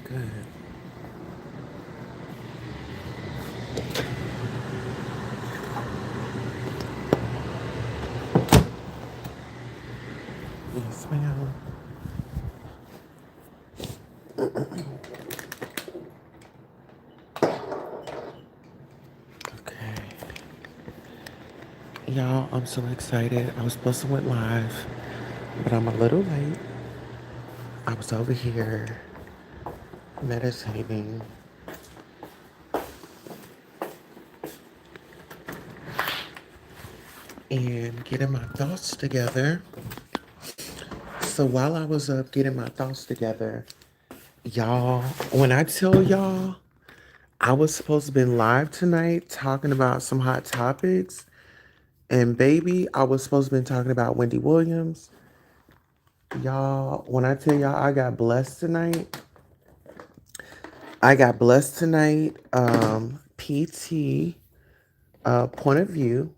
Good. Yes, ma'am. Okay. Y'all, I'm so excited. I was supposed to went live, but I'm a little late. I was over here meditating and getting my thoughts together. So while I was up getting my thoughts together, y'all, when I tell y'all I was supposed to be live tonight talking about some hot topics, and baby, I was supposed to be talking about Wendy Williams. Y'all, when I tell y'all I got blessed tonight, I got blessed tonight. PT point of view,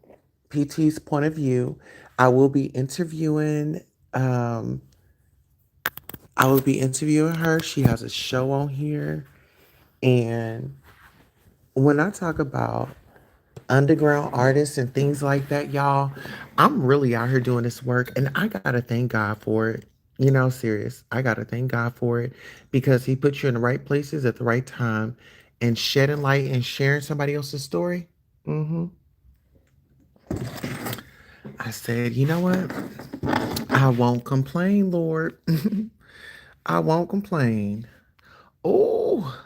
PT's point of view. I will be interviewing. Um, I will be interviewing her. She has a show on here, and when I talk about underground artists and things like that, y'all, I'm really out here doing this work, and I gotta thank God for it. You know, serious. I gotta thank God for it because He put you in the right places at the right time, and shedding light and sharing somebody else's story. hmm I said, you know what? I won't complain, Lord. I won't complain. Oh,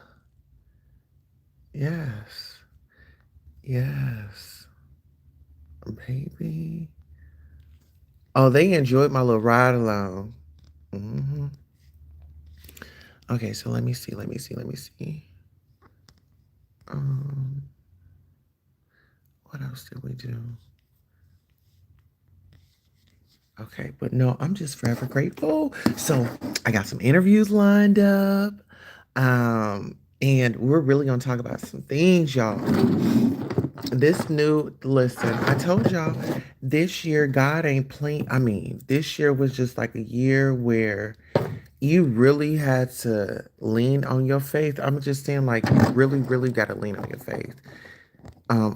yes, yes, baby. Oh, they enjoyed my little ride along. hmm Okay, so let me see. Let me see. Let me see. Um, what else did we do? Okay, but no, I'm just forever grateful. So I got some interviews lined up. And we're really gonna talk about some things, y'all. Listen, I told y'all this year God ain't playing. I mean, this year was just like a year where you really had to lean on your faith. I'm just saying, like, you really, really got to lean on your faith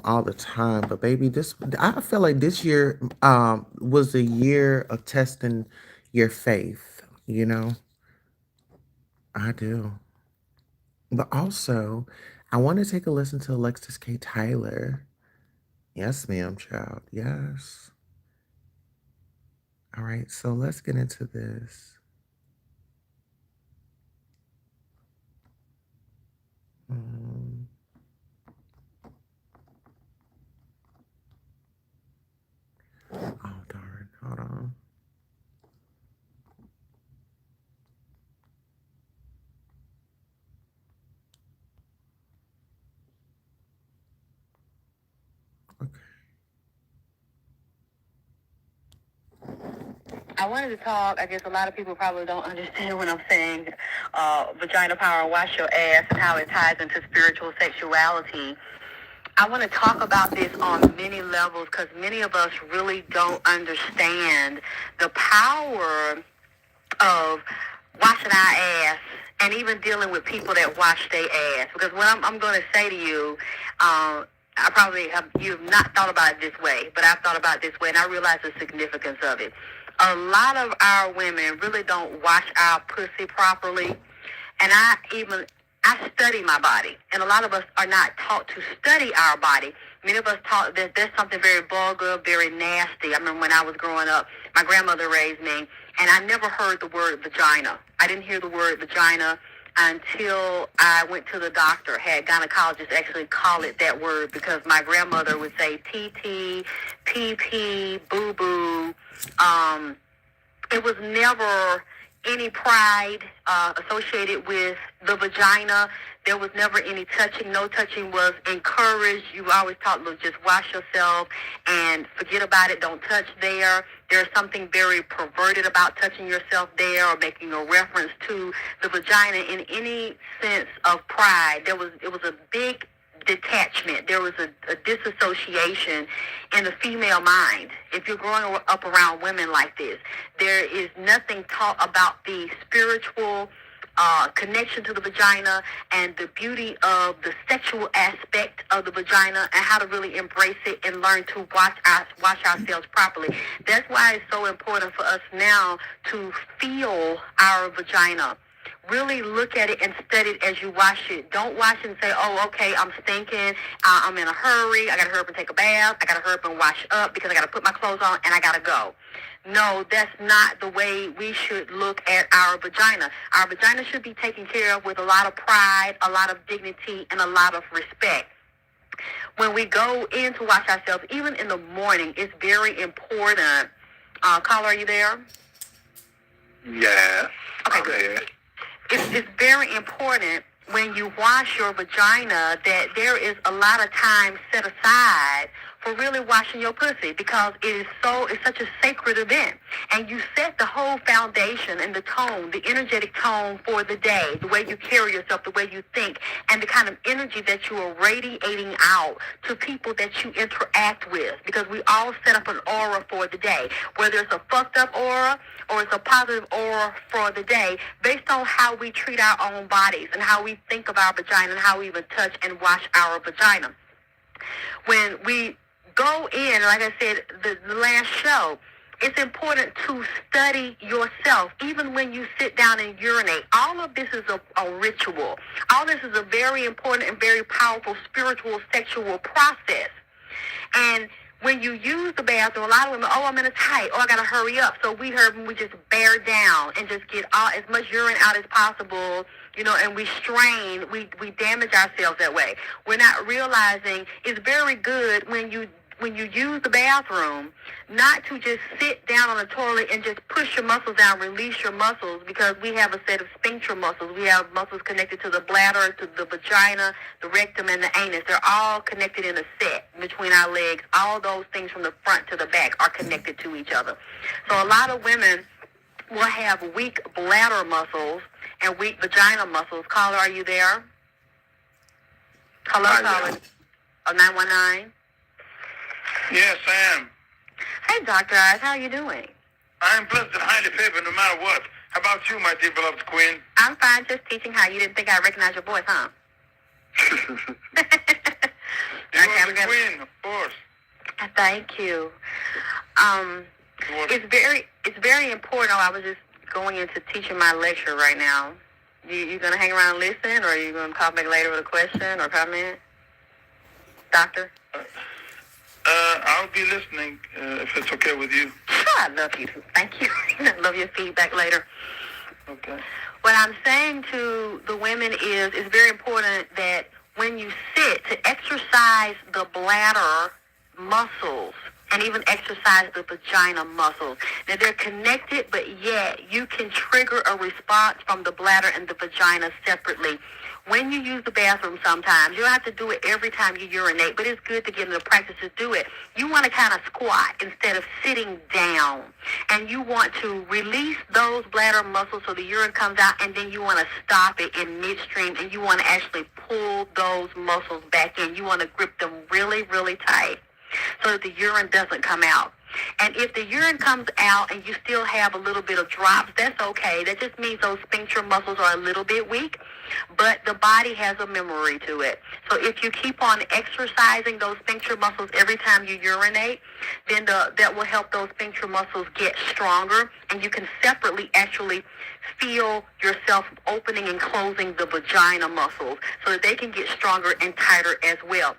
all the time. But baby, I feel like this year was a year of testing your faith, you know? I do. But also, I want to take a listen to Alexis K. Tyler. Yes, ma'am, child. Yes. All right, so let's get into this. Um, oh, darn. Hold on. Okay. I wanted to talk. I guess a lot of people probably don't understand when I'm saying vagina power and wash your ass and how it ties into spiritual sexuality. I want to talk about this on many levels because many of us really don't understand the power of washing our ass and even dealing with people that wash their ass. Because what I'm going to say to you, I probably have, you've not thought about it this way, but I've thought about it this way, and I realize the significance of it. A lot of our women really don't wash our pussy properly, and I study my body, and a lot of us are not taught to study our body. Many of us taught that there's something very vulgar, very nasty. I remember when I was growing up, my grandmother raised me, and I never heard the word vagina. I didn't hear the word vagina until I went to the doctor, had gynecologists actually call it that word because my grandmother would say TT, PP, boo-boo. It was never any pride associated with the vagina. There was never any touching. No touching was encouraged. You always taught, look, just wash yourself and forget about it. Don't touch there. There's something very perverted about touching yourself there or making a reference to the vagina in any sense of pride. It was a big detachment. There was a disassociation in the female mind. If you're growing up around women like this, there is nothing taught about the spiritual connection to the vagina and the beauty of the sexual aspect of the vagina and how to really embrace it and learn to wash ourselves properly. That's why it's so important for us now to feel our vagina. Really look at it and study it as you wash it. Don't wash it and say, oh, okay, I'm stinking. I'm in a hurry. I got to hurry up and take a bath. I got to hurry up and wash up because I got to put my clothes on and I got to go. No, that's not the way we should look at our vagina. Our vagina should be taken care of with a lot of pride, a lot of dignity, and a lot of respect. When we go in to wash ourselves, even in the morning, it's very important. Caller, are you there? Yes. Okay, good. It's very important when you wash your vagina that there is a lot of time set aside for really washing your pussy because it's such a sacred event. And you set the whole foundation and the tone, the energetic tone for the day, the way you carry yourself, the way you think, and the kind of energy that you are radiating out to people that you interact with, because we all set up an aura for the day, whether it's a fucked up aura or it's a positive aura for the day, based on how we treat our own bodies and how we think of our vagina and how we even touch and wash our vagina. When we go in, like I said, the last show, it's important to study yourself, even when you sit down and urinate. All of this is a ritual. All this is a very important and very powerful spiritual sexual process. And when you use the bathroom, a lot of women, I'm in a tight, I got to hurry up. So we just bear down and just get as much urine out as possible, and we strain, we damage ourselves that way. We're not realizing it's very good when you use the bathroom, not to just sit down on the toilet and just push your muscles down, release your muscles, because we have a set of sphincter muscles. We have muscles connected to the bladder, to the vagina, the rectum, and the anus. They're all connected in a set between our legs. All those things from the front to the back are connected to each other. So a lot of women will have weak bladder muscles and weak vagina muscles. Caller, are you there? Hello, caller. 919. Yes, I am. Hey, Dr. Eyes, how are you doing? I am blessed and highly favored no matter what. How about you, my dear beloved queen? I'm fine, just teaching how you didn't think I recognized your voice, huh? You are the queen, of course. Thank you. It's very important. I was just going into teaching my lecture right now. You going to hang around and listen, or are you going to call back later with a question or comment? Doctor? I'll be listening, if it's okay with you. Sure, I love you. Thank you. I love your feedback later. Okay. What I'm saying to the women is it's very important that when you sit, to exercise the bladder muscles and even exercise the vagina muscles. Now, they're connected, but yet you can trigger a response from the bladder and the vagina separately. When you use the bathroom sometimes, you don't have to do it every time you urinate, but it's good to get into the practice to do it. You want to kind of squat instead of sitting down. And you want to release those bladder muscles so the urine comes out, and then you want to stop it in midstream, and you want to actually pull those muscles back in. You want to grip them really, really tight so that the urine doesn't come out. And if the urine comes out and you still have a little bit of drops, that's okay. That just means those sphincter muscles are a little bit weak, but the body has a memory to it. So if you keep on exercising those sphincter muscles every time you urinate, then that will help those sphincter muscles get stronger, and you can separately actually feel yourself opening and closing the vagina muscles so that they can get stronger and tighter as well.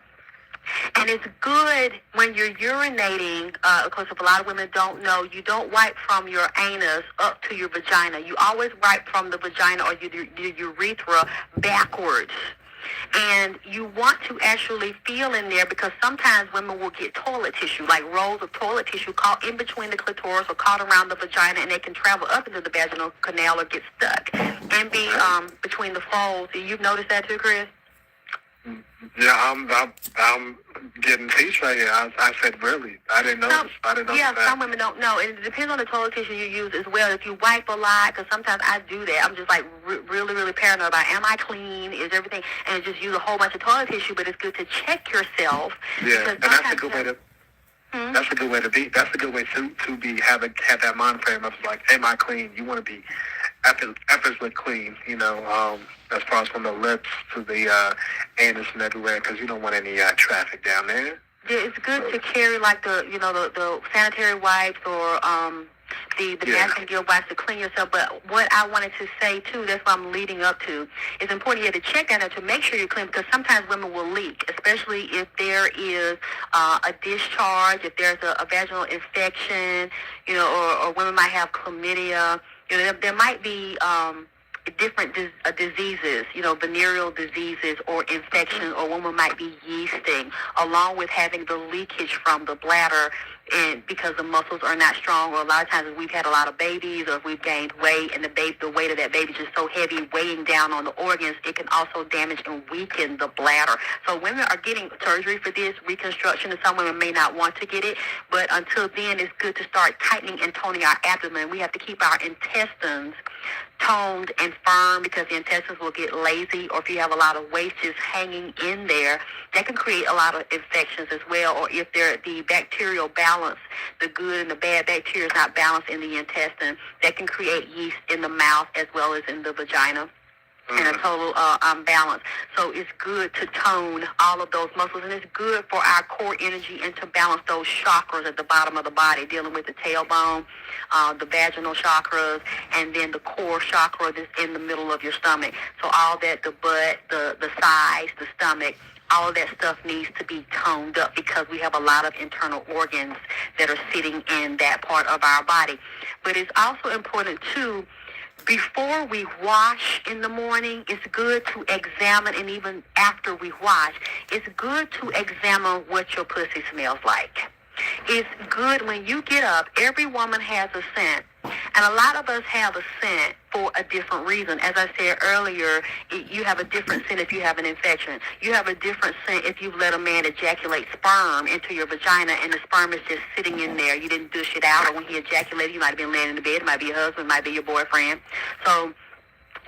And it's good when you're urinating, of course, if a lot of women don't know, you don't wipe from your anus up to your vagina. You always wipe from the vagina or your urethra backwards. And you want to actually feel in there, because sometimes women will get toilet tissue, like rolls of toilet tissue caught in between the clitoris or caught around the vagina, and they can travel up into the vaginal canal or get stuck and be between the folds. You've noticed that too, Chris? Yeah, I'm getting teach right here. I said, really? I didn't know. Yeah, some women don't know. And it depends on the toilet tissue you use as well. If you wipe a lot, because sometimes I do that. I'm just like really, really paranoid about, am I clean? Is everything? And just use a whole bunch of toilet tissue, but it's good to check yourself. Yeah, and that's a good way to... That's a good way to be. That's a good way to be have that mind frame of like, am I clean? You want to be effortlessly clean, as far as from the lips to the anus and everywhere, because you don't want any traffic down there. Yeah, it's good to carry like the sanitary wipes or the napkin gear wipes to clean yourself. But what I wanted to say too, that's what I'm leading up to, it's important you have to check that out to make sure you're clean, because sometimes women will leak, especially if there is a discharge, if there's a vaginal infection, or women might have chlamydia. There might be different diseases, venereal diseases or infections, or women might be yeasting, along with having the leakage from the bladder, and because the muscles are not strong, or a lot of times if we've had a lot of babies, or if we've gained weight and the weight of that baby is just so heavy, weighing down on the organs, it can also damage and weaken the bladder. So women are getting surgery for this, reconstruction, and some women may not want to get it, but until then it's good to start tightening and toning our abdomen. We have to keep our intestines toned and firm, because the intestines will get lazy, or if you have a lot of waste just hanging in there, that can create a lot of infections as well. Or if the bacterial balance, the good and the bad bacteria is not balanced in the intestine, that can create yeast in the mouth as well as in the vagina, and a total unbalance. So it's good to tone all of those muscles, and it's good for our core energy and to balance those chakras at the bottom of the body, dealing with the tailbone, the vaginal chakras, and then the core chakra that's in the middle of your stomach. So all that, the butt, the sides, the stomach, all of that stuff needs to be toned up, because we have a lot of internal organs that are sitting in that part of our body. But it's also important too, before we wash in the morning, it's good to examine, and even after we wash, it's good to examine what your pussy smells like. It's good when you get up, every woman has a scent, and a lot of us have a scent for a different reason. As I said earlier, you have a different scent if you have an infection. You have a different scent if you've let a man ejaculate sperm into your vagina and the sperm is just sitting in there. You didn't dish it out, or when he ejaculated, you might have been laying in the bed. It might be your husband, it might be your boyfriend. So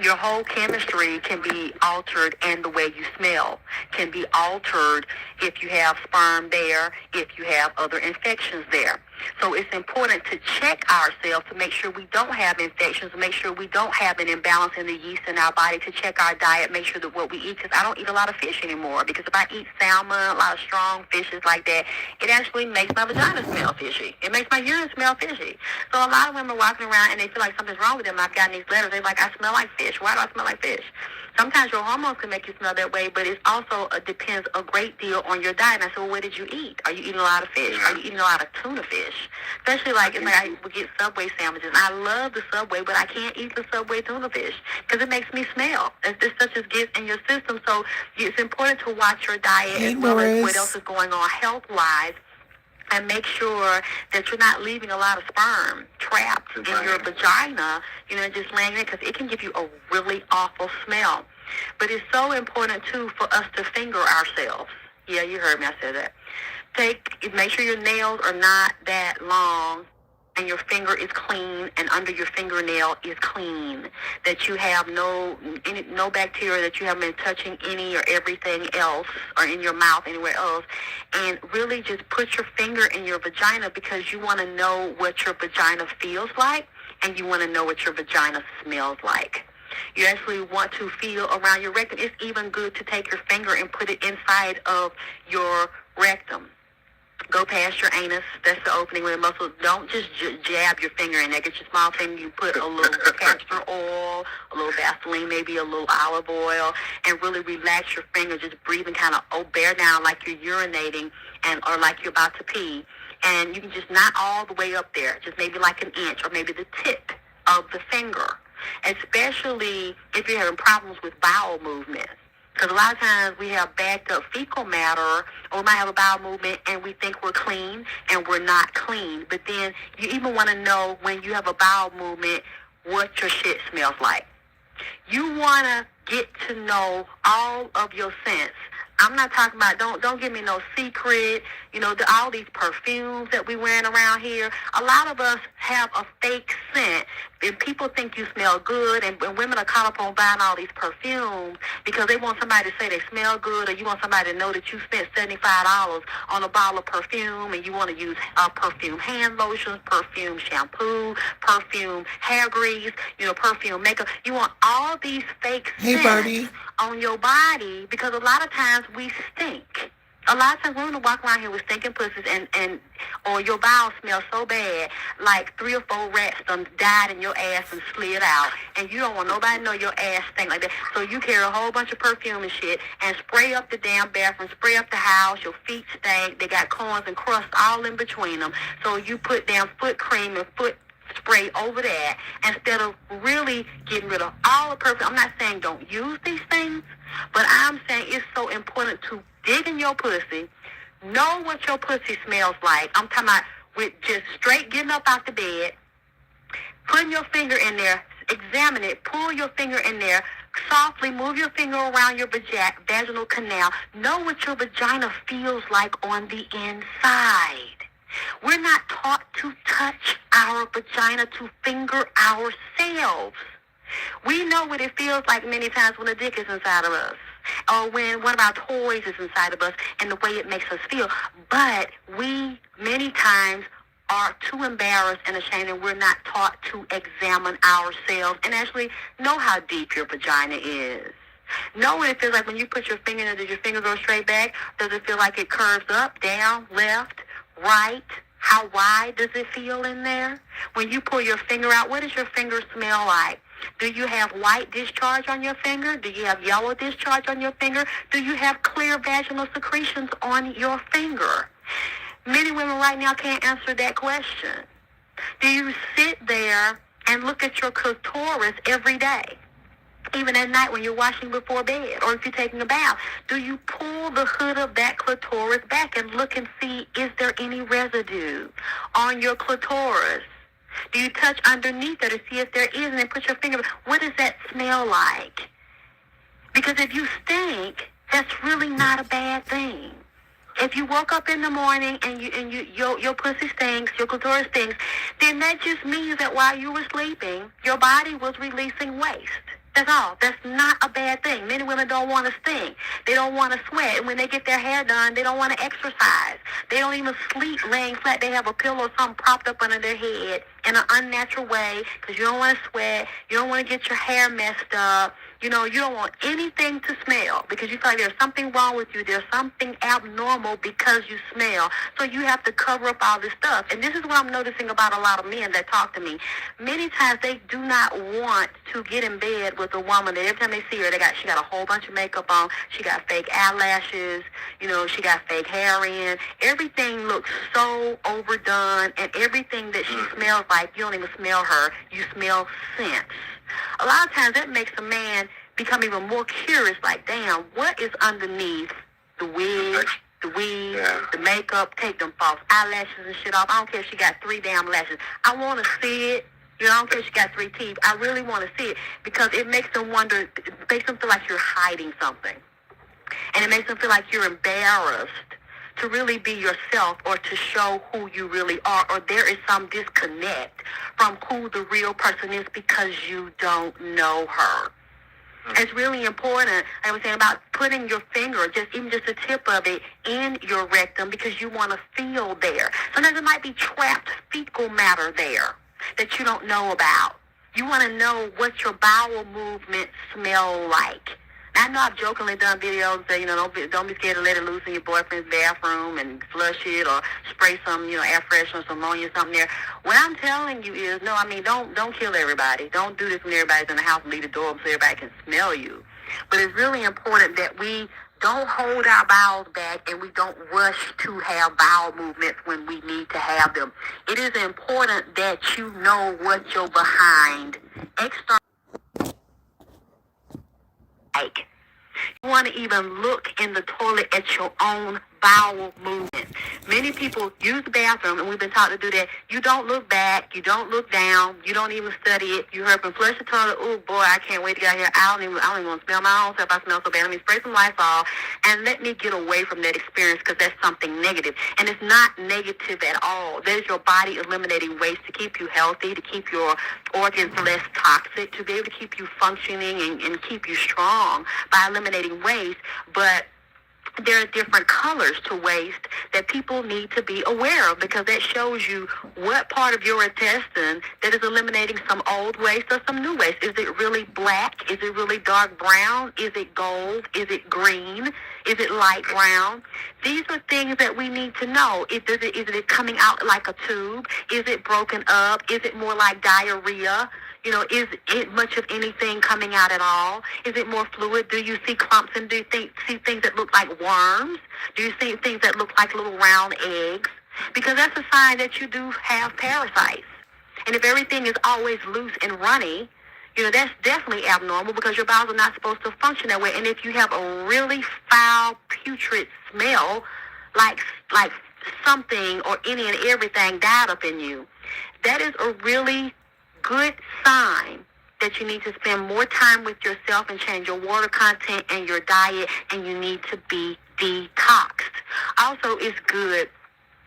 your whole chemistry can be altered, and the way you smell can be altered if you have sperm there, if you have other infections there. So it's important to check ourselves to make sure we don't have infections, to make sure we don't have an imbalance in the yeast in our body, to check our diet, make sure that what we eat, because I don't eat a lot of fish anymore, because if I eat salmon, a lot of strong fishes like that, it actually makes my vagina smell fishy. It makes my urine smell fishy. So a lot of women are walking around and they feel like something's wrong with them. I've gotten these letters, they're like, I smell like fish. Why do I smell like fish? Sometimes your hormones can make you smell that way, but it also depends a great deal on your diet. And I said, well, what did you eat? Are you eating a lot of fish? Are you eating a lot of tuna fish? Especially I would get Subway sandwiches. I love the Subway, but I can't eat the Subway tuna fish because it makes me smell. It's just such as gets in your system. So it's important to watch your diet as well as what else is going on health-wise, and make sure that you're not leaving a lot of sperm trapped in your vagina, just laying there, because it can give you a really awful smell. But it's so important, too, for us to finger ourselves. Yeah, you heard me, I said that. Make sure your nails are not that long, and your finger is clean, and under your fingernail is clean, that you have no bacteria, that you haven't been touching any or everything else, or in your mouth, anywhere else. And really just put your finger in your vagina, because you want to know what your vagina feels like, and you want to know what your vagina smells like. You actually want to feel around your rectum. It's even good to take your finger and put it inside of your rectum. Go past your anus. That's the opening where the muscle. Don't just jab your finger in there. Get your small finger. You put a little castor oil, a little Vaseline, maybe a little olive oil, and really relax your finger. Just breathing, kind of bear down like you're urinating, or like you're about to pee. And you can just not all the way up there. Just maybe like an inch, or maybe the tip of the finger. Especially if you're having problems with bowel movements. Because a lot of times we have backed up fecal matter, or we might have a bowel movement and we think we're clean, and we're not clean. But then you even want to know, when you have a bowel movement, what your shit smells like. You want to get to know all of your scents. I'm not talking about, don't give me no secret, all these perfumes that we wearing around here. A lot of us have a fake scent, and people think you smell good, and women are caught up on buying all these perfumes because they want somebody to say they smell good, or you want somebody to know that you spent $75 on a bottle of perfume, and you want to use perfume hand lotions, perfume shampoo, perfume hair grease, perfume makeup. You want all these fake scents on your body because a lot of times we stink. A lot of times women walk around here with stinking pussies or your bowels smell so bad, like 3 or 4 rats done died in your ass and slid out, and you don't want nobody to know your ass stink like that. So you carry a whole bunch of perfume and shit and spray up the damn bathroom, spray up the house. Your feet stink. They got corns and crust all in between them. So you put damn foot cream and foot spray over that instead of really getting rid of all the perfume. I'm not saying don't use these things, but I'm saying it's so important to dig in your pussy, know what your pussy smells like. I'm talking about with just straight getting up out the bed, putting your finger in there, examine it, pull your finger in there, softly move your finger around your vaginal canal. Know what your vagina feels like on the inside. We're not taught to touch our vagina, to finger ourselves. We know what it feels like many times when a dick is inside of us, or when one of our toys is inside of us, and the way it makes us feel. But we many times are too embarrassed and ashamed, and we're not taught to examine ourselves and actually know how deep your vagina is. Know what it feels like when you put your finger in it. Does your finger go straight back? Does it feel like it curves up, down, left, right? How wide does it feel in there? When you pull your finger out, what does your finger smell like? Do you have white discharge on your finger? Do you have yellow discharge on your finger? Do you have clear vaginal secretions on your finger? Many women right now can't answer that question. Do you sit there and look at your clitoris every day? Even at night when you're washing before bed, or if you're taking a bath, do you pull the hood of that clitoris back and look and see, is there any residue on your clitoris? Do you touch underneath it to see if there is, and then put your finger, what does that smell like? Because if you stink, that's really not a bad thing. If you woke up in the morning and your pussy stinks, your clitoris stinks, then that just means that while you were sleeping, your body was releasing waste. That's all. That's not a bad thing. Many women don't want to stink. They don't want to sweat. And when they get their hair done, they don't want to exercise. They don't even sleep laying flat. They have a pillow or something propped up under their head in an unnatural way because you don't want to sweat. You don't want to get your hair messed up. You don't want anything to smell because you feel like there's something wrong with you. There's something abnormal because you smell. So you have to cover up all this stuff. And this is what I'm noticing about a lot of men that talk to me. Many times they do not want to get in bed with a woman that every time they see her, she got a whole bunch of makeup on. She got fake eyelashes. She got fake hair in. Everything looks so overdone, and everything that she smells like, you don't even smell her. You smell scents. A lot of times that makes a man become even more curious, like, damn, what is underneath the wig, the weave, the makeup? Take them false eyelashes and shit off. I don't care if she got 3 damn lashes. I want to see it. I don't care if she got 3 teeth. I really want to see it because it makes them wonder, it makes them feel like you're hiding something. And it makes them feel like you're embarrassed to really be yourself or to show who you really are, or there is some disconnect from who the real person is because you don't know her. It's really important, I was saying, about putting your finger, even just the tip of it, in your rectum because you want to feel there. Sometimes there might be trapped fecal matter there that you don't know about. You want to know what your bowel movements smell like. I know I've jokingly done videos that, don't be scared to let it loose in your boyfriend's bathroom and flush it or spray some, air freshener, some ammonia, something there. What I'm telling you is, don't kill everybody. Don't do this when everybody's in the house and leave the door open so everybody can smell you. But it's really important that we don't hold our bowels back and we don't rush to have bowel movements when we need to have them. It is important that you know what your behind external like. You want to even look in the toilet at your own bowel movement. Many people use the bathroom, and we've been taught to do that. You don't look back. You don't look down. You don't even study it. You heard from flush the toilet. Oh, boy, I can't wait to get out here. I don't even want to smell my own self. I smell so bad. Let me spray some Lysol, and let me get away from that experience because that's something negative. And it's not negative at all. That is your body eliminating waste to keep you healthy, to keep your organs less toxic, to be able to keep you functioning and keep you strong by eliminating waste. But there are different colors to waste that people need to be aware of, because that shows you what part of your intestine that is eliminating some old waste or some new waste. Is it really black? Is it really dark brown? Is it gold? Is it green? Is it light brown? These are things that we need to know. Is it coming out like a tube? Is it broken up? Is it more like diarrhea? You know, is it much of anything coming out at all? Is it more fluid? Do you see clumps, and do you see things that look like worms? Do you see things that look like little round eggs? Because that's a sign that you do have parasites. And if everything is always loose and runny, you know, that's definitely abnormal, because your bowels are not supposed to function that way. And if you have a really foul, putrid smell, like something or any and everything died up in you, that is a really good sign that you need to spend more time with yourself and change your water content and your diet, and you need to be detoxed. Also, it's good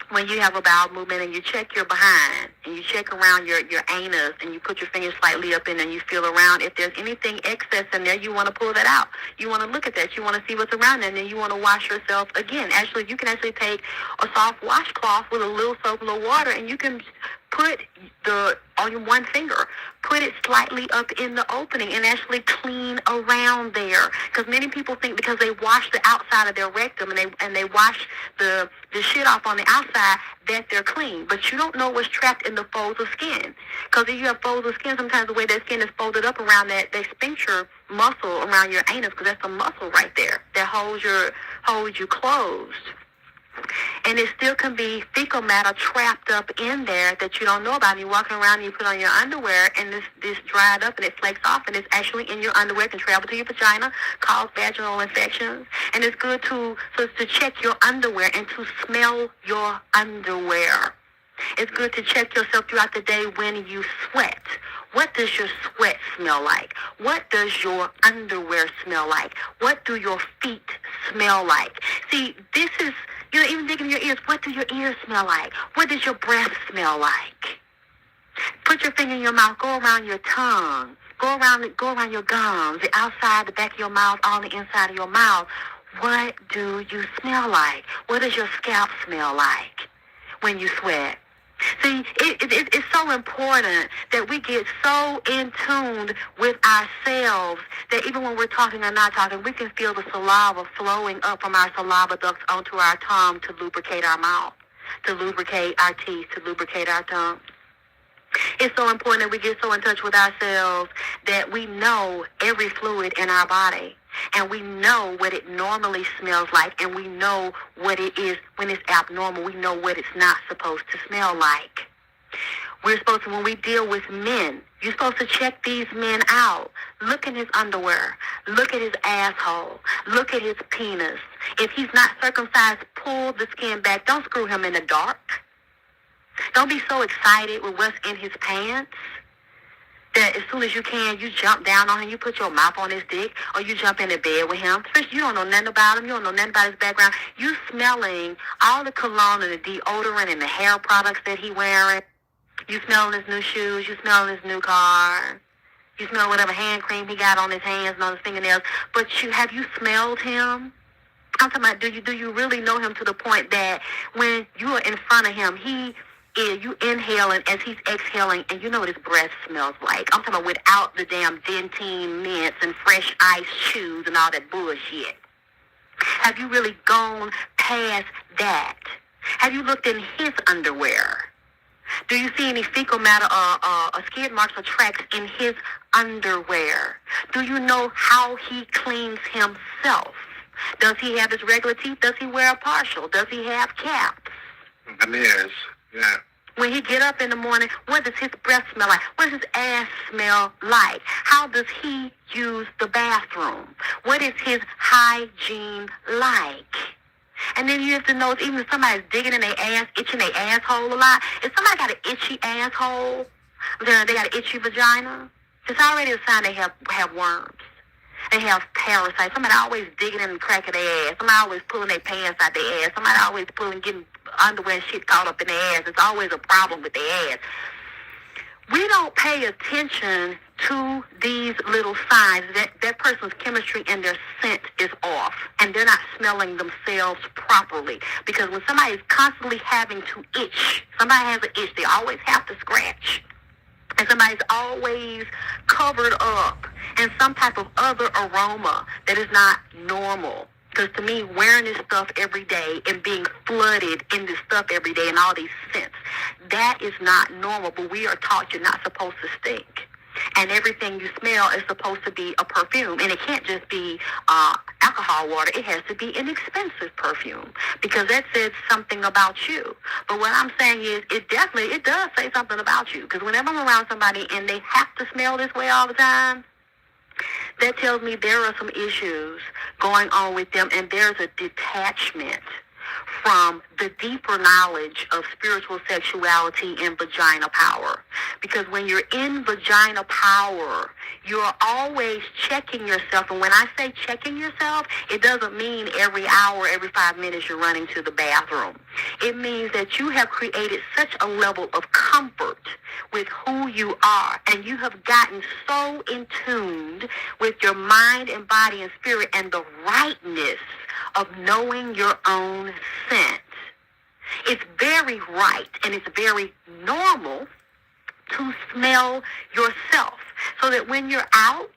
when you have a bowel movement and you check your behind and you check around your anus and you put your fingers slightly up in and you feel around. If there's anything excess in there, you want to pull that out. You want to look at that. You want to see what's around there, and then you want to wash yourself again. Actually, you can actually take a soft washcloth with a little soap, a little water, and you can put on your one finger, put it slightly up in the opening and actually clean around there. Because many people think because they wash the outside of their rectum and they wash the shit off on the outside that they're clean. But you don't know what's trapped in the folds of skin. Because if you have folds of skin, sometimes the way that skin is folded up around that sphincter muscle around your anus, because that's a muscle right there that holds you closed. And it still can be fecal matter trapped up in there that you don't know about. And you're walking around and you put on your underwear, and this dried up and it flakes off, and it's actually in your underwear. It can travel to your vagina, cause vaginal infections. And it's good to check your underwear and to smell your underwear. It's good to check yourself throughout the day when you sweat. What does your sweat smell like? What does your underwear smell like? What do your feet smell like? See, this is, even digging your ears. What do your ears smell like? What does your breath smell like? Put your finger in your mouth. Go around your tongue. Go around your gums, the outside, the back of your mouth, on the inside of your mouth. What do you smell like? What does your scalp smell like when you sweat? See, it's so important that we get so in tune with ourselves that even when we're talking or not talking, we can feel the saliva flowing up from our saliva ducts onto our tongue to lubricate our mouth, to lubricate our teeth, to lubricate our tongue. It's so important that we get so in touch with ourselves that we know every fluid in our body. And we know what it normally smells like, and we know what it is when it's abnormal. We know what it's not supposed to smell like. We're supposed to, when we deal with men, you're supposed to check these men out. Look at his underwear. Look at his asshole. Look at his penis. If he's not circumcised, pull the skin back. Don't screw him in the dark. Don't be so excited with what's in his pants that as soon as you can, you jump down on him, you put your mouth on his dick, or you jump in the bed with him. Especially, you don't know nothing about him. You don't know nothing about his background. You smelling all the cologne and the deodorant and the hair products that he wearing. You smelling his new shoes. You smelling his new car. You smell whatever hand cream he got on his hands and on his fingernails. But have you smelled him? I'm talking about, do you really know him to the point that when you are in front of him, you inhaling as he's exhaling, and you know what his breath smells like. I'm talking about without the damn dentine mints and fresh ice shoes and all that bullshit. Have you really gone past that? Have you looked in his underwear? Do you see any fecal matter or skid marks or tracks in his underwear? Do you know how he cleans himself? Does he have his regular teeth? Does he wear a partial? Does he have caps? Veneers, yeah. When he get up in the morning, what does his breath smell like? What does his ass smell like? How does he use the bathroom? What is his hygiene like? And then you have to know even if somebody's digging in their ass, itching their asshole a lot, if somebody got an itchy asshole, then they got an itchy vagina, it's already a sign they have worms. They have parasites. Somebody always digging in the crack of their ass. Somebody always pulling their pants out their ass. Somebody always getting underwear and shit caught up in their ass. It's always a problem with their ass. We don't pay attention to these little signs that person's chemistry and their scent is off, and they're not smelling themselves properly. Because when somebody is constantly having to itch, somebody has an itch, they always have to scratch. And somebody's always covered up in some type of other aroma that is not normal. Because to me, wearing this stuff every day and being flooded in this stuff every day and all these scents, that is not normal. But we are taught you're not supposed to stink. And everything you smell is supposed to be a perfume. And it can't just be alcohol water. It has to be an expensive perfume because that says something about you. But what I'm saying is it does say something about you. Because whenever I'm around somebody and they have to smell this way all the time, that tells me there are some issues going on with them, and there's a detachment from the deeper knowledge of spiritual sexuality and vagina power. Because when you're in vagina power, you're always checking yourself. And when I say checking yourself, it doesn't mean every hour, every 5 minutes you're running to the bathroom. It means that you have created such a level of comfort with who you are, and you have gotten so in tuned with your mind and body and spirit and the rightness of knowing your own scent. It's very right and it's very normal to smell yourself, so that when you're out,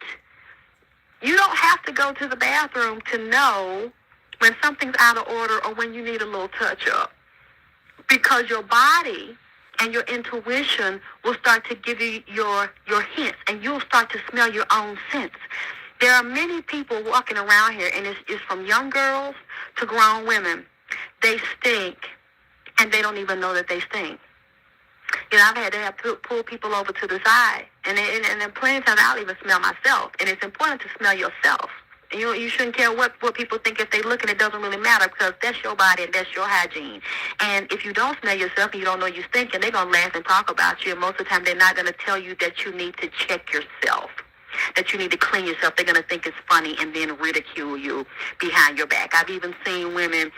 you don't have to go to the bathroom to know when something's out of order or when you need a little touch up, because your body and your intuition will start to give you your hints, and you'll start to smell your own scents. There are many people walking around here, and it's from young girls to grown women. They stink, and they don't even know that they stink. You know, I've had to pull people over to the side, and then plenty of times I'll even smell myself. And it's important to smell yourself. And you shouldn't care what people think if they look, and it doesn't really matter, because that's your body and that's your hygiene. And if you don't smell yourself and you don't know you stink, and they're going to laugh and talk about you, and most of the time they're not going to tell you that you need to check yourself, that you need to clean yourself. They're going to think it's funny and then ridicule you behind your back. I've even seen women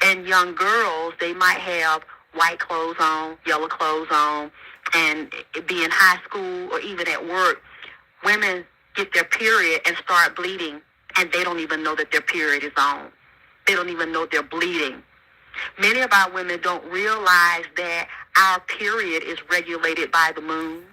and young girls, they might have white clothes on, yellow clothes on, and be in high school or even at work. Women get their period and start bleeding, and they don't even know that their period is on. They don't even know they're bleeding. Many of our women don't realize that our period is regulated by the moon.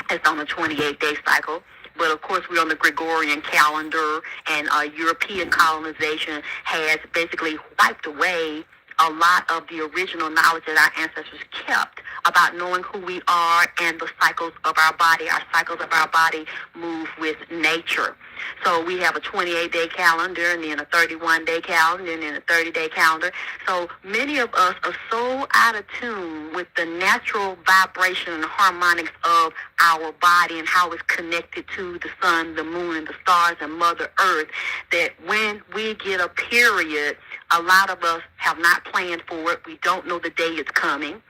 It's on a 28-day cycle. But, of course, we're on the Gregorian calendar, and European colonization has basically wiped away a lot of the original knowledge that our ancestors kept about knowing who we are and the cycles of our body. Our cycles of our body move with nature. So we have a 28-day calendar, and then a 31-day calendar, and then a 30-day calendar. So many of us are so out of tune with the natural vibration and harmonics of our body and how it's connected to the sun, the moon, and the stars, and Mother Earth, that when we get a period, a lot of us have not planned for it. We don't know the day it's coming.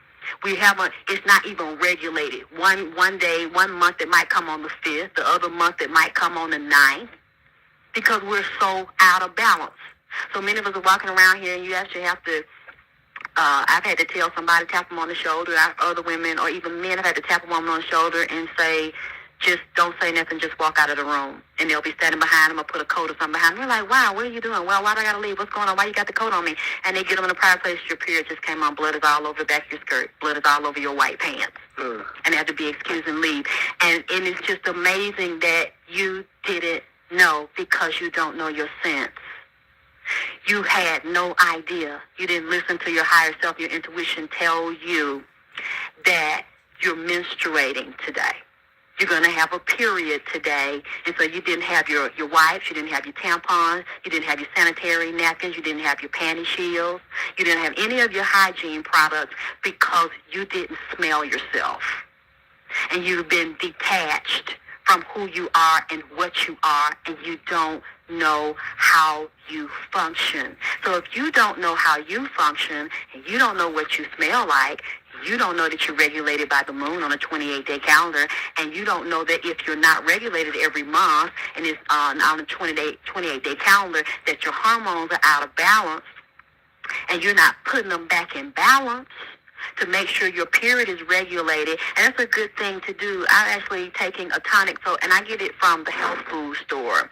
It's not even regulated. One day, 1 month it might come on the 5th, the other month it might come on the 9th, because we're so out of balance. So many of us are walking around here, and you actually have to, I've had to tell somebody, tap them on the shoulder. Other women or even men have had to tap a woman on the shoulder and say, just don't say nothing, just walk out of the room. And they'll be standing behind them or put a coat or something behind them. They're like, wow, what are you doing? Well, why do I got to leave? What's going on? Why you got the coat on me? And they get them in a private place. Your period just came on. Blood is all over the back of your skirt. Blood is all over your white pants. And they have to be excused and leave. And it's just amazing that you didn't know, because you don't know your sense. You had no idea. You didn't listen to your higher self. Your intuition tell you that you're menstruating today. You're going to have a period today. And so you didn't have your wipes, you didn't have your tampons, you didn't have your sanitary napkins, you didn't have your panty shields, you didn't have any of your hygiene products, because you didn't smell yourself. And you've been detached from who you are and what you are, and you don't know how you function. So if you don't know how you function, and you don't know what you smell like, you don't know that you're regulated by the moon on a 28-day calendar, and you don't know that if you're not regulated every month and it's on a 28-day calendar, that your hormones are out of balance, and you're not putting them back in balance to make sure your period is regulated. And that's a good thing to do. I'm actually taking a tonic, and I get it from the health food store.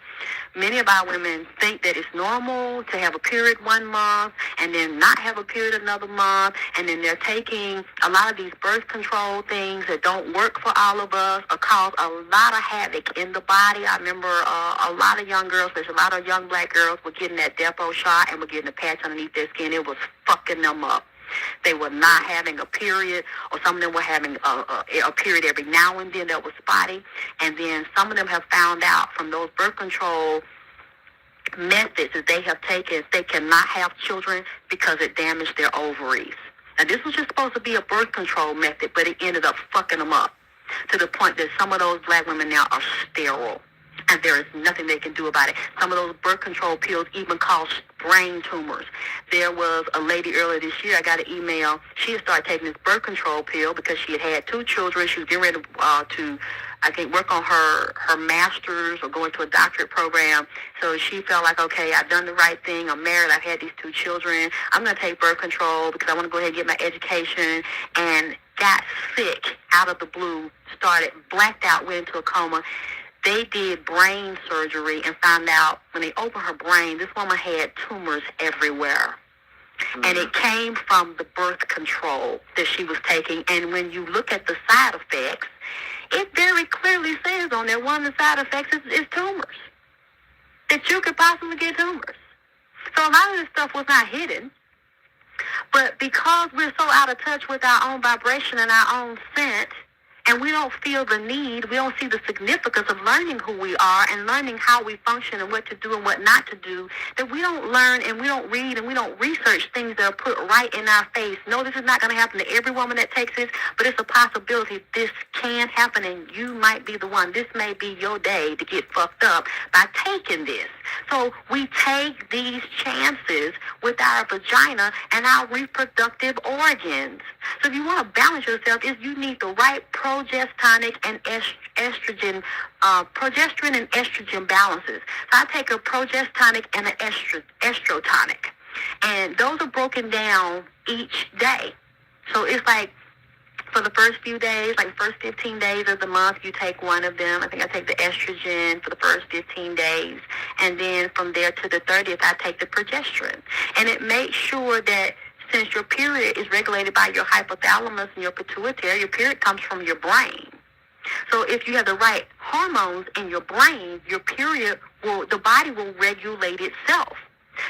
Many of our women think that it's normal to have a period one month and then not have a period another month, and then they're taking a lot of these birth control things that don't work for all of us or cause a lot of havoc in the body. I remember a lot of young girls, there's a lot of young black girls were getting that depot shot and were getting a patch underneath their skin. It was fucking them up. They were not having a period, or some of them were having a period every now and then that was spotty. And then some of them have found out from those birth control methods that they have taken, they cannot have children because it damaged their ovaries. Now, this was just supposed to be a birth control method, but it ended up fucking them up to the point that some of those black women now are sterile. And there is nothing they can do about it. Some of those birth control pills even cause brain tumors. There was a lady earlier this year, I got an email. She had started taking this birth control pill because she had 2 children. She was getting ready to I think, work on her master's or go into a doctorate program. So she felt like, okay, I've done the right thing. I'm married. I've had these 2 children. I'm going to take birth control because I want to go ahead and get my education. And got sick out of the blue, started blacked out, went into a coma. They did brain surgery and found out when they opened her brain, this woman had tumors everywhere. Mm-hmm. And it came from the birth control that she was taking. And when you look at the side effects, it very clearly says on there one of the side effects is tumors. That you could possibly get tumors. So a lot of this stuff was not hidden. But because we're so out of touch with our own vibration and our own scent, and we don't feel the need, we don't see the significance of learning who we are and learning how we function and what to do and what not to do, that we don't learn and we don't read and we don't research things that are put right in our face. No, this is not going to happen to every woman that takes this, but it's a possibility this can happen, and you might be the one. This may be your day to get fucked up by taking this. So we take these chances with our vagina and our reproductive organs. So if you want to balance yourself, you need the right progestonic and estrogen, progesterone and estrogen balances. So I take a progestonic and an estrotonic. And those are broken down each day. So it's like for the first few days, like first 15 days of the month, you take one of them. I think I take the estrogen for the first 15 days. And then from there to the 30th, I take the progesterone. And it makes sure that since your period is regulated by your hypothalamus and your pituitary, your period comes from your brain. So if you have the right hormones in your brain, your period the body will regulate itself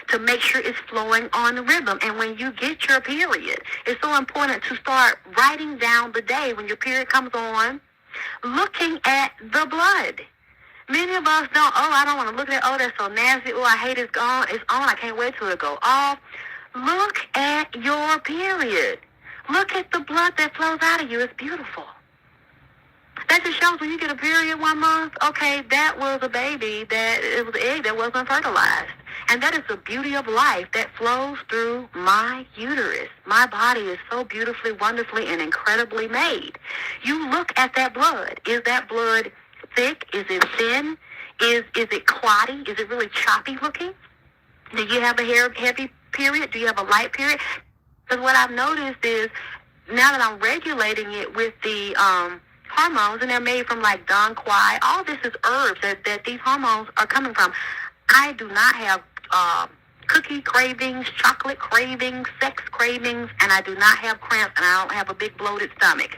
to make sure it's flowing on the rhythm. And when you get your period, it's so important to start writing down the day when your period comes on, looking at the blood. Many of us don't, I don't want to look at it. Oh, that's so nasty. Oh, I hate it's gone. It's on. I can't wait till it go off. Look at your period. Look at the blood that flows out of you. It's beautiful. That just shows when you get a period 1 month, okay, that was a baby, it was an egg that wasn't fertilized. And that is the beauty of life that flows through my uterus. My body is so beautifully, wonderfully, and incredibly made. You look at that blood. Is that blood thick? Is it thin? Is it clotty? Is it really choppy looking? Do you have a heavy period? Do you have a light period? Because what I've noticed is now that I'm regulating it with the hormones, and they're made from like Don Quai, all this is herbs that these hormones are coming from. I do not have cookie cravings, chocolate cravings, sex cravings, and I do not have cramps, and I don't have a big bloated stomach.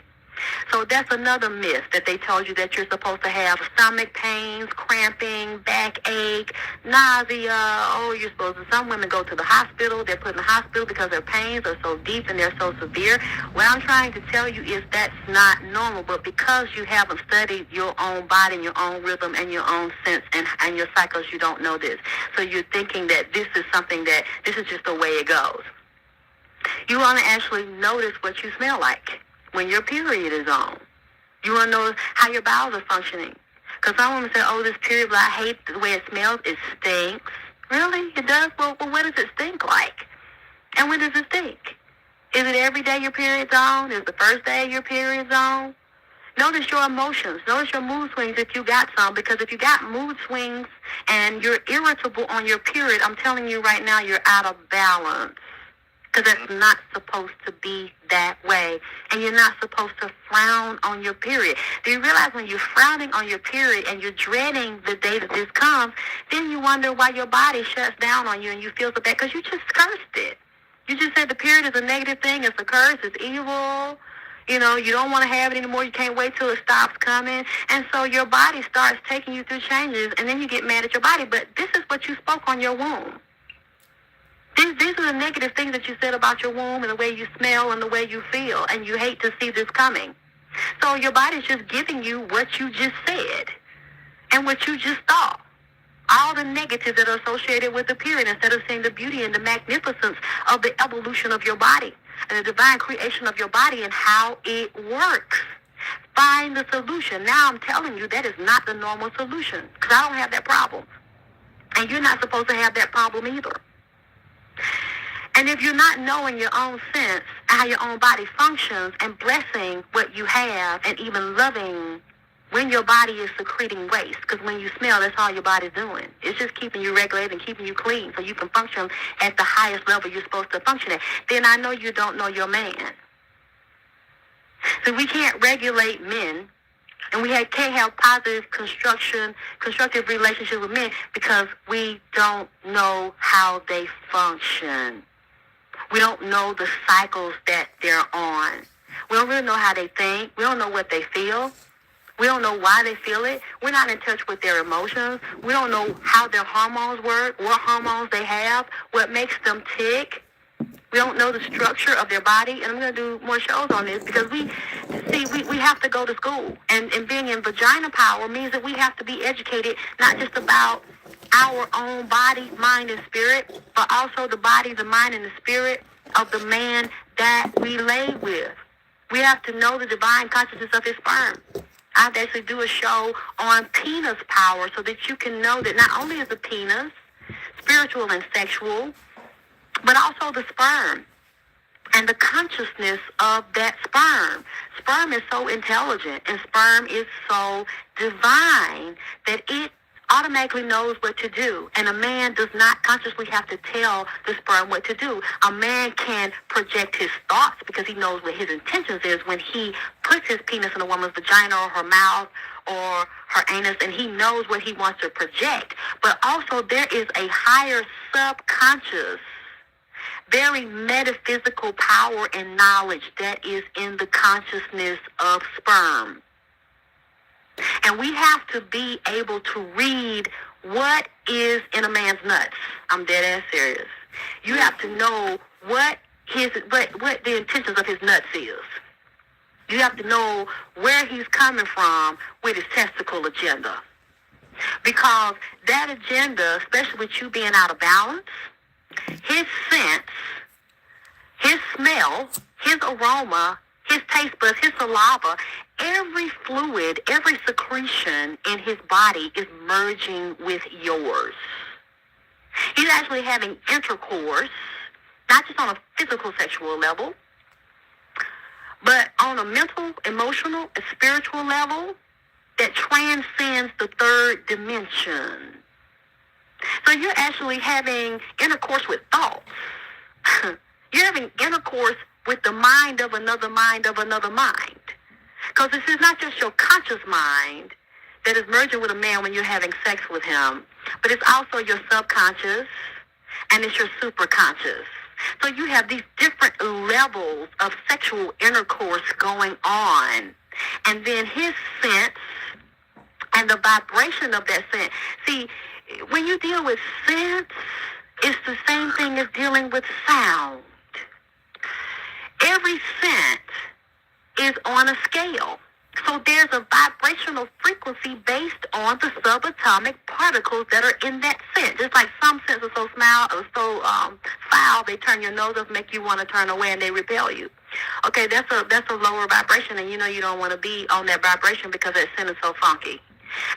So that's another myth that they told you that you're supposed to have stomach pains, cramping, backache, nausea. Oh, you're supposed to. Some women go to the hospital. They're put in the hospital because their pains are so deep and they're so severe. What I'm trying to tell you is that's not normal. But because you haven't studied your own body and your own rhythm and your own sense and your cycles, you don't know this. So you're thinking that this is something that this is just the way it goes. You want to actually notice what you smell like when your period is on. You want to know how your bowels are functioning. Because some women say, oh, this period, but I hate the way it smells. It stinks. Really? It does? Well, what does it stink like? And when does it stink? Is it every day your period's on? Is the first day your period's on? Notice your emotions. Notice your mood swings if you got some. Because if you got mood swings and you're irritable on your period, I'm telling you right now, you're out of balance. Because it's not supposed to be that way. And you're not supposed to frown on your period. Do you realize when you're frowning on your period and you're dreading the day that this comes, then you wonder why your body shuts down on you and you feel so bad because you just cursed it. You just said the period is a negative thing. It's a curse. It's evil. You know, you don't want to have it anymore. You can't wait till it stops coming. And so your body starts taking you through changes, and then you get mad at your body. But this is what you spoke on your womb. These are the negative things that you said about your womb and the way you smell and the way you feel, and you hate to see this coming. So your body's just giving you what you just said and what you just thought. All the negatives that are associated with the period instead of seeing the beauty and the magnificence of the evolution of your body and the divine creation of your body and how it works. Find the solution. Now I'm telling you that is not the normal solution because I don't have that problem. And you're not supposed to have that problem either. And if you're not knowing your own sense, how your own body functions and blessing what you have and even loving when your body is secreting waste, because when you smell, that's all your body's doing. It's just keeping you regulated and keeping you clean so you can function at the highest level you're supposed to function at. Then I know you don't know your man. So we can't regulate men, and we can't have positive constructive relationships with men because we don't know how they function. We don't know the cycles that they're on. We don't really know how they think. We don't know what they feel. We don't know why they feel it. We're not in touch with their emotions. We don't know how their hormones work, what hormones they have, what makes them tick. We don't know the structure of their body. And I'm going to do more shows on this because we have to go to school. And being in vagina power means that we have to be educated not just about our own body, mind, and spirit, but also the body, the mind, and the spirit of the man that we lay with. We have to know the divine consciousness of his sperm. I have to actually do a show on penis power so that you can know that not only is the penis spiritual and sexual, but also the sperm and the consciousness of that sperm. Sperm is so intelligent and sperm is so divine that it automatically knows what to do. And a man does not consciously have to tell the sperm what to do. A man can project his thoughts because he knows what his intentions is when he puts his penis in a woman's vagina or her mouth or her anus, and he knows what he wants to project. But also there is a higher subconscious, very metaphysical power and knowledge that is in the consciousness of sperm. And we have to be able to read what is in a man's nuts. I'm dead ass serious. You have to know what the intentions of his nuts is. You have to know where he's coming from with his testicle agenda. Because that agenda, especially with you being out of balance, his sense, his smell, his aroma, his taste buds, his saliva, every fluid, every secretion in his body is merging with yours. He's actually having intercourse, not just on a physical sexual level, but on a mental, emotional, and spiritual level that transcends the third dimension. So you're actually having intercourse with thoughts. You're having intercourse with the mind of another mind of another mind. Because this is not just your conscious mind that is merging with a man when you're having sex with him, but it's also your subconscious and it's your superconscious. So you have these different levels of sexual intercourse going on. And then his sense and the vibration of that sense. See, when you deal with sense, it's the same thing as dealing with sound. Every sense is on a scale. So there's a vibrational frequency based on the subatomic particles that are in that scent. Just like some scents are so foul, they turn your nose up, make you want to turn away, and they repel you. Okay, that's a lower vibration, and you know you don't want to be on that vibration because that scent is so funky.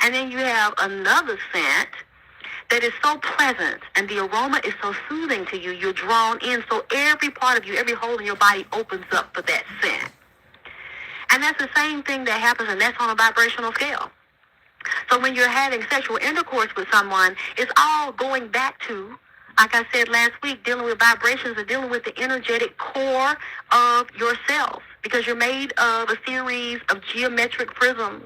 And then you have another scent that is so pleasant, and the aroma is so soothing to you. You're drawn in, so every part of you, every hole in your body opens up for that scent. And that's the same thing that happens, and that's on a vibrational scale. So when you're having sexual intercourse with someone, it's all going back to, like I said last week, dealing with vibrations and dealing with the energetic core of yourself, because you're made of a series of geometric prisms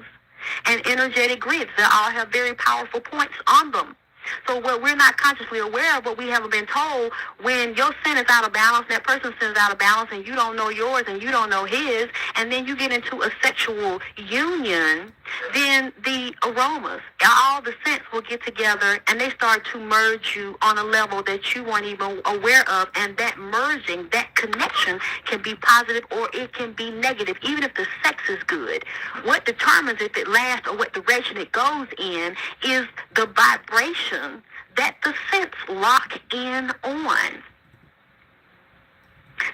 and energetic grids that all have very powerful points on them. So what we're not consciously aware of, what we haven't been told, when your scent is out of balance, that person's scent is out of balance, and you don't know yours and you don't know his, and then you get into a sexual union, then the aromas, all the scents will get together and they start to merge you on a level that you weren't even aware of, and that merging, that connection can be positive or it can be negative, even if the sex is good. What determines if it lasts or what direction it goes in is the vibration that the scents lock in on.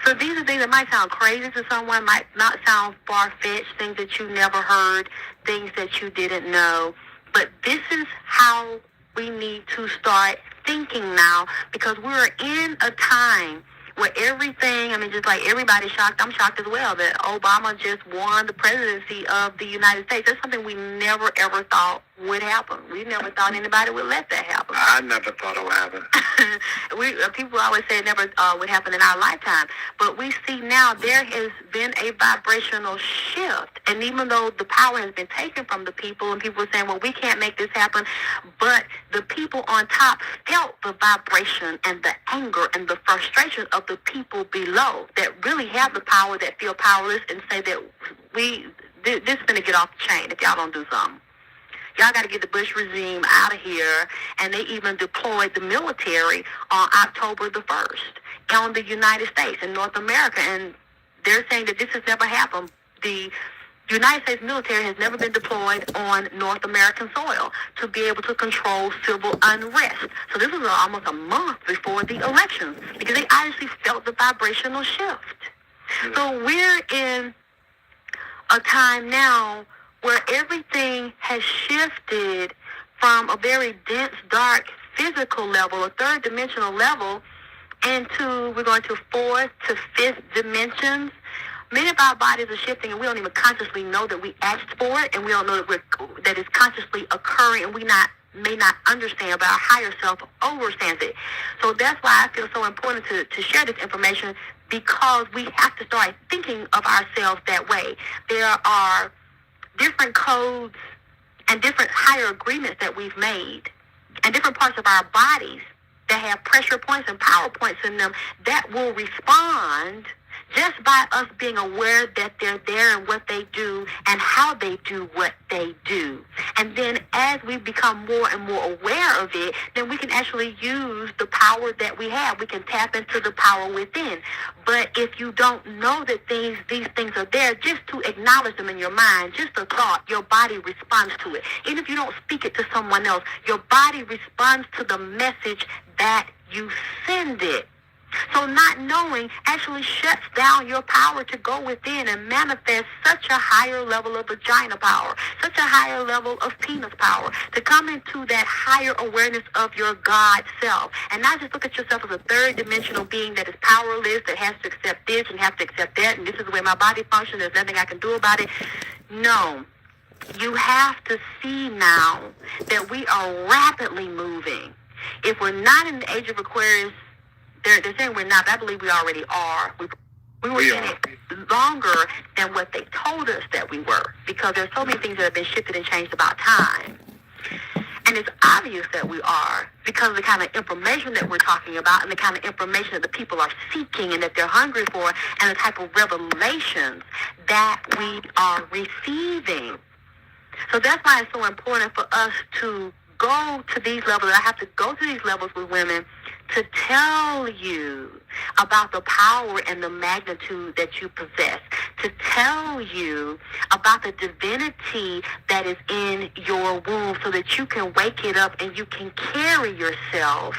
So these are things that might sound crazy to someone, might not sound far-fetched, things that you never heard, things that you didn't know. But this is how we need to start thinking now, because we're in a time where everything, just like everybody's shocked, I'm shocked as well that Obama just won the presidency of the United States. That's something we never, ever thought would happen. We never thought anybody would let that happen. I never thought it would happen. People always say it never would happen in our lifetime. But we see now there has been a vibrational shift. And even though the power has been taken from the people, and people are saying, well, we can't make this happen, but the people on top felt the vibration and the anger and the frustration of the people below that really have the power, that feel powerless, and say that this is going to get off the chain if y'all don't do something. Y'all got to get the Bush regime out of here. And they even deployed the military on October the 1st on the United States and North America. And they're saying that this has never happened. The United States military has never been deployed on North American soil to be able to control civil unrest. So this was almost a month before the elections, because they obviously felt the vibrational shift. So we're in a time now where everything has shifted from a very dense, dark, physical level, a third dimensional level, into, we're going to fourth to fifth dimensions. Many of our bodies are shifting, and we don't even consciously know that we asked for it, and we don't know that it's consciously occurring, and we may not understand, but our higher self understands it. So that's why I feel so important to share this information, because we have to start thinking of ourselves that way. There are different codes and different higher agreements that we've made, and different parts of our bodies that have pressure points and power points in them that will respond just by us being aware that they're there and what they do and how they do what they do. And then as we become more and more aware of it, then we can actually use the power that we have. We can tap into the power within. But if you don't know that these things are there, just to acknowledge them in your mind, just a thought, your body responds to it. Even if you don't speak it to someone else, your body responds to the message that you send it. So not knowing actually shuts down your power to go within and manifest such a higher level of vagina power, such a higher level of penis power, to come into that higher awareness of your God self, and not just look at yourself as a third dimensional being that is powerless, that has to accept this and has to accept that, and this is the way my body functions, there's nothing I can do about it. No. You have to see now that we are rapidly moving. If we're not in the age of Aquarius, they're saying we're not, but I believe we already are. We were in it longer than what they told us that we were, because there's so many things that have been shifted and changed about time. And it's obvious that we are, because of the kind of information that we're talking about and the kind of information that the people are seeking and that they're hungry for, and the type of revelations that we are receiving. So that's why it's so important for us to go to these levels. I have to go to these levels with women to tell you about the power and the magnitude that you possess, to tell you about the divinity that is in your womb, so that you can wake it up and you can carry yourself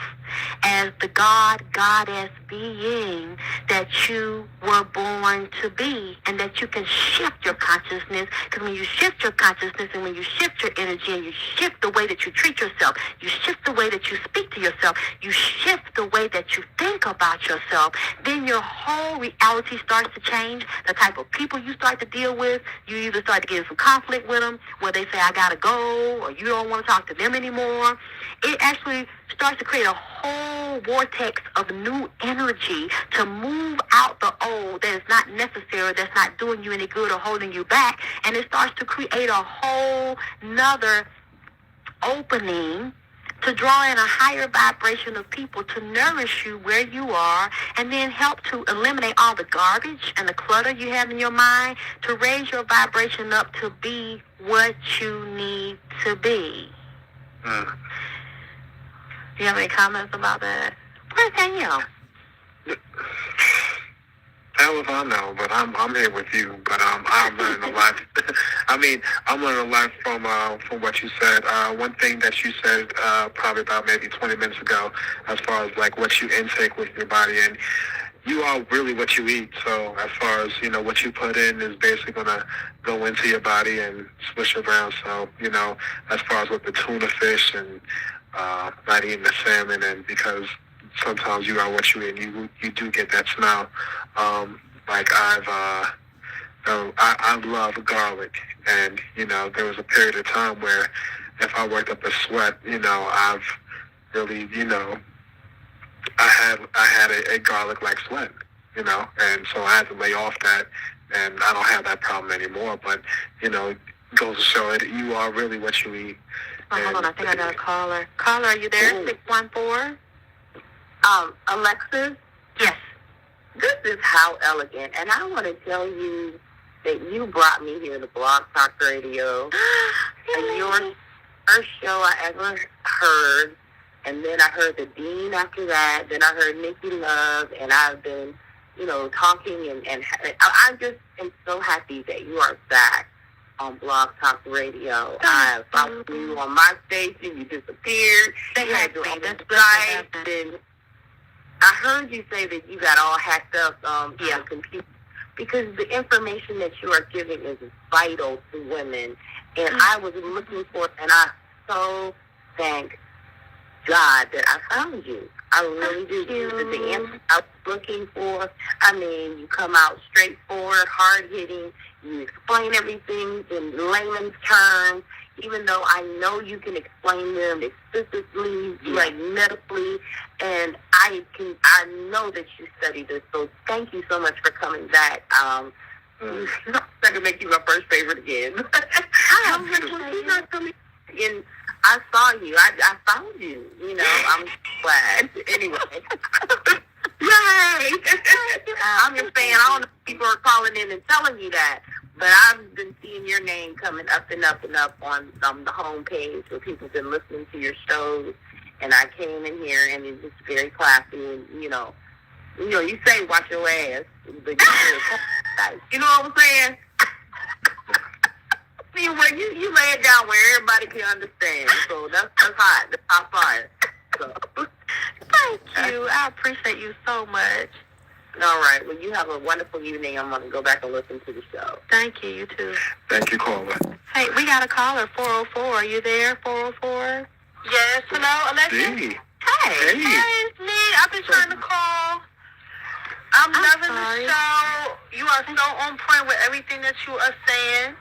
as the goddess being that you were born to be, and that you can shift your consciousness. Because when you shift your consciousness and when you shift your energy and you shift the way that you treat yourself, you shift the way that you speak to yourself, you shift the way that you think about yourself, then your whole reality starts to change. The type of people you start to deal with, you either start to get in some conflict with them where they say, I gotta go, or you don't want to talk to them anymore. It actually starts to create a whole vortex of new energy to move out the old that is not necessary, that's not doing you any good or holding you back. And it starts to create a whole nother opening to draw in a higher vibration of people to nourish you where you are, and then help to eliminate all the garbage and the clutter you have in your mind to raise your vibration up to be what you need to be. Do you have any comments about that? Where's Danielle? Hell if I know, but I'm here with you. But I'm learning a lot. I'm learning a lot from what you said. One thing that you said probably about maybe 20 minutes ago, as far as like what you intake with your body, and you are really what you eat. So as far as what you put in is basically gonna go into your body and swish around. So as far as with the tuna fish and not eating the salmon, and because sometimes you are what you eat, and you do get that smell. Like I love garlic, and there was a period of time where if I worked up a sweat, I've really, I had a garlic like sweat, and so I had to lay off that, and I don't have that problem anymore. But it goes to show it, you are really what you eat. Oh, hold on, I think I got a caller. Caller, are you there? 614. Alexis? Yes. This is How Elegant, and I want to tell you that you brought me here to Blog Talk Radio. And your first show I ever heard, and then I heard the Dean after that, then I heard Nikki Love, and I've been, talking, and I just am so happy that you are back on Blog Talk Radio. I followed you on my station, you disappeared, you had your own website, and I heard you say that you got all hacked up on the computer, because the information that you are giving is vital to women. And I was looking for it, and I so thank God that I found you. I really do. This is the answer I was looking for. I mean, you come out straightforward, hard-hitting. You explain everything in layman's terms, even though I know you can explain them explicitly, like medically, and I know that you studied this. So thank you so much for coming back. It's not going to make you my first favorite again. I was like, well, she's not coming. And I saw you. I found you. I'm glad. Anyway. Yay! I'm just saying, I don't know if people are calling in and telling you that, but I've been seeing your name coming up and up and up on the homepage where people have been listening to your shows, and I came in here, and it's just very classy, and, you say watch your ass, but you know what I'm saying? You lay it down where everybody can understand, so that's hot. That's hot fire. So. Thank you. I appreciate you so much. All right. Well, you have a wonderful evening. I'm going to go back and listen to the show. Thank you. You too. Thank you, caller. Hey, we got a caller, 404. Are you there, 404? Yes. Hello, Alexis? Hey. Hey, it's me. I've been trying to call. I'm loving the show. You are so on point with everything that you are saying.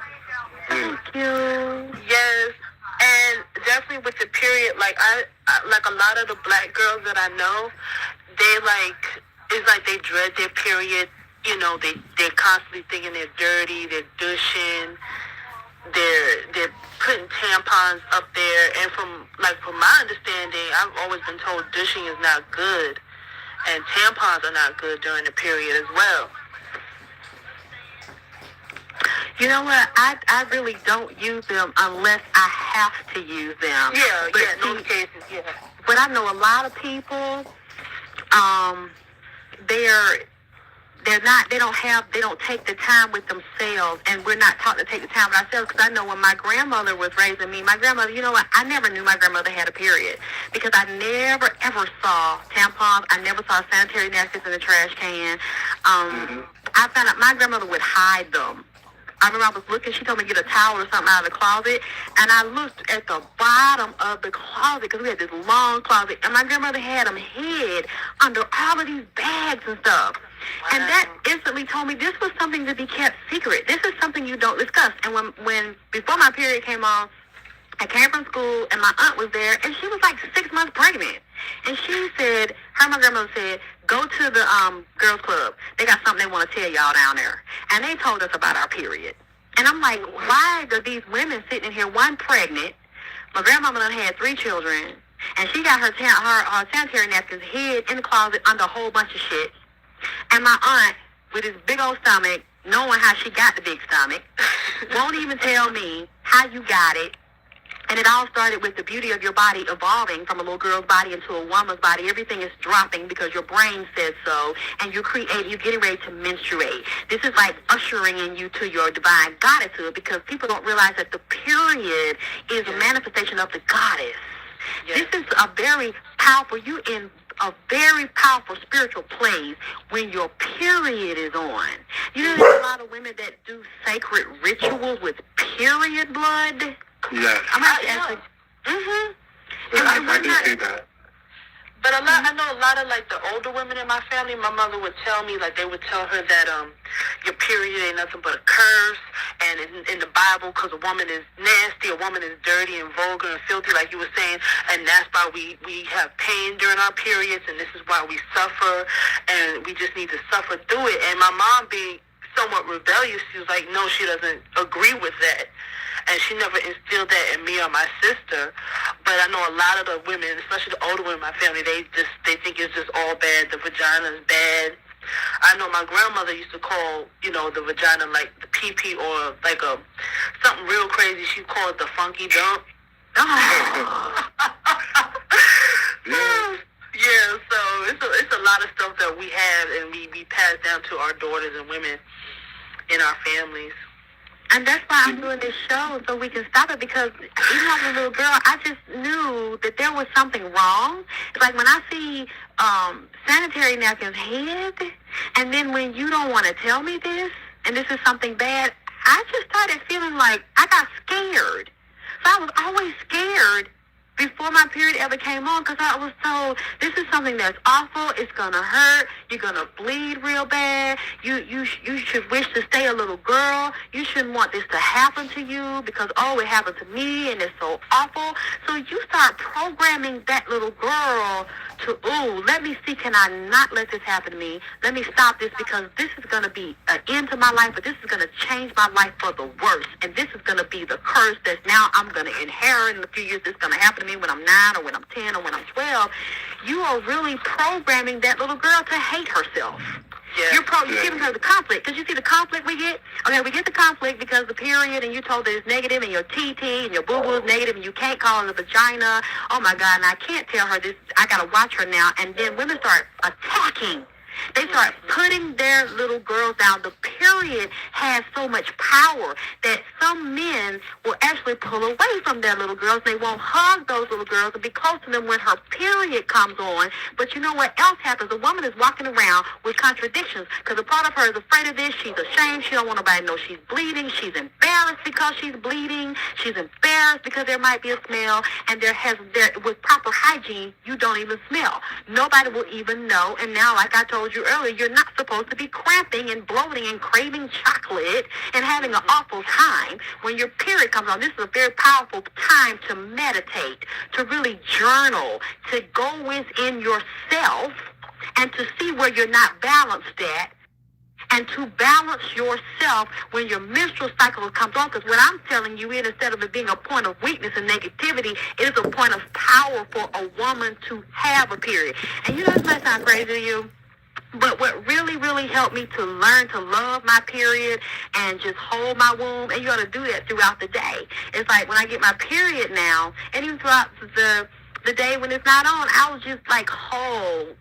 Thank you. Yes. And definitely with the period, like I like a lot of the black girls that I know, it's like they dread their period. They're constantly thinking they're dirty, they're douching, they're putting tampons up there. And from my understanding, I've always been told douching is not good, and tampons are not good during the period as well. You know what? I really don't use them unless I have to use them. In those cases, yeah. But I know a lot of people, they don't take the time with themselves, and we're not taught to take the time with ourselves. Because I know when my grandmother was raising me, my grandmother, you know what, I never knew my grandmother had a period, because I never ever saw tampons. I never saw sanitary napkins in the trash can. I found out my grandmother would hide them. I remember I was looking, she told me to get a towel or something out of the closet, and I looked at the bottom of the closet, because we had this long closet, and my grandmother had them hid under all of these bags and stuff. Wow. And that instantly told me this was something to be kept secret. This is something you don't discuss. And when before my period came on, I came from school, and my aunt was there, and she was like 6 months pregnant. And she said, my grandmother said, go to the girls' club. They got something they want to tell y'all down there. And they told us about our period. And I'm like, why are these women sitting in here, one pregnant? My grandmama done had 3 children, and she got her sanitary napkins hid in the closet under a whole bunch of shit. And my aunt, with this big old stomach, knowing how she got the big stomach, won't even tell me how you got it. And it all started with the beauty of your body evolving from a little girl's body into a woman's body. Everything is dropping because your brain says so, and you're getting ready to menstruate. This is like ushering in you to your divine goddesshood, because people don't realize that the period is a manifestation of the goddess. Yes. This is a very powerful, you in a very powerful spiritual place when your period is on. You know, there's a lot of women that do sacred rituals with period blood. Yes. I'm actually. I can see that. But I know a lot of like the older women in my family. My mother would tell me, like, they would tell her that your period ain't nothing but a curse, and in the Bible, because a woman is nasty, a woman is dirty and vulgar and filthy, like you were saying, and that's why we have pain during our periods, and this is why we suffer, and we just need to suffer through it. And my mom, being somewhat rebellious, she was like, no, she doesn't agree with that. And she never instilled that in me or my sister. But I know a lot of the women, especially the older women in my family, they think it's just all bad. The vagina is bad. I know my grandmother used to call, the vagina like the pee-pee, or like something real crazy. She called it the funky dump. Yeah, so it's a lot of stuff that we have, and we pass down to our daughters and women in our families. And that's why I'm doing this show, so we can stop it, because even as a little girl, I just knew that there was something wrong. It's like when I see sanitary napkins hid, and then when you don't want to tell me this, and this is something bad, I just started feeling like I got scared. So I was always scared before my period ever came on, because I was told, this is something that's awful, it's going to hurt, you're going to bleed real bad, you should wish to stay a little girl, you shouldn't want this to happen to you, because, it happened to me, and it's so awful. So you start programming that little girl to, let me see, can I not let this happen to me? Let me stop this, because this is going to be an end to my life, but this is going to change my life for the worse, and this is going to be the curse that now I'm going to inherit in a few years. It's going to happen to me when I'm 9 or when I'm 10 or when I'm 12. You are really programming that little girl to hate herself. Yeah. You're giving her the conflict, because you see the conflict we get? Okay, we get the conflict because the period, and you told that it's negative, and your TT and your boo-boo is negative, and you can't call it a vagina. Oh my God, and I can't tell her this. I got to watch her now. And then women start attacking. They start putting their little girls down. The period has so much power that some men will actually pull away from their little girls. They won't hug those little girls and be close to them when her period comes on. But you know what else happens? A woman is walking around with contradictions, because a part of her is afraid of this. She's ashamed. She don't want nobody to know she's bleeding. She's embarrassed because she's bleeding. She's embarrassed because there might be a smell. And with proper hygiene, you don't even smell. Nobody will even know. And now, like I told you earlier, you're not supposed to be cramping and bloating and craving chocolate and having an awful time when your period comes on. This is a very powerful time to meditate, to really journal, to go within yourself and to see where you're not balanced at, and to balance yourself when your menstrual cycle comes on. Because what I'm telling you is, instead of it being a point of weakness and negativity, it is a point of power for a woman to have a period. And this might sound crazy to you, but what really, really helped me to learn to love my period and just hold my womb, and you ought to do that throughout the day. It's like when I get my period now, and even throughout the day when it's not on, I will just like hold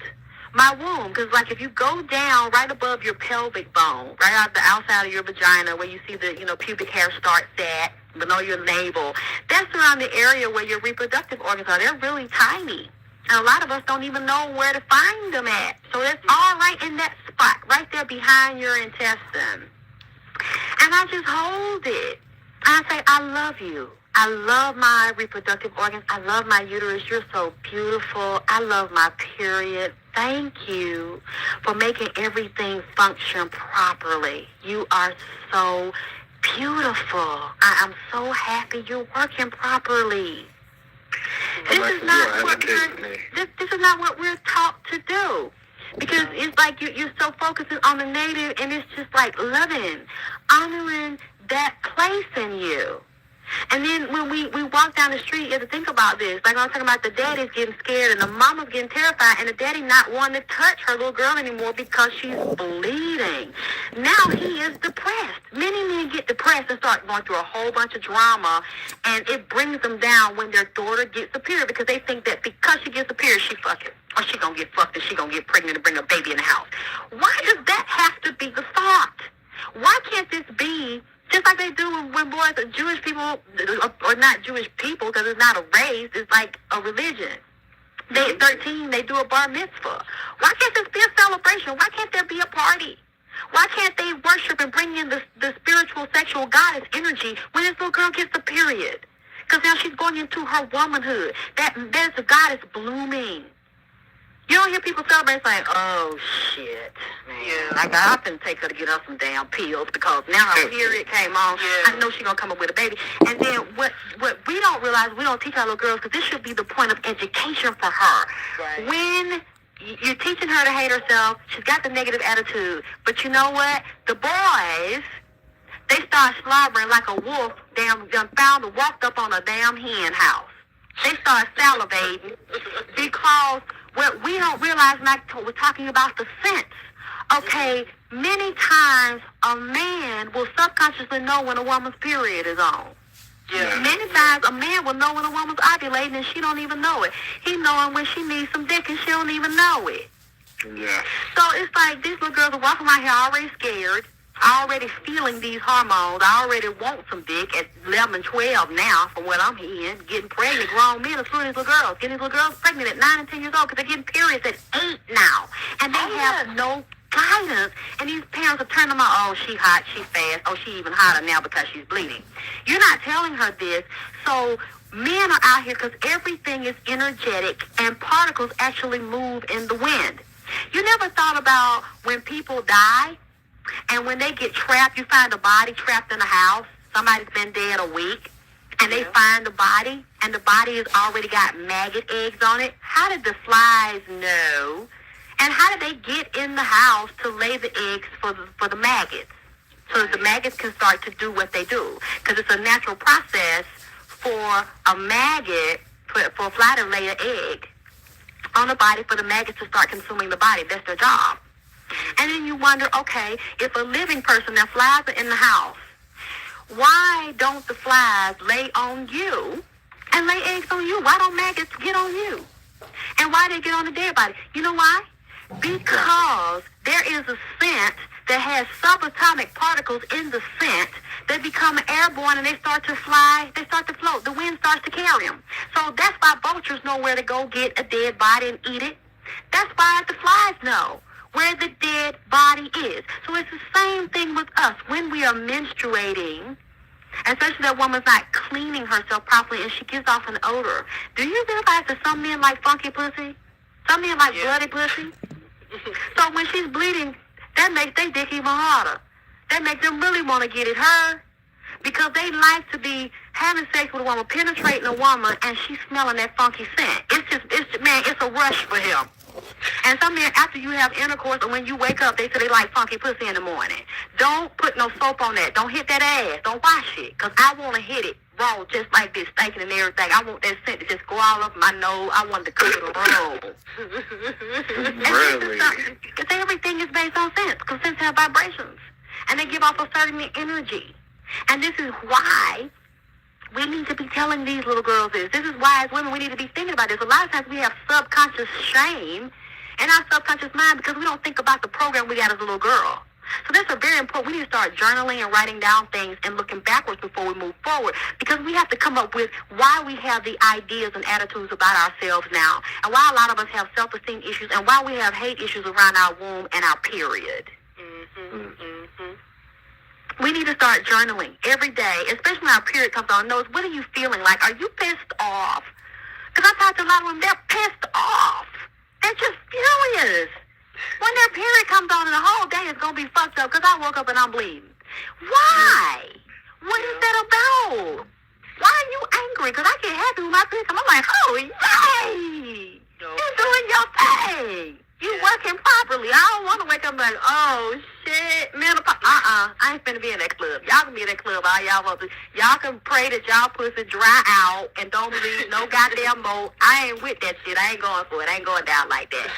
my womb. Because, like, if you go down right above your pelvic bone, right out the outside of your vagina where you see the, pubic hair starts at, below your navel, that's around the area where your reproductive organs are. They're really tiny. And a lot of us don't even know where to find them at. So it's all right in that spot, right there behind your intestine. And I just hold it. And I say, I love you. I love my reproductive organs. I love my uterus. You're so beautiful. I love my period. Thank you for making everything function properly. You are so beautiful. I'm so happy you're working properly. This is not what we're taught to do. Because it's like you're so focusing on the negative, and it's just like loving, honoring that place in you. And then when we walk down the street, you have to think about this. Like I was talking about, the daddy's getting scared and the mama's getting terrified, and the daddy not wanting to touch her little girl anymore because she's bleeding. Now he is depressed. Many men get depressed and start going through a whole bunch of drama, and it brings them down when their daughter gets a period, because they think that because she gets a period, she fucking, or she gonna get fucked and she gonna get pregnant and bring a baby in the house. Why does that have to be the thought? Why can't this be just like they do when boys, Jewish people, or not Jewish people, because it's not a race, it's like a religion. They 13, they do a bar mitzvah. Why can't this be a celebration? Why can't there be a party? Why can't they worship and bring in the spiritual, sexual goddess energy when this little girl gets the period? Because now she's going into her womanhood. There's a goddess blooming. You don't hear people celebrate like, oh, shit, man. Yeah. Like, I can take her to get her some damn pills because now her period came on. Yeah. I know she's going to come up with a baby. And then what we don't realize, we don't teach our little girls, because this should be the point of education for her. Right. When you're teaching her to hate herself, she's got the negative attitude. But you know what? The boys, they start slobbering like a wolf, walked up on a damn hen house. They start salivating because what we don't realize, like we're talking about the sense. Okay, many times a man will subconsciously know when a woman's period is on. Yeah. Many times a man will know when a woman's ovulating and she don't even know it. He knowing when she needs some dick and she don't even know it. Yeah. So it's like these little girls are walking around here already scared, already feeling these hormones. I already want some dick at 11, 12 now, from what I'm hearing. Getting pregnant, grown men are screwing these little girls. Getting these little girls pregnant at 9 and 10 years old because they're getting periods at 8 now. And they have no guidance. And these parents are turning them out, oh, she hot, she fast, oh, she even hotter now because she's bleeding. You're not telling her this. So men are out here because everything is energetic and particles actually move in the wind. You never thought about when people die, and when they get trapped, you find a body trapped in a house. Somebody's been dead a week, and they find the body, and the body has already got maggot eggs on it. How did the flies know? And how did they get in the house to lay the eggs for the maggots? So that the maggots can start to do what they do. Because it's a natural process for a maggot, for a fly to lay an egg on the body, for the maggots to start consuming the body. That's their job. And then you wonder, okay, if a living person, now flies are in the house, why don't the flies lay on you and lay eggs on you? Why don't maggots get on you? And why they get on the dead body? You know why? Because there is a scent that has subatomic particles in the scent that become airborne, and they start to fly, they start to float. The wind starts to carry them. So that's why vultures know where to go get a dead body and eat it. That's why the flies know where the dead body is. So it's the same thing with us. When we are menstruating, especially that woman's not cleaning herself properly and she gives off an odor. Do you realize that some men like funky pussy? Some men like bloody pussy? So when she's bleeding, that makes their dick even harder. That makes them really want to get at her, because they like to be having sex with a woman, penetrating a woman, and she's smelling that funky scent. It's a rush for him. And some men, after you have intercourse or when you wake up, they say they like funky pussy in the morning. Don't put no soap on that. Don't hit that ass. Don't wash it. Because I want to hit it raw just like this, stinking and everything. I want that scent to just go all up my nose. I want to cook it raw. Really? Because everything is based on scents. Because scents have vibrations. And they give off a certain energy. And this is why we need to be telling these little girls this. This is why, as women, we need to be thinking about this. A lot of times we have subconscious shame in our subconscious mind because we don't think about the program we got as a little girl. So that's a very important. We need to start journaling and writing down things and looking backwards before we move forward, because we have to come up with why we have the ideas and attitudes about ourselves now, and why a lot of us have self-esteem issues, and why we have hate issues around our womb and our period. We need to start journaling every day, especially when our period comes on. Knows, what are you feeling like? Are you pissed off? Because I talk to a lot of women, they're pissed off. They're just furious. When their period comes on, and the whole day is going to be fucked up because I woke up and I'm bleeding. Why? What is that about? Why are you angry? Because I get happy when my period comes. I'm like, oh, yay! You're doing your thing. You working properly. I don't want to wake up like, oh, shit, menopause. I ain't finna be in that club. Y'all can be in that club all y'all want to. Y'all can pray that y'all pussy dry out and don't leave no goddamn more. I ain't with that shit. I ain't going for it. I ain't going down like that.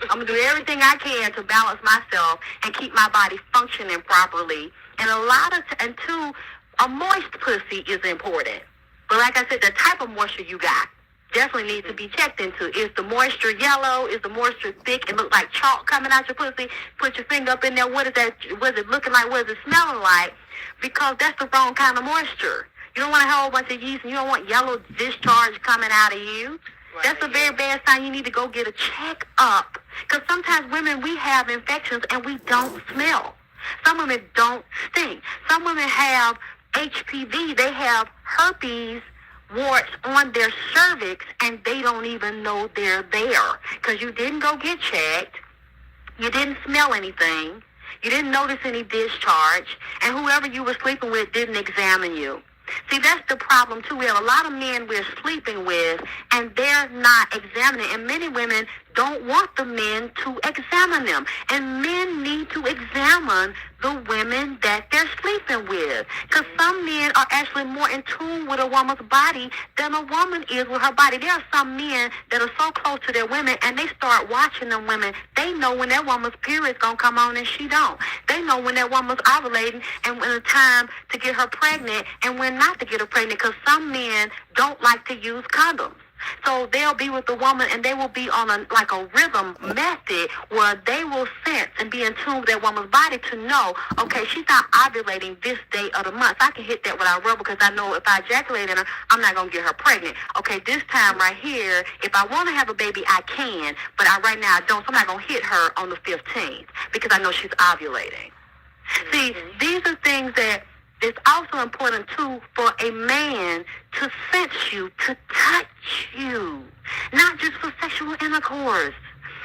I'm going to do everything I can to balance myself and keep my body functioning properly. And two, a moist pussy is important. But like I said, the type of moisture you got definitely needs to be checked into. Is the moisture yellow? Is the moisture thick and look like chalk coming out your pussy? Put your finger up in there. What is that? What is it looking like? What is it smelling like? Because that's the wrong kind of moisture. You don't want a whole bunch of yeast, and you don't want yellow discharge coming out of you. Right. That's a very bad sign. You need to go get a check up. Because sometimes women, we have infections and we don't smell. Some women don't stink. Some women have HPV. They have herpes warts on their cervix, and they don't even know they're there because you didn't go get checked, you didn't smell anything, you didn't notice any discharge, and whoever you were sleeping with didn't examine you. See, that's the problem too. We have a lot of men we're sleeping with, and they're not examining, and many women don't want the men to examine them, and men need to examine the women that they're sleeping with, because some men are actually more in tune with a woman's body than a woman is with her body. There are some men that are so close to their women, and they start watching them women. They know when that woman's period's gonna come on and she don't. They know when that woman's ovulating and when it's time to get her pregnant and when not to get her pregnant, because some men don't like to use condoms. So they'll be with the woman, and they will be on a rhythm method where they will sense and be in tune with that woman's body to know, okay, she's not ovulating this day of the month. So I can hit that with our rubber because I know if I ejaculate in her, I'm not going to get her pregnant. Okay, this time right here, if I want to have a baby, I can, but right now I don't, so I'm not going to hit her on the 15th because I know she's ovulating. See, these are things that it's also important, too, for a man to sense you, to touch you, not just for sexual intercourse.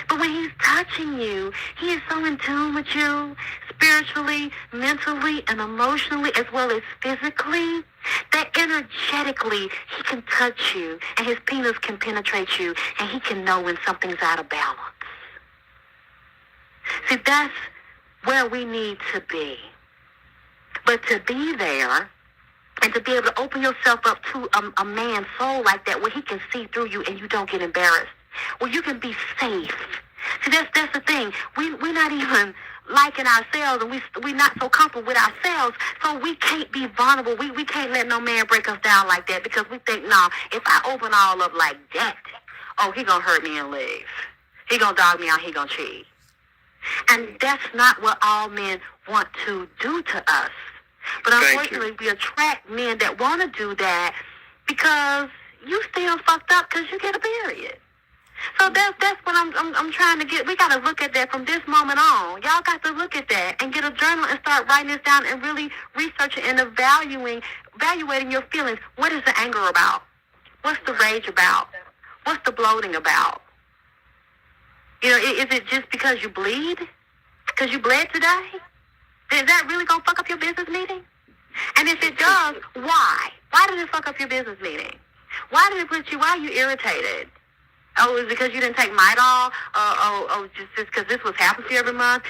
But when he's touching you, he is so in tune with you, spiritually, mentally, and emotionally, as well as physically, that energetically he can touch you, and his penis can penetrate you, and he can know when something's out of balance. See, that's where we need to be. But to be there and to be able to open yourself up to a man's soul like that, where he can see through you and you don't get embarrassed, where you can be safe. See, that's the thing. We're not even liking ourselves, and we're not so comfortable with ourselves, so we can't be vulnerable. We can't let no man break us down like that, because we think, no, if I open all up like that, oh, he gonna hurt me and leave. He gonna dog me out. He gonna cheat. And that's not what all men want to do to us. But unfortunately, we attract men that want to do that because you still fucked up because you get a period. So that's what I'm trying to get. We got to look at that from this moment on. Y'all got to look at that and get a journal and start writing this down and really researching and evaluating your feelings. What is the anger about? What's the rage about? What's the bloating about? You know, is it just because you bleed? Because you bled today? Is that really going to fuck up your business meeting? And if it does, why? Why did it fuck up your business meeting? Why are you irritated? Oh, is it because you didn't take Midol? Just because this was happening to you every month?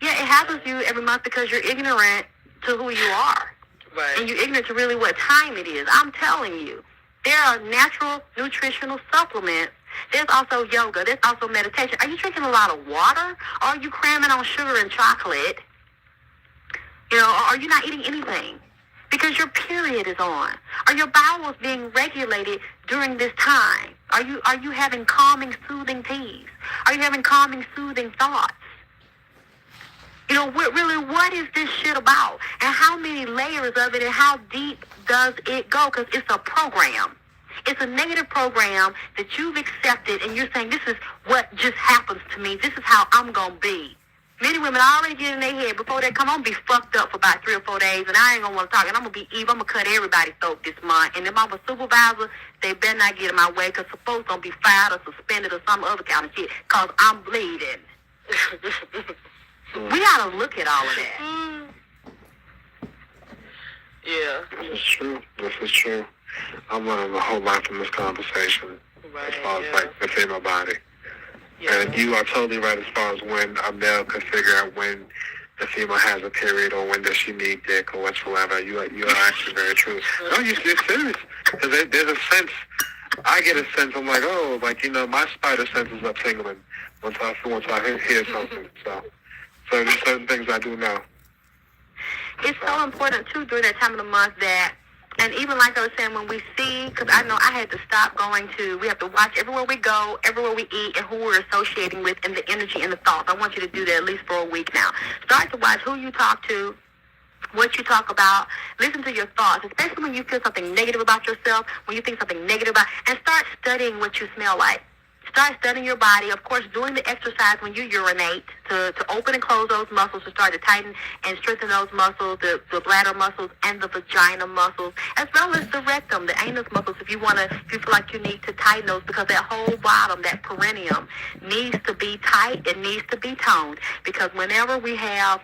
Yeah, it happens to you every month because you're ignorant to who you are. Right. And you're ignorant to really what time it is. I'm telling you, there are natural nutritional supplements. There's also yoga. There's also meditation. Are you drinking a lot of water? Or are you cramming on sugar and chocolate? You know, or are you not eating anything? because your period is on? Are your bowels being regulated during this time? Are you having calming, soothing teas? Are you having calming, soothing thoughts? You know, what is this shit about? And how many layers of it and how deep does it go? Because it's a program. It's a negative program that you've accepted, and you're saying, this is what just happens to me. This is how I'm going to be. Many women already get in their head before they come on, be fucked up for about 3 or 4 days, and I ain't going to want to talk, and I'm going to be evil. I'm going to cut everybody's throat this month. And if I'm a supervisor, they better not get in my way, because supposed going to be fired or suspended or some other kind of shit, because I'm bleeding. We got to look at all of that. Yeah. This is true. This is true. I'm learning a whole lot from this conversation as far as, like, the female body. Yeah. And you are totally right as far as when a male can figure out when the female has a period or when does she need dick or whatsoever. You are actually very true. No, you're serious. Because there's a sense, I get a sense, I'm like, oh, like, you know, my spider senses are tingling once I hear something. So there's certain things I do know. It's so important, too, during that time of the month that, and even like I was saying, when we see, because I know I had to stop going to, we have to watch everywhere we go, everywhere we eat, and who we're associating with, and the energy and the thoughts. I want you to do that at least for a week now. Start to watch who you talk to, what you talk about. Listen to your thoughts, especially when you feel something negative about yourself, when you think something negative about, and start studying what you smell like. Start studying your body. Of course, doing the exercise when you urinate to open and close those muscles, to start to tighten and strengthen those muscles, the bladder muscles and the vagina muscles, as well as the rectum, the anus muscles, if you feel like you need to tighten those, because that whole bottom, that perineum, needs to be tight. It needs to be toned, because whenever we have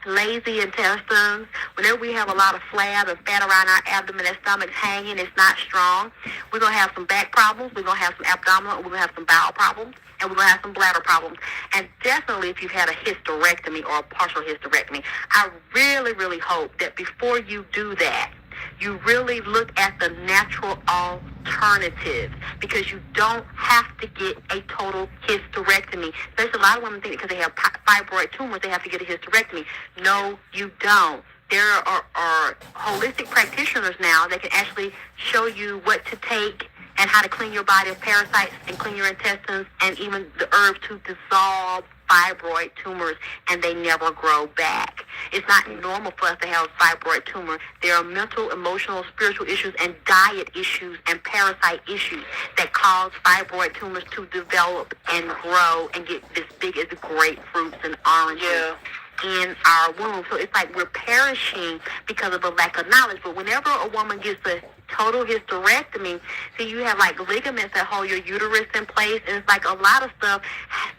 lazy intestines, whenever we have a lot of flab and fat around our abdomen, that stomach's hanging, it's not strong, we're going to have some back problems, we're going to have some abdominal, we're going to have some bowel problems, and we're going to have some bladder problems. And definitely if you've had a hysterectomy or a partial hysterectomy, I really, really hope that before you do that, you really look at the natural alternative, because you don't have to get a total hysterectomy. Especially a lot of women think because they have fibroid tumors, they have to get a hysterectomy. No, you don't. There are holistic practitioners now that can actually show you what to take and how to clean your body of parasites and clean your intestines, and even the herbs to dissolve fibroid tumors, and they never grow back. It's not normal for us to have a fibroid tumor. There are mental, emotional, spiritual issues and diet issues and parasite issues that cause fibroid tumors to develop and grow and get this big as grapefruits and oranges in our womb. So it's like we're perishing because of a lack of knowledge. But whenever a woman gets a total hysterectomy, see, you have like ligaments that hold your uterus in place, and it's like a lot of stuff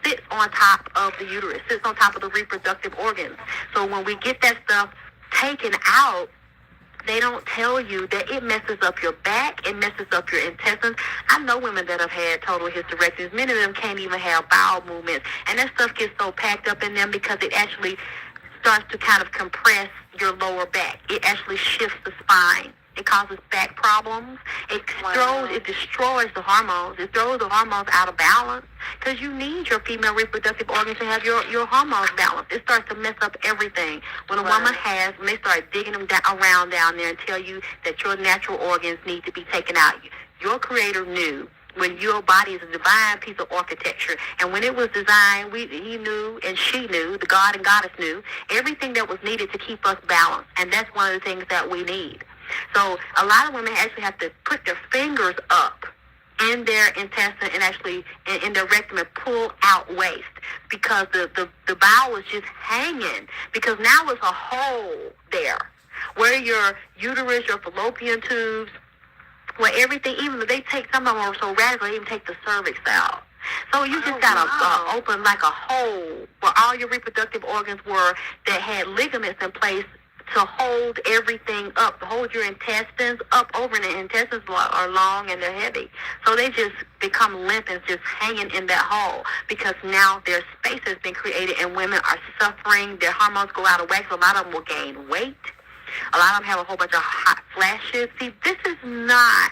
sits on top of the uterus, sits on top of the reproductive organs. So when we get that stuff taken out, they don't tell you that it messes up your back, it messes up your intestines. I know women that have had total hysterectomies. Many of them can't even have bowel movements, and that stuff gets so packed up in them because it actually starts to kind of compress your lower back. It actually shifts the spine. It causes back problems. It destroys the hormones. It throws the hormones out of balance, because you need your female reproductive organs to have your hormones balanced. It starts to mess up everything. When a woman when they start digging them around down there and tell you that your natural organs need to be taken out, your creator knew when your body is a divine piece of architecture, and when it was designed, he knew and she knew, the God and Goddess knew, everything that was needed to keep us balanced, and that's one of the things that we need. So a lot of women actually have to put their fingers up in their intestine and actually in their rectum and pull out waste, because the bowel is just hanging, because now it's a hole there where your uterus, your fallopian tubes, where everything, even if they take, some of them are so radical, they even take the cervix out. So you just got to open like a hole where all your reproductive organs were, that had ligaments in place to hold everything up, to hold your intestines up over, and the intestines are long and they're heavy. So they just become limp and just hanging in that hole, because now their space has been created and women are suffering. Their hormones go out of whack. So a lot of them will gain weight. A lot of them have a whole bunch of hot flashes. See, this is not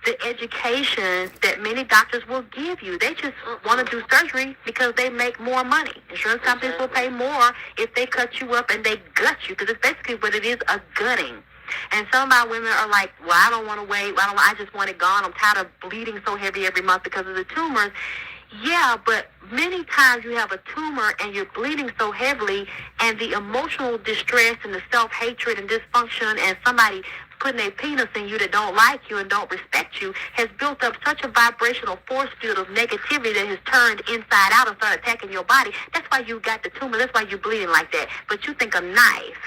the education that many doctors will give you. They just want to do surgery because they make more money. Insurance companies will pay more if they cut you up and they gut you, because it's basically what it is, a gutting. And some of our women are like, well, I don't want to wait. I just want it gone. I'm tired of bleeding so heavy every month because of the tumors. Yeah, but many times you have a tumor and you're bleeding so heavily, and the emotional distress and the self-hatred and dysfunction and somebody putting a penis in you that don't like you and don't respect you has built up such a vibrational force field of negativity that has turned inside out and started attacking your body. That's why you got the tumor. That's why you're bleeding like that. But you think a knife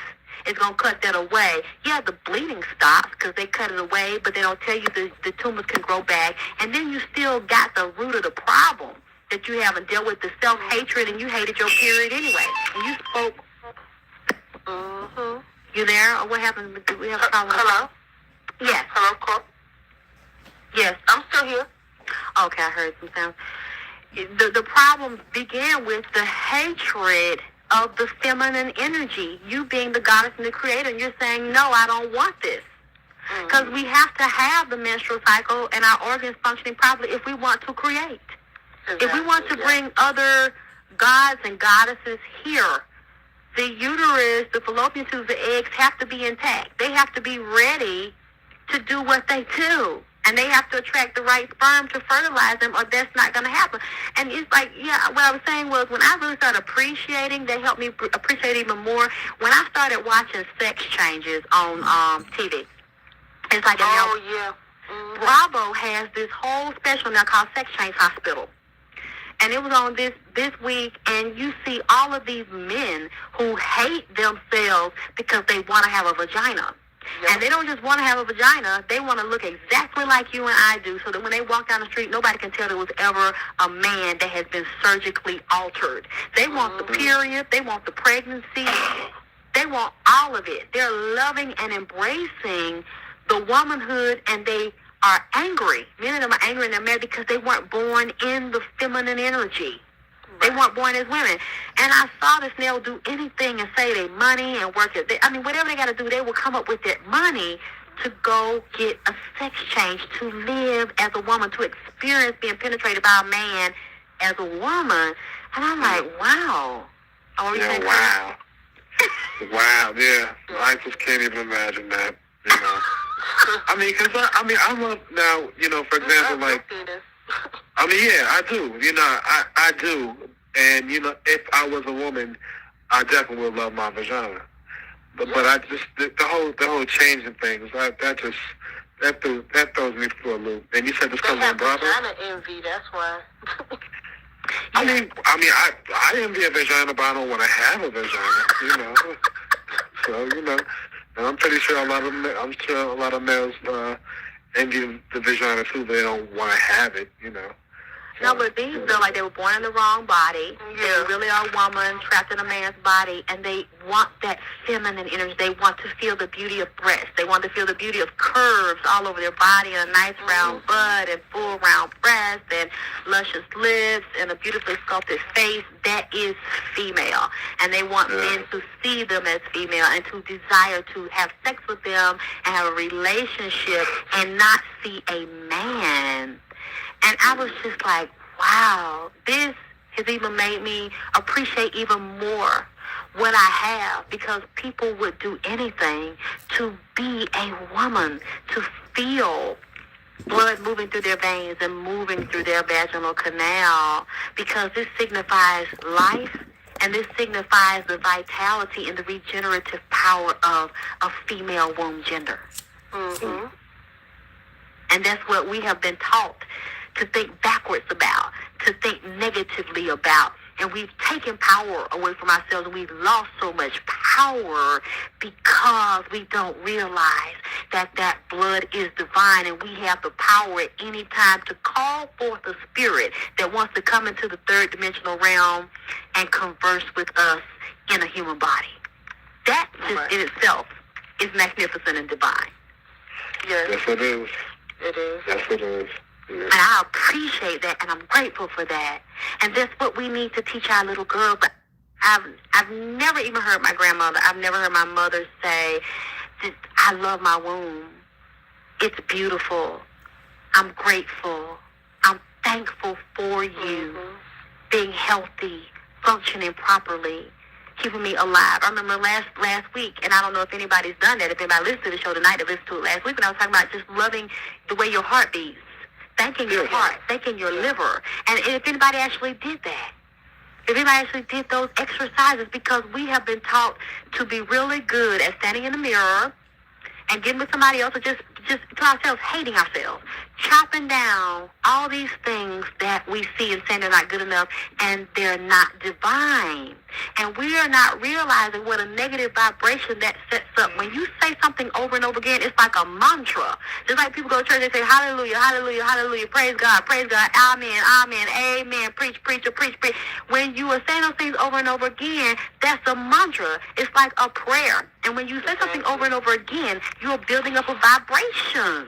is going to cut that away. Yeah, the bleeding stops because they cut it away, but they don't tell you the tumors can grow back. And then you still got the root of the problem that you haven't dealt with, the self-hatred, and you hated your period anyway. And you spoke. Mm-hmm. You there? Or what happened? Do we have a problem? Hello? Yes. Hello, Cole? Yes. I'm still here. Okay, I heard some sound. The problem began with the hatred of the feminine energy. You being the goddess and the creator, and you're saying, no, I don't want this. Because we have to have the menstrual cycle and our organs functioning properly if we want to create. Exactly, If we want to bring other gods and goddesses here, the uterus, the fallopian tubes, the eggs have to be intact. They have to be ready to do what they do. And they have to attract the right sperm to fertilize them, or that's not going to happen. And it's like, yeah, what I was saying was when I really started appreciating, that helped me appreciate even more, when I started watching sex changes on TV. It's like yeah. Bravo has this whole special now called Sex Change Hospital. And it was on this week, and you see all of these men who hate themselves because they want to have a vagina. Yep. And they don't just want to have a vagina, they want to look exactly like you and I do, so that when they walk down the street, nobody can tell there was ever a man that has been surgically altered. They want the period, they want the pregnancy, they want all of it. They're loving and embracing the womanhood, and they are angry. Many of them are angry and they're mad because they weren't born in the feminine energy. They weren't born as women. And I saw this, and they'll do anything and say they money and work it. Whatever they got to do, they will come up with that money to go get a sex change, to live as a woman, to experience being penetrated by a man as a woman. And I'm like, wow. Yeah, wow. Wow, yeah. I just can't even imagine that, you know. I love now, you know, for example, like, yeah, I do. You know, I do. And, you know, if I was a woman, I definitely would love my vagina. But I just, the whole changing things, that throws me for a loop. And you said this comes on Bravo? Vagina envy, that's why. I envy a vagina, but I don't want to have a vagina, you know. So, you know, and I'm pretty sure a lot of males envy the vagina too, but they don't want to have it, you know. No, but these feel like they were born in the wrong body. Yeah. They really are a woman trapped in a man's body, and they want that feminine energy. They want to feel the beauty of breasts. They want to feel the beauty of curves all over their body, and a nice round butt, and full round breasts, and luscious lips, and a beautifully sculpted face. That is female. And they want men to see them as female and to desire to have sex with them and have a relationship and not see a man. And I was just like, wow, this has even made me appreciate even more what I have, because people would do anything to be a woman, to feel blood moving through their veins and moving through their vaginal canal, because this signifies life, and this signifies the vitality and the regenerative power of a female womb gender. Mm-hmm. And that's what we have been taught to think backwards about, to think negatively about. And we've taken power away from ourselves, and we've lost so much power because we don't realize that that blood is divine, and we have the power at any time to call forth a spirit that wants to come into the third dimensional realm and converse with us in a human body. That just in itself is magnificent and divine. Yes, it is. It is. Yes, it is. And I appreciate that, and I'm grateful for that. And that's what we need to teach our little girls. I've never even heard my grandmother, I've never heard my mother say, I love my womb. It's beautiful. I'm grateful. I'm thankful for you being healthy, functioning properly. keeping me alive. I remember last week, and I don't know if anybody's done that. If anybody listened to the show tonight, they listened to it last week, when I was talking about just loving the way your heart beats, thanking your heart, thanking your liver. And if anybody actually did that, if anybody actually did those exercises, because we have been taught to be really good at standing in the mirror and getting with somebody else, or just to ourselves, hating ourselves, chopping down all these things that we see and saying they're not good enough, and they're not divine. And we are not realizing what a negative vibration that sets up. When you say something over and over again, it's like a mantra. Just like people go to church, they say, hallelujah, hallelujah, hallelujah, praise God, amen, amen, amen, preach, preacher, preach, preach. When you are saying those things over and over again, that's a mantra. It's like a prayer. And when you say something over and over again, you're building up a vibration.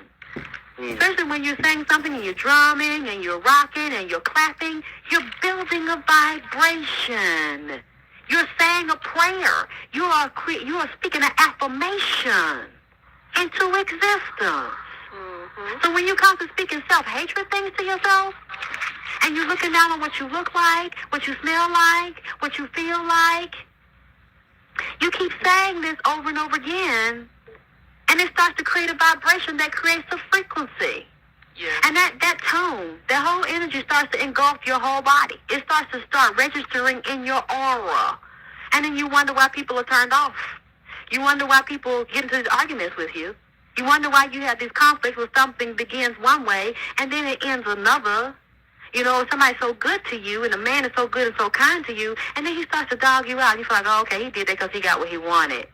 Especially when you're saying something and you're drumming and you're rocking and you're clapping, you're building a vibration. You're saying a prayer. You are speaking an affirmation into existence. So when you come to speaking self-hatred things to yourself, and you're looking down on what you look like, what you smell like, what you feel like, you keep saying this over and over again, and it starts to create a vibration that creates a frequency. Yeah. And that tone, that whole energy starts to engulf your whole body. It starts to start registering in your aura. And then you wonder why people are turned off. You wonder why people get into these arguments with you. You wonder why you have these conflicts where something begins one way and then it ends another. You know, somebody's so good to you, and a man is so good and so kind to you, and then he starts to dog you out. You feel like, oh, okay, he did that because he got what he wanted.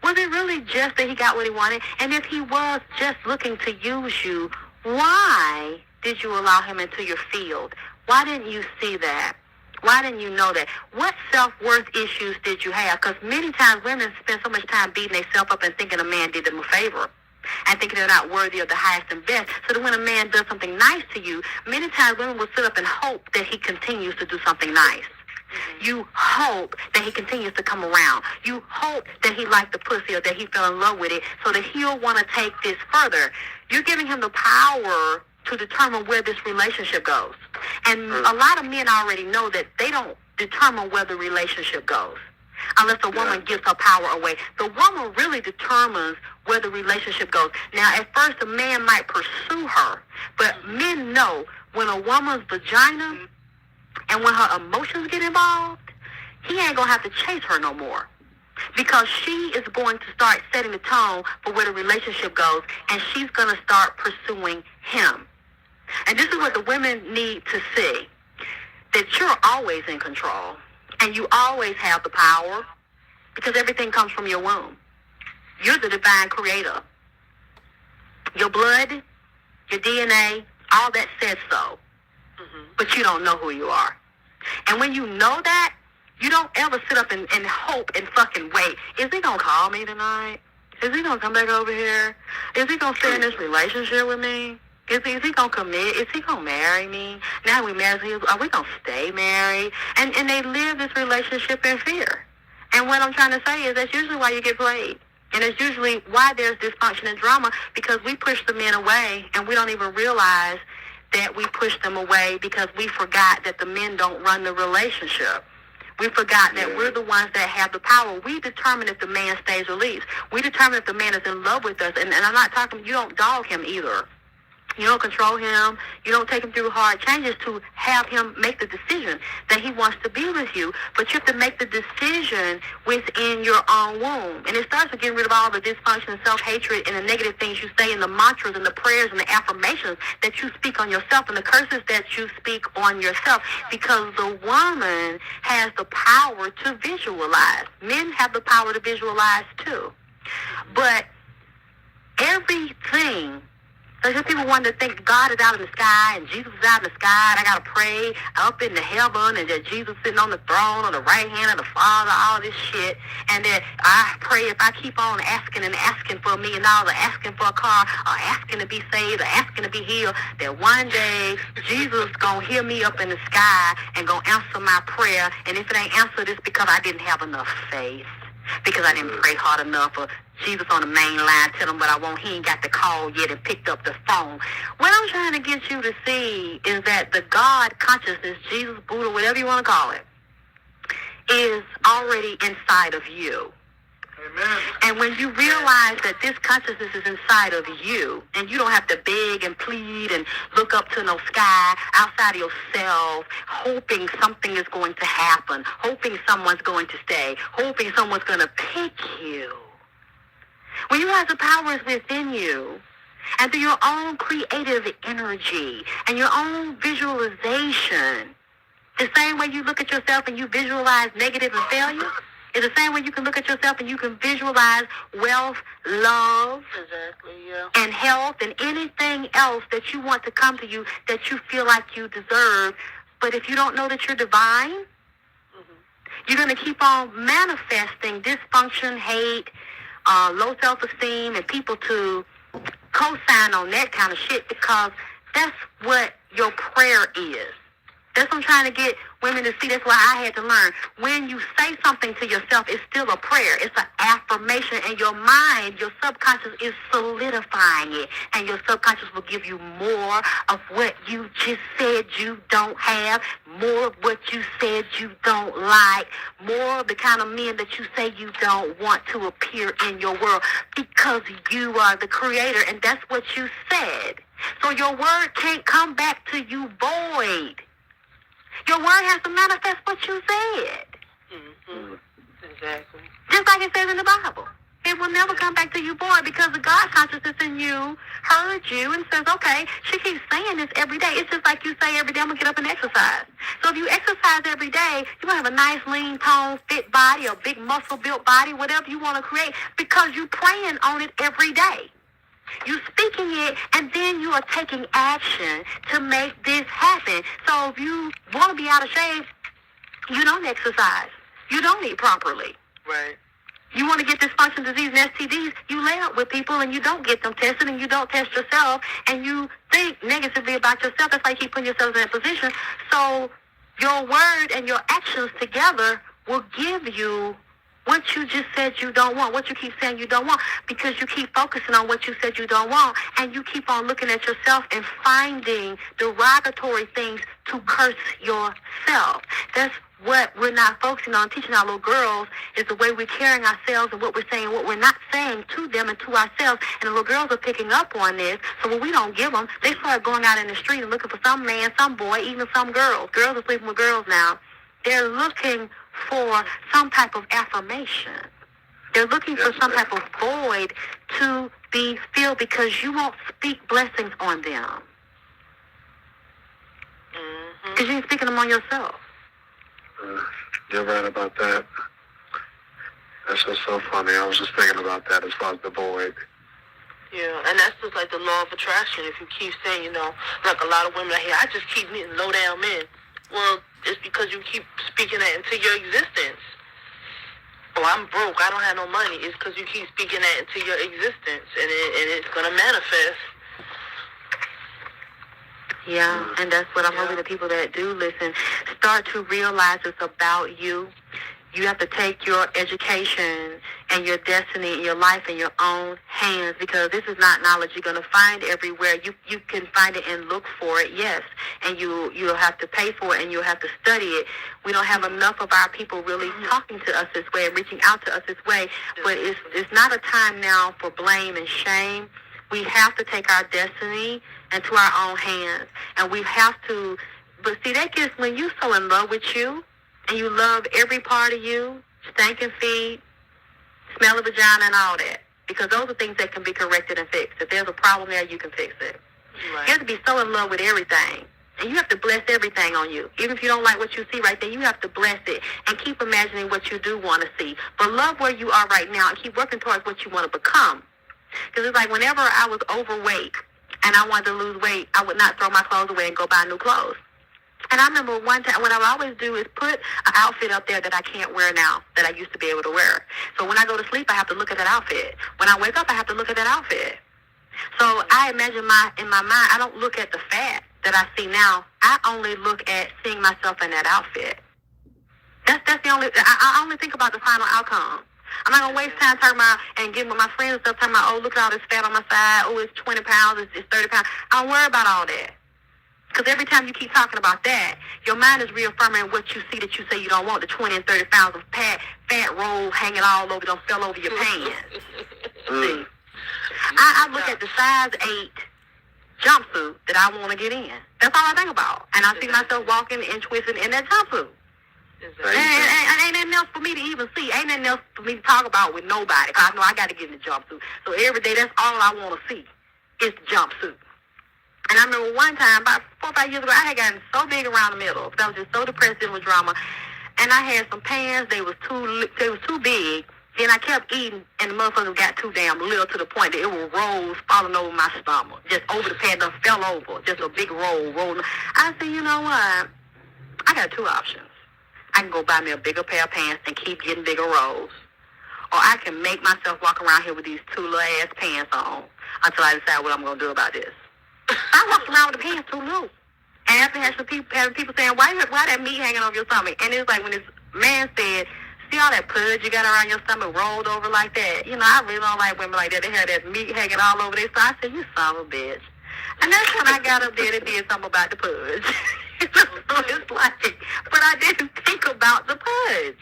Was it really just that he got what he wanted? And if he was just looking to use you, why did you allow him into your field? Why didn't you see that? Why didn't you know that? What self-worth issues did you have? Because many times women spend so much time beating themselves up and thinking a man did them a favor, and thinking they're not worthy of the highest and best. So that when a man does something nice to you, many times women will sit up and hope that he continues to do something nice. You hope that he continues to come around. You hope that he liked the pussy or that he fell in love with it so that he'll want to take this further. You're giving him the power to determine where this relationship goes. And a lot of men already know that they don't determine where the relationship goes unless the woman gives her power away. The woman really determines where the relationship goes. Now, at first, a man might pursue her, but men know when a woman's vagina and when her emotions get involved, he ain't going to have to chase her no more, because she is going to start setting the tone for where the relationship goes, and she's going to start pursuing him. And this is what the women need to see, that you're always in control, and you always have the power, because everything comes from your womb. You're the divine creator. Your blood, your DNA, all that says so. But you don't know who you are. And when you know that, you don't ever sit up and hope and fucking wait. Is he going to call me tonight? Is he going to come back over here? Is he going to stay in this relationship with me? Is he going to commit? Is he going to marry me? Now we married, are we going to stay married? And they live this relationship in fear. And what I'm trying to say is that's usually why you get played. And it's usually why there's dysfunction and drama, because we push the men away and we don't even realize that we push them away because we forgot that the men don't run the relationship. We forgot that we're the ones that have the power. We determine if the man stays or leaves. We determine if the man is in love with us. And I'm not talking, you don't dog him either. You don't control him. You don't take him through hard changes to have him make the decision that he wants to be with you. But you have to make the decision within your own womb. And it starts with getting rid of all the dysfunction and self-hatred and the negative things you say and the mantras and the prayers and the affirmations that you speak on yourself and the curses that you speak on yourself. Because the woman has the power to visualize. Men have the power to visualize too. But everything... So some people want to think God is out in the sky and Jesus is out in the sky and I got to pray up in the heaven and that Jesus sitting on the throne on the right hand of the Father, all this shit. And that I pray if I keep on asking and asking for $1 million or asking for a car or asking to be saved or asking to be healed, that one day Jesus going to hear me up in the sky and going to answer my prayer. And if it ain't answered, it's because I didn't have enough faith. Because I didn't pray hard enough, or Jesus on the main line tell him what I want. He ain't got the call yet and picked up the phone. What I'm trying to get you to see is that the God consciousness, Jesus, Buddha, whatever you want to call it, is already inside of you. Amen. And when you realize that this consciousness is inside of you, and you don't have to beg and plead and look up to no sky outside of yourself, hoping something is going to happen, hoping someone's going to stay, hoping someone's going to pick you. When you realize the power is within you, and through your own creative energy and your own visualization, the same way you look at yourself and you visualize negative and failure, is the same way you can look at yourself and you can visualize wealth, love, and health, and anything else that you want to come to you that you feel like you deserve. But if you don't know that you're divine, you're going to keep on manifesting dysfunction, hate, low self-esteem, and people to co-sign on that kind of shit, because that's what your prayer is. That's what I'm trying to get women to see. That's why I had to learn. When you say something to yourself, it's still a prayer. It's an affirmation. And your mind, your subconscious is solidifying it. And your subconscious will give you more of what you just said you don't have, more of what you said you don't like, more of the kind of men that you say you don't want to appear in your world, because you are the creator. And that's what you said. So your word can't come back to you void. Your word has to manifest what you said. Exactly. Just like it says in the Bible. It will never come back to you void, because the God consciousness in you heard you and says, okay, she keeps saying this every day. It's just like you say every day, I'm going to get up and exercise. So if you exercise every day, you're going to have a nice, lean, toned, fit body, or big muscle-built body, whatever you want to create, because you're praying on it every day. You're speaking it, and then you are taking action to make this happen. So if you want to be out of shape, you don't exercise. You don't eat properly. Right. You want to get dysfunction, disease, and STDs, you lay out with people and you don't get them tested, and you don't test yourself, and you think negatively about yourself. That's why you keep putting yourself in that position. So your word and your actions together will give you what you just said you don't want, what you keep saying you don't want, because you keep focusing on what you said you don't want, and you keep on looking at yourself and finding derogatory things to curse yourself. That's what we're not focusing on, teaching our little girls, is the way we're carrying ourselves and what we're saying, what we're not saying to them and to ourselves. And the little girls are picking up on this, so when we don't give them, they start going out in the street and looking for some man, some boy, even some girls. Girls are sleeping with girls now. They're looking for some type of affirmation. They're looking for some type of void to be filled, because you won't speak blessings on them. Because you ain't speaking them on yourself. You're right about that. That's just so funny. I was just thinking about that as far as the void. Yeah, and that's just like the law of attraction. If you keep saying, like a lot of women out here, I just keep meeting low-down men. Well, it's because you keep speaking that into your existence. Oh, I'm broke, I don't have no money. It's because you keep speaking that into your existence, and it's going to manifest. Yeah, and that's what I'm hoping the people that do listen start to realize it's about you. You have to take your education and your destiny and your life in your own hands, because this is not knowledge you're going to find everywhere. You can find it and look for it, yes, and you'll have to pay for it and you'll have to study it. We don't have enough of our people really talking to us this way and reaching out to us this way, but it's not a time now for blame and shame. We have to take our destiny into our own hands, and we have to, but see, that gets when you're so in love with you, and you love every part of you, stinking feet, smell of vagina, and all that, because those are things that can be corrected and fixed. If there's a problem there, you can fix it. Right. You have to be so in love with everything, and you have to bless everything on you. Even if you don't like what you see right there, you have to bless it, and keep imagining what you do want to see. But love where you are right now, and keep working towards what you want to become. Because it's like whenever I was overweight, and I wanted to lose weight, I would not throw my clothes away and go buy new clothes. And I remember one time, what I would always do is put an outfit up there that I can't wear now, that I used to be able to wear. So when I go to sleep, I have to look at that outfit. When I wake up, I have to look at that outfit. So I imagine in my mind, I don't look at the fat that I see now. I only look at seeing myself in that outfit. That's the only, I only think about the final outcome. I'm not going to waste time talking about and getting with my friends and stuff, talking about, oh, look at all this fat on my side. Oh, it's 20 pounds. It's 30 pounds. I don't worry about all that. Because every time you keep talking about that, your mind is reaffirming what you see that you say you don't want, the 20 and 30 pounds of fat roll hanging all over, don't fell over your pants. See? I look at the size 8 jumpsuit that I want to get in. That's all I think about. And I see myself walking and twisting in that jumpsuit. And ain't nothing else for me to even see. Ain't nothing else for me to talk about with nobody. Because I know I got to get in the jumpsuit. So every day, that's all I want to see is the jumpsuit. And I remember one time, about 4 or 5 years ago, I had gotten so big around the middle because I was just so depressed dealing with drama. And I had some pants, they was too big. Then I kept eating, and the motherfuckers got too damn little to the point that it was rolls falling over my stomach. Just over the pants, fell over. Just a big roll rolling. I said, you know what? I got 2 options. I can go buy me a bigger pair of pants and keep getting bigger rolls. Or I can make myself walk around here with these 2 little ass pants on until I decide what I'm going to do about this. I walked around with the pants too low. And after having people saying, why that meat hanging over your stomach? And it's like when this man said, see all that pudge you got around your stomach rolled over like that? You know, I really don't like women like that. They have that meat hanging all over their stomach. I said, you son of a bitch. And that's when I got up there and did something about the pudge. So it's like, but I didn't think about the pudge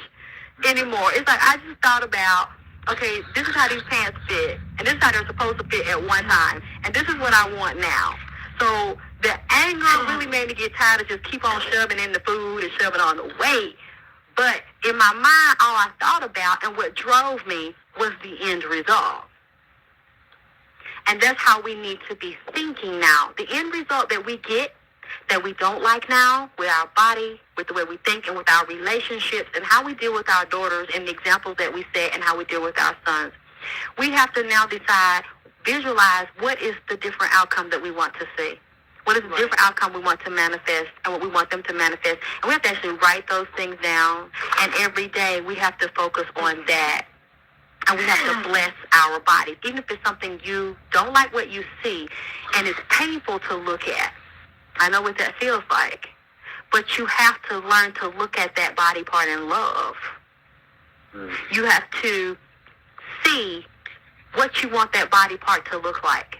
anymore. It's like I just thought about, okay, this is how these pants fit, and this is how they're supposed to fit at one time, and this is what I want now. So the anger really made me get tired of just keep on shoving in the food and shoving on the weight. But in my mind, all I thought about and what drove me was the end result. And that's how we need to be thinking now. The end result that we get that we don't like now with our body, with the way we think, and with our relationships, and how we deal with our daughters, and the examples that we set, and how we deal with our sons. We have to now decide, visualize what is the different outcome that we want to see. What is the different outcome we want to manifest and what we want them to manifest. And we have to actually write those things down. And every day we have to focus on that. And we have to bless our bodies. Even if it's something you don't like what you see and it's painful to look at. I know what that feels like. But you have to learn to look at that body part in love. You have to see what you want that body part to look like.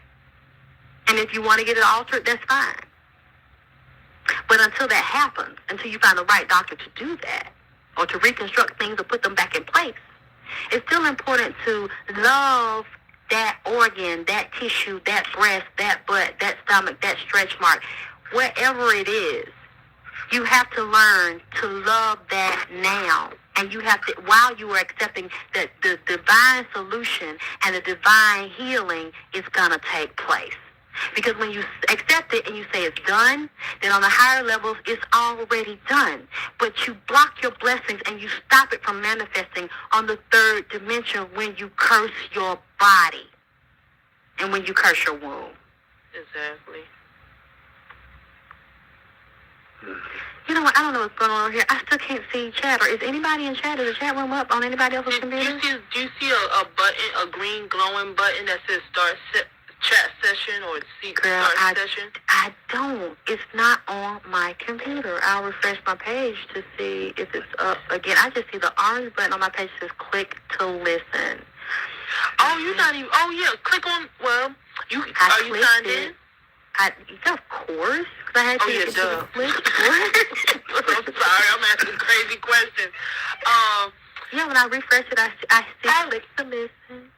And if you want to get it altered, that's fine. But until that happens, until you find the right doctor to do that, or to reconstruct things or put them back in place, it's still important to love that organ, that tissue, that breast, that butt, that stomach, that stretch mark, whatever it is. You have to learn to love that now. And you have to, while you are accepting that the divine solution and the divine healing is going to take place. Because when you accept it and you say it's done, then on the higher levels, it's already done. But you block your blessings and you stop it from manifesting on the third dimension when you curse your body and when you curse your womb. Exactly. You know what? I don't know what's going on here. I still can't see chat. Or is anybody in chat? Is the chat room up on anybody else's computer? Do you see a button, a green glowing button that says start chat session or start session? I don't. It's not on my computer. I'll refresh my page to see if it's up again. I just see the orange button on my page that says click to listen. Oh, you're not even. Oh, yeah. Click on. Well, are you signed in? Of course. Cause I had to I'm sorry. I'm asking crazy questions. Yeah, when I refresh it, I see click to listen.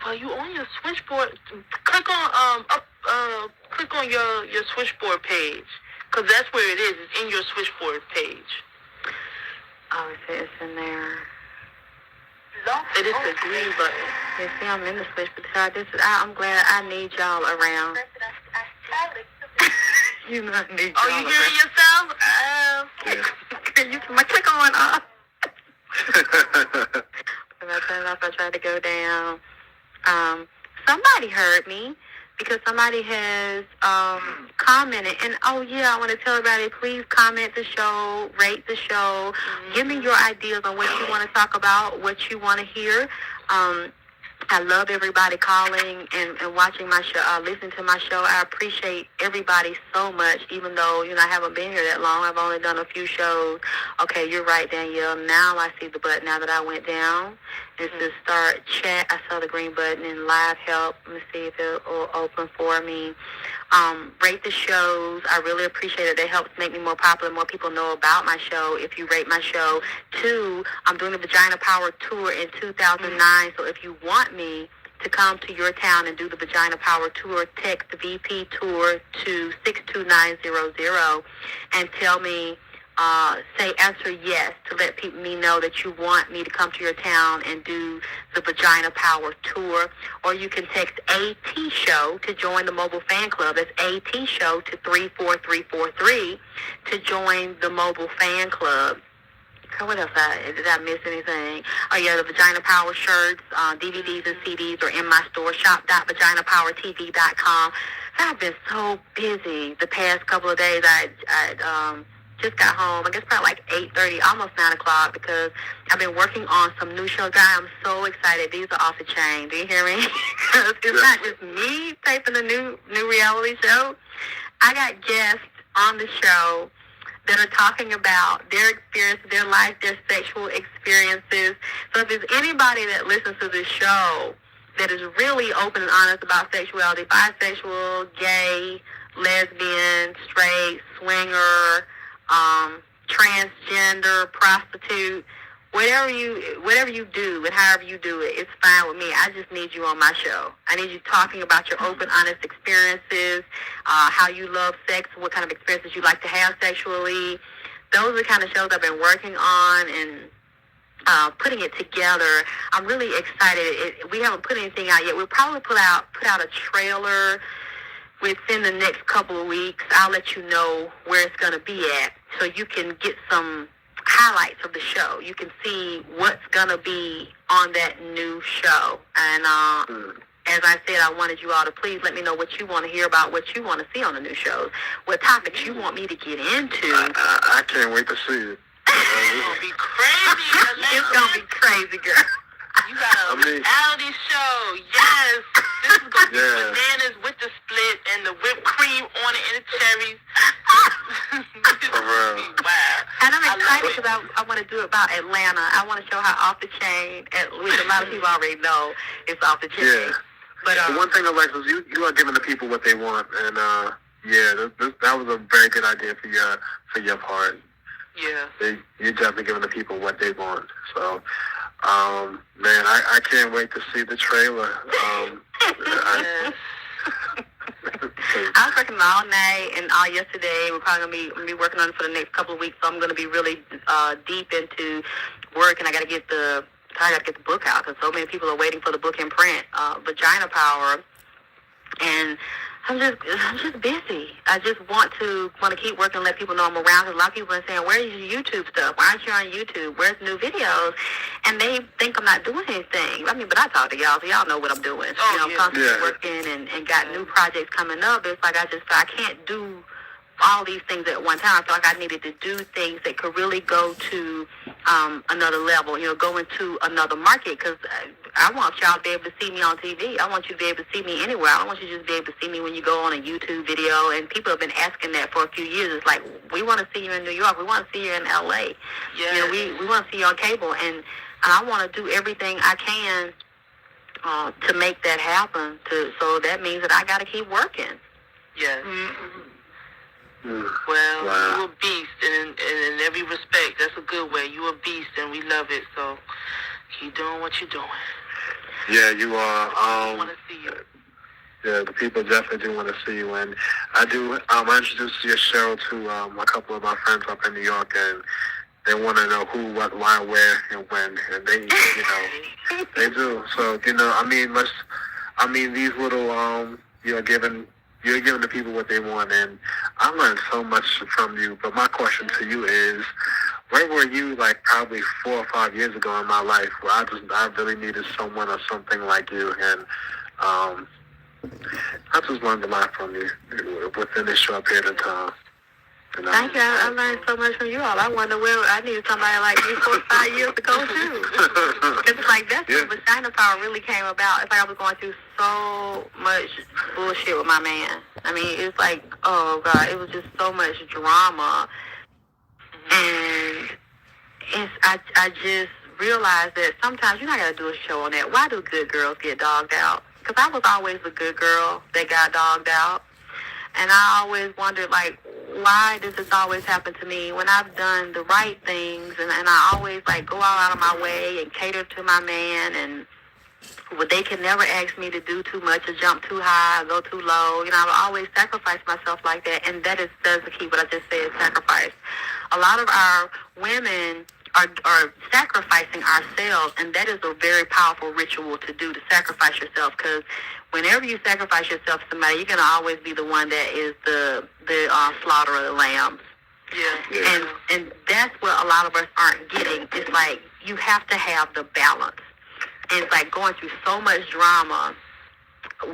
Well, you on your switchboard. Click on your switchboard page, because that's where it is. It's in your switchboard page. Oh, it's in there. It is the green button. Yeah, see, I'm in the switchboard. I'm glad I need y'all around. You know I need y'all. Oh, you hearing yourself? Can you turn my click on off? When I turn it off, I try to go down. Somebody heard me because somebody has commented. And, oh, yeah, I want to tell everybody, please comment the show, rate the show. Give me your ideas on what you want to talk about, what you want to hear. I love everybody calling and watching my show, listening to my show. I appreciate everybody so much, even though, I haven't been here that long. I've only done a few shows. Okay, you're right, Danielle. Now I see the button now that I went down. is to start chat. I saw the green button and live help. Let me see if it will open for me. Rate the shows. I really appreciate it. It helps make me more popular. More people know about my show if you rate my show. 2, I'm doing the Vagina Power Tour in 2009. So if you want me to come to your town and do the Vagina Power Tour, text the VP Tour to 62900 and tell me, answer yes to let me know that you want me to come to your town and do the Vagina Power Tour. Or you can text AT Show to join the mobile fan club. That's AT Show to 34343 to join the mobile fan club. What else? Did I miss anything? Oh, yeah, the Vagina Power shirts, DVDs, and CDs are in my store, shop.vaginapowertv.com. I've been so busy the past couple of days. I just got home, I guess probably like 8:30, almost 9 o'clock, because I've been working on some new shows. I am so excited. These are off the chain. Do you hear me? It's not just me taping a new reality show. I got guests on the show that are talking about their experience, their life, their sexual experiences. So if there's anybody that listens to this show that is really open and honest about sexuality, bisexual, gay, lesbian, straight, swinger, transgender, prostitute, whatever you do and however you do it, it's fine with me. I just need you on my show. I need you talking about your open, honest experiences, how you love sex, what kind of experiences you like to have sexually. Those are the kind of shows I've been working on and putting it together. I'm really excited. We haven't put anything out yet. We'll probably put out a trailer within the next couple of weeks. I'll let you know where it's going to be at so you can get some highlights of the show. You can see what's going to be on that new show. And as I said, I wanted you all to please let me know what you want to hear about, what you want to see on the new shows, what topics you want me to get into. I can't wait to see it. It's going to be crazy. It's going to be crazy, girl. You got a reality show. Yes. This is going to be bananas with the split and the whipped cream on it and the cherries. For real. Wow. And I'm excited because I want to do it about Atlanta. I want to show how off the chain, which a lot of people already know it's off the chain. Yeah. But the one thing, Alexis, you are giving the people what they want. And, that was a very good idea for your part. Yeah. You're definitely giving the people what they want. So, man, I can't wait to see the trailer. I was working all night and all yesterday. We're probably going to be working on it for the next couple of weeks, so I'm going to be really deep into work, and I got to get the book out because so many people are waiting for the book in print, Vagina Power, and I'm just busy. I just want to keep working and let people know I'm around. Because a lot of people are saying, "Where is your YouTube stuff? Why aren't you on YouTube? Where's new videos?" And they think I'm not doing anything. I mean, but I talk to y'all, so y'all know what I'm doing. I'm constantly working and got new projects coming up. It's like I can't do all these things at one time. I feel like I needed to do things that could really go to another level, go into another market, because I want y'all to be able to see me on TV. I want you to be able to see me anywhere. I don't want you to just be able to see me when you go on a YouTube video, and people have been asking that for a few years. It's like, we want to see you in New York. We want to see you in L.A. Yes. We want to see you on cable, and I want to do everything I can to make that happen. So that means that I got to keep working. Yes. Mm-hmm. Well, you're a beast, and in every respect, that's a good way. You're a beast, and we love it. So keep doing what you're doing. Yeah, you are. I want to see you. Yeah, the people definitely do want to see you, and I do. I introduced your show to a couple of my friends up in New York, and they want to know who, what, why, where, and when, and they, they do. So these little, you're giving the people what they want, and I learned so much from you. But my question to you is, where were you like probably 4 or 5 years ago in my life where I really needed someone or something like you, and I just learned a lot from you within this short period of time. Thank you. I learned so much from you all. I wonder where I needed somebody like me 4 or 5 years ago too. It's like that's when Vagina Power really came about. It's like I was going through so much bullshit with my man. I mean, it's like, oh God, it was just so much drama, and I just realized that sometimes you're not going to do a show on that. Why do good girls get dogged out? Because I was always the good girl that got dogged out. And I always wondered, like, why does this always happen to me when I've done the right things? And I always, like, go out of my way and cater to my man. And they can never ask me to do too much or jump too high or go too low. You know, I always sacrifice myself like that. And that's the key, what I just said, sacrifice. A lot of our women are sacrificing ourselves, and that is a very powerful ritual to do, to sacrifice yourself, because whenever you sacrifice yourself to somebody, you're going to always be the one that is the slaughter of the lambs. Yeah. And that's what a lot of us aren't getting. It's like you have to have the balance. And it's like going through so much drama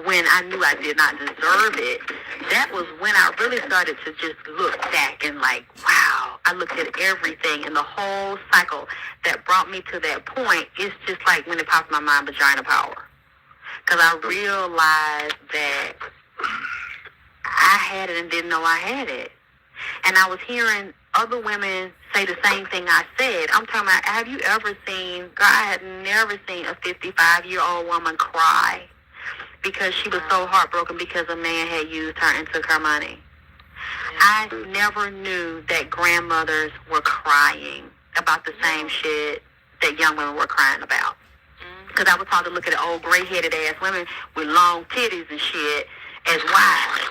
when I knew I did not deserve it. That was when I really started to just look back and like, wow, I looked at everything and the whole cycle that brought me to that point. It's just like when it popped in my mind, vagina power. Because I realized that I had it and didn't know I had it. And I was hearing other women say the same thing I said. I'm talking about, have you ever seen, girl, I had never seen a 55-year-old woman cry because she was so heartbroken because a man had used her and took her money. I never knew that grandmothers were crying about the same shit that young women were crying about. Because I was taught to look at the old gray-headed ass women with long titties and shit as wives.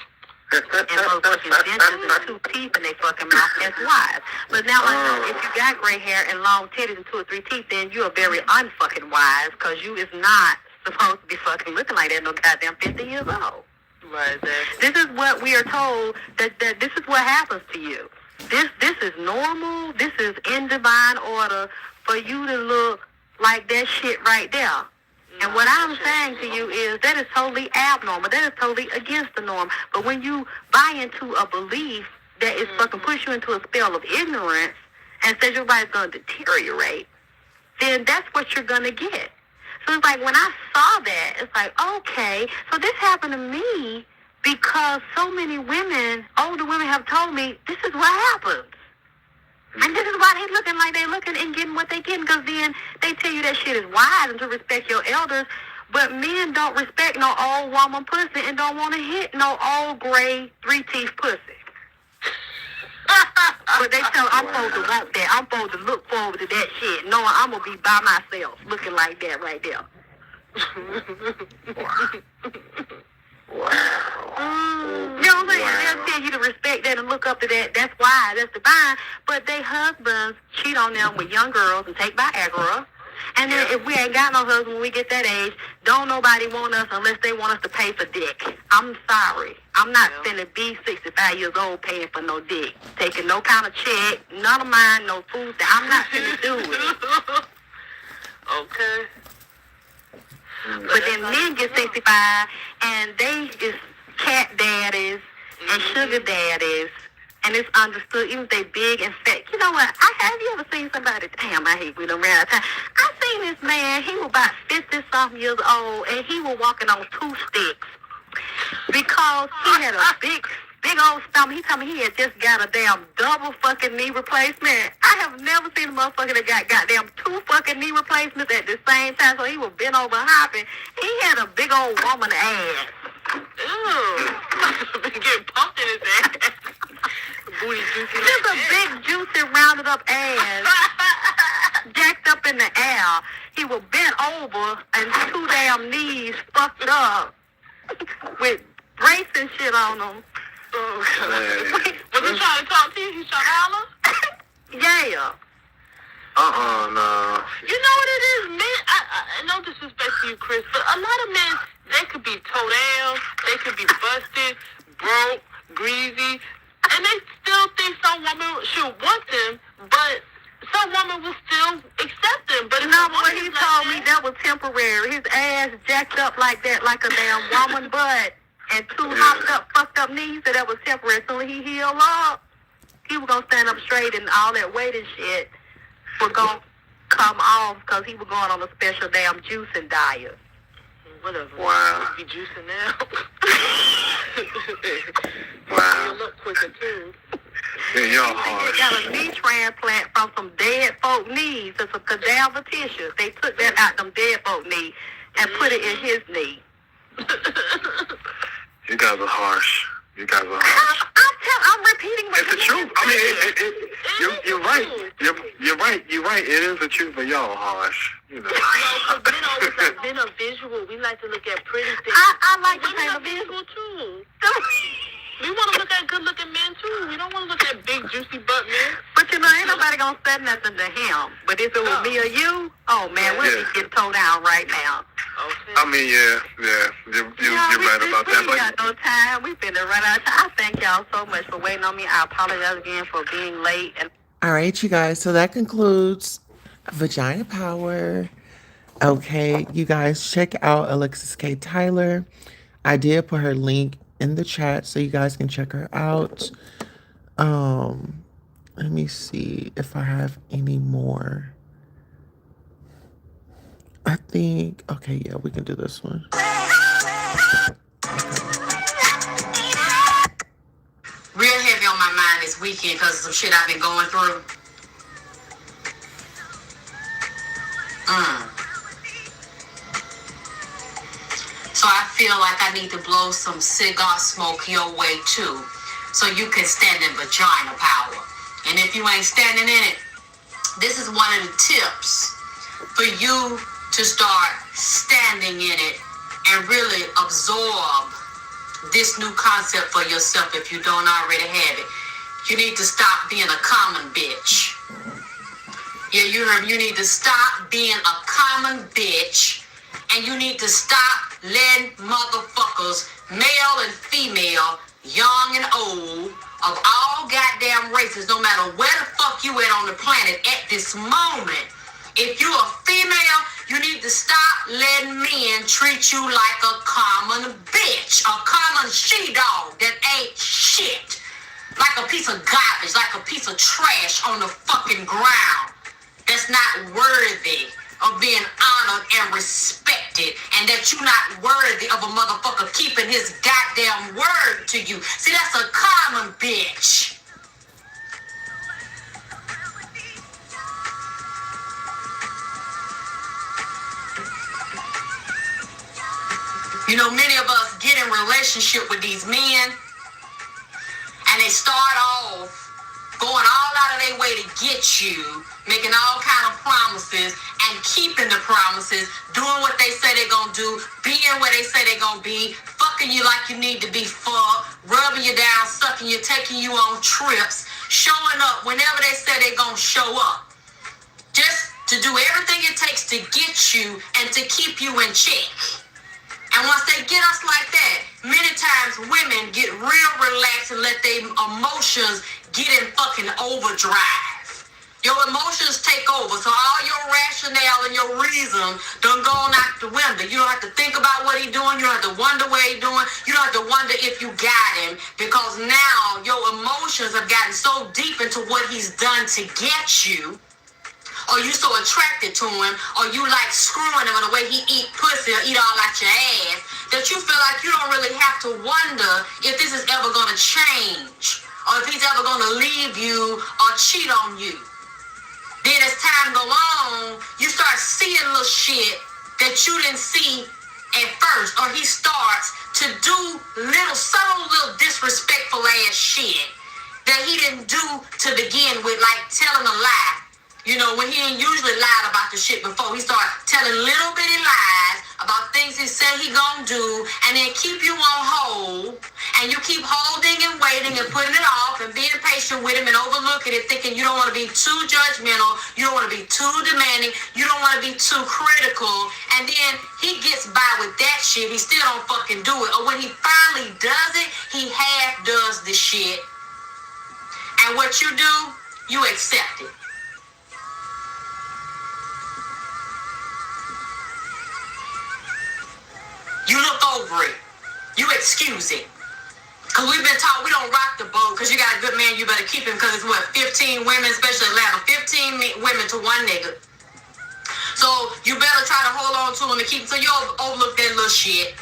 And motherfucking dentures and 2 teeth in their fucking mouth as wives. But now I know if you got gray hair and long titties and 2 or 3 teeth, then you are very unfucking wise, because you is not supposed to be fucking looking like that no goddamn 50 years old. Right there. This is what we are told, that this is what happens to you. This is normal. This is in divine order for you to look like that shit right there. And what I'm saying to you is that is totally abnormal. That is totally against the norm. But when you buy into a belief that is fucking push you into a spell of ignorance and says your body's going to deteriorate, then that's what you're going to get. So it's like when I saw that, it's like, okay, so this happened to me because so many women, older women have told me this is what happens. And this is why they looking like they looking and getting what they getting, because then they tell you that shit is wise and to respect your elders, but men don't respect no old woman pussy and don't want to hit no old gray 3-teeth pussy. But they tell I'm supposed to want that. I'm supposed to look forward to that shit, knowing I'm going to be by myself looking like that right there. You know what I'm saying? They'll tell you to respect that and look up to that. That's why. That's divine. But they husbands cheat on them with young girls and take Viagra. And then if we ain't got no husband when we get that age, don't nobody want us unless they want us to pay for dick. I'm sorry. I'm not finna be 65 years old paying for no dick. Taking no kind of check, none of mine, no food. I'm not finna do it. Okay. But then men get 65 and they is cat daddies and sugar daddies, and it's understood, even if they big and fat. You know what? Have you ever seen somebody, damn, I hate we done ran out of time. I seen this man, he was about 50-something years old, and he was walking on 2 sticks because he had a big old stomach. He told me he had just got a damn double fucking knee replacement. I have never seen a motherfucker that got goddamn 2 fucking knee replacements at the same time, so he was bent over hopping. He had a big old woman ass. Ew. Getting pumped in his ass. Booty juicy. Just a big, juicy, rounded up ass. Jacked up in the air. He was bent over and 2 damn knees fucked up with brace and shit on them. Oh, God. Was he trying to talk to you? He trying to holler? Yeah. No. You know what it is, men? I no disrespect to you, Chris, but a lot of men, they could be toe down, they could be busted, broke, greasy, and they still think some woman should want them, but some woman will still accept them. But no, what he told me, that was temporary. His ass jacked up like that, like a damn woman butt, and 2 hopped up, fucked up knees, so that was temporary. So when he healed up, he was going to stand up straight, and all that weight and shit was going to come off because he was going on a special damn juicing diet. Whatever. Wow. Be juicing now. Wow. You look quicker, too. Yeah, y'all They harsh. got a knee transplant from some dead folk knees. It's a cadaver tissue. They took that out them dead folk knee and put it in his knee. You guys are harsh. You guys are harsh. I'm repeating what It's the truth. I mean, you're right. You're right. You're right. It is the truth, but y'all harsh. You know. No, because men always like men are visual. We like to look at pretty things. I like to Women paint are a visual. visual too. We want to look at good-looking men too. We don't want to look at big, juicy butt men. But you know, ain't nobody gonna say nothing to him. But if it was me or you, oh man, we'd get towed down right now. Okay. I mean, yeah. You're right about that. We got no time. We finna run out of time. I thank y'all so much for waiting on me. I apologize again for being late. All right, you guys. So that concludes Vagina Power. Okay, you guys, check out Alexis K. Tyler. I did put her link in the chat so you guys can check her out. Let me see if I have any more. I think, okay, yeah, we can do this one. Real heavy on my mind this weekend because of some shit I've been going through. So I feel like I need to blow some cigar smoke your way too, so you can stand in vagina power. And if you ain't standing in it, this is one of the tips for you to start standing in it and really absorb this new concept for yourself if you don't already have it. You need to stop being a common bitch. Yeah, you heard me. You need to stop being a common bitch, and you need to stop letting motherfuckers, male and female, young and old, of all goddamn races, no matter where the fuck you at on the planet at this moment, if you're a female, you need to stop letting men treat you like a common bitch, a common she-dog that ain't shit, like a piece of garbage, like a piece of trash on the fucking ground that's not worthy of being honored and respected, and that you're not worthy of a motherfucker keeping his goddamn word to you. See, that's a common bitch. You know, many of us get in relationship with these men, and they start off going all out of their way to get you, making all kind of promises and keeping the promises, doing what they say they're gonna do, being where they say they're gonna be, fucking you like you need to be fucked, rubbing you down, sucking you, taking you on trips, showing up whenever they say they're gonna show up, just to do everything it takes to get you and to keep you in check. And once they get us like that, many times women get real relaxed and let their emotions get in fucking overdrive. Your emotions take over, so all your rationale and your reason done gone out the window. You don't have to think about what he's doing. You don't have to wonder what he's doing. You don't have to wonder if you got him, because now your emotions have gotten so deep into what he's done to get you, or you so attracted to him, or you like screwing him in the way he eat pussy or eat all out your ass, that you feel like you don't really have to wonder if this is ever going to change, or if he's ever going to leave you or cheat on you. Then as time go on, you start seeing little shit that you didn't see at first, or he starts to do subtle little disrespectful ass shit that he didn't do to begin with, like telling a lie. You know, when he ain't usually lied about the shit before, he start telling little bitty lies about things he said he gonna do, and then keep you on hold, and you keep holding and waiting and putting it off and being patient with him and overlooking it, thinking you don't want to be too judgmental, you don't want to be too demanding, you don't want to be too critical, and then he gets by with that shit, he still don't fucking do it, or when he finally does it, he half does the shit, and what you do, you accept it. You look over it. You excuse it. Because we've been taught we don't rock the boat because you got a good man, you better keep him, because it's what, 15 women, especially Atlanta, 15 women to one nigga. So you better try to hold on to him and keep him, so you overlook that little shit.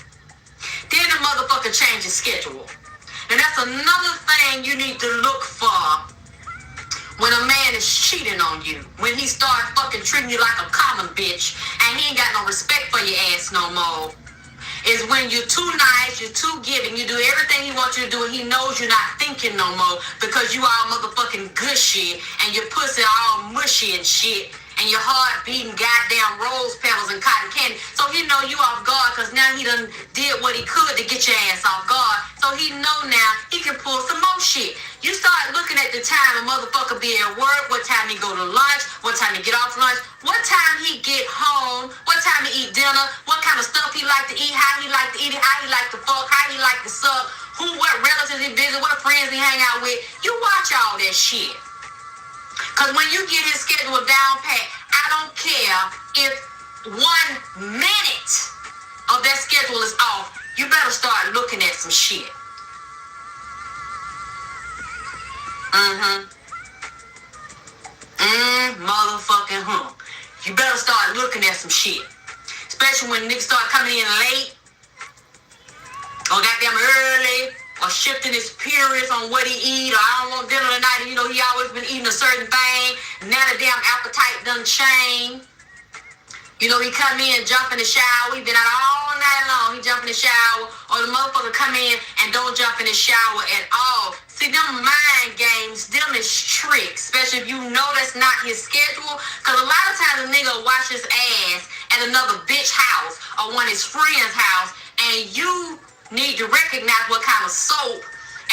Then the motherfucker changes schedule. And that's another thing you need to look for a man is cheating on you, when he starts fucking treating you like a common bitch and he ain't got no respect for your ass no more, is when you're too nice, you're too giving, you do everything he wants you to do, and he knows you're not thinking no more because you all motherfucking gushy and your pussy all mushy and shit, and your heart beating goddamn rose petals and cotton candy. So he know you off guard because now he done did what he could to get your ass off guard. So he know now he can pull some more shit. You start looking at the time a motherfucker be at work, what time he go to lunch, what time he get off lunch, what time he get home, what time he eat dinner, what kind of stuff he like to eat, how he like to eat it, how he like to fuck, how he like to suck, what relatives he visit, what friends he hang out with. You watch all that shit. Because when you get his schedule down pat, I don't care if 1 minute of that schedule is off, you better start looking at some shit. Motherfucking You better start looking at some shit. Especially when niggas start coming in late, or goddamn early, or shifting his periods on what he eat, or I don't want dinner tonight, and you know he always been eating a certain thing, now the damn appetite done changed. You know, he come in, jump in the shower, he been out all night long, he jump in the shower, or the motherfucker come in and don't jump in the shower at all. See, them mind games, them is tricks, especially if you know that's not his schedule, because a lot of times a nigga wash his ass at another bitch house, or one of his friend's house, and you need to recognize what kind of soap